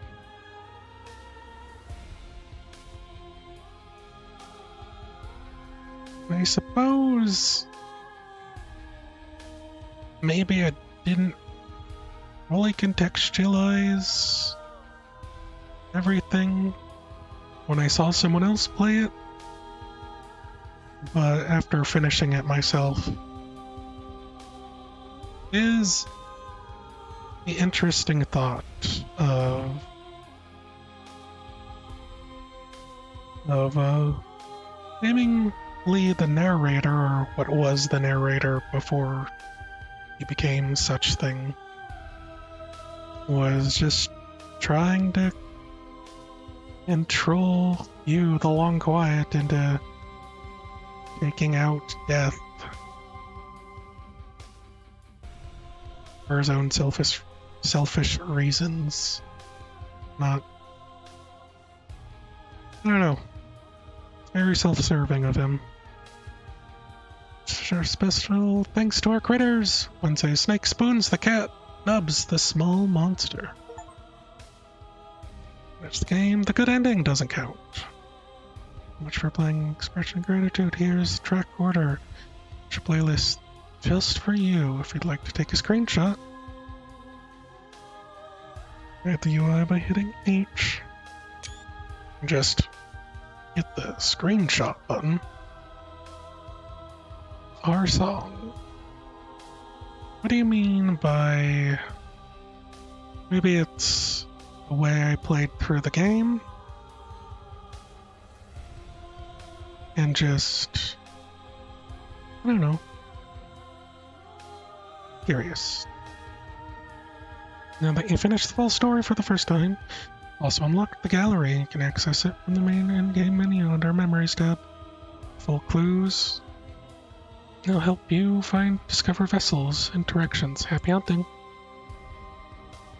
I suppose maybe I didn't fully contextualize everything when I saw someone else play it, but after finishing it myself, is the interesting thought of seemingly the narrator, or what was the narrator before he became such thing, was just trying to control you, the Long Quiet, into taking out death for his own selfish reasons. Not, I don't know. Very self-serving of him. Sure, special thanks to our critters. Wednesday Snake spoons the cat, Nubs the small monster. That's the game. The good ending doesn't count. Much for playing Expression of Gratitude. Here's track order. Your playlist just for you. If you'd like to take a screenshot, at the UI by hitting H. Just hit the screenshot button. Our song. What do you mean by... Maybe it's the way I played through the game? And just... I don't know. Curious. Now that you finished the full story for the first time, also unlock the gallery. You can access it from the main in-game menu under Memories tab. Full clues. It'll help you discover vessels and directions. Happy hunting.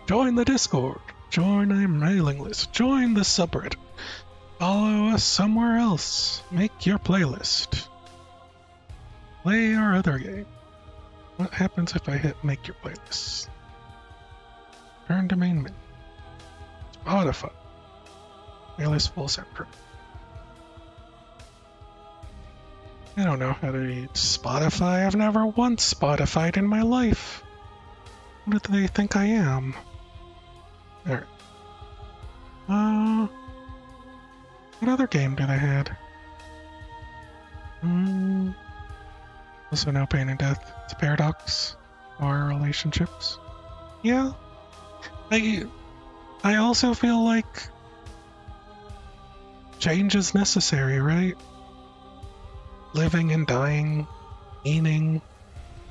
Join the Discord. Join our mailing list. Join the subreddit. Follow us somewhere else. Make your playlist. Play our other game. What happens if I hit make your playlist? Turn to main menu. Spotify. Playlist full soundtrack. I don't know how to use Spotify. I've never once Spotify'd in my life. What do they think I am? Alright. What other game did I had? Also no pain and death. It's a paradox. Our relationships. Yeah. I also feel like change is necessary, right? Living and dying, meaning,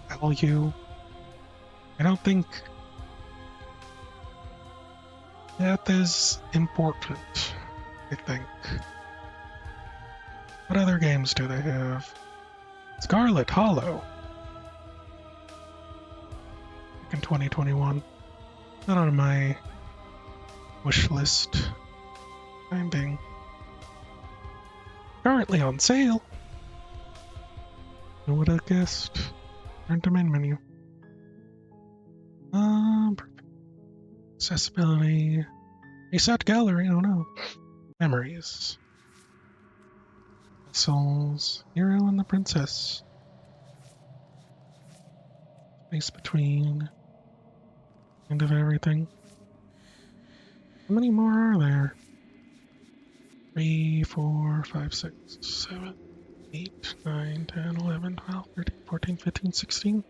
value. I don't think that is important, I think. What other games do they have? Scarlet Hollow. Back in 2021. Not on my wish list. Finding. Currently on sale. Who would have guessed? Turn to main menu. Perfect. Accessibility. Reset gallery, oh no. Memories. Souls. Hero and the Princess. Space between. End of everything. How many more are there? 3, 4, 5, 6, 7, 8, 9, 10, 11, 12, 13, 14, 15, 16.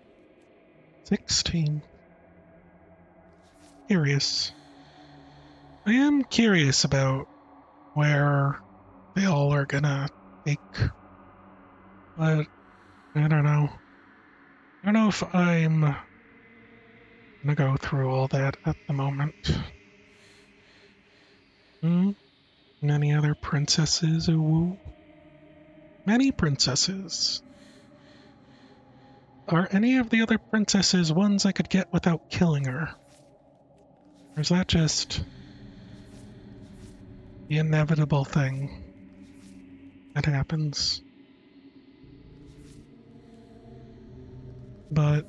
16. Curious. I am curious about where they all are gonna take. But I don't know. I don't know if I'm gonna go through all that at the moment. Any other princesses? Ooh. Many princesses. Are any of the other princesses ones I could get without killing her? Or is that just the inevitable thing that happens? But,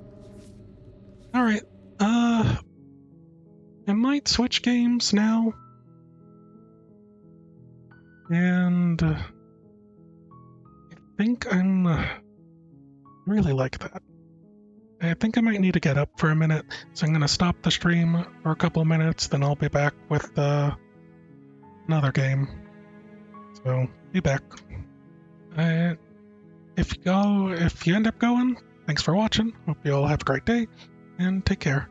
alright, I might switch games now. And I think I'm really like that. I think I might need to get up for a minute, so I'm going to stop the stream for a couple minutes, then I'll be back with another game. So, be back. If you end up going, thanks for watching. Hope you all have a great day, and take care.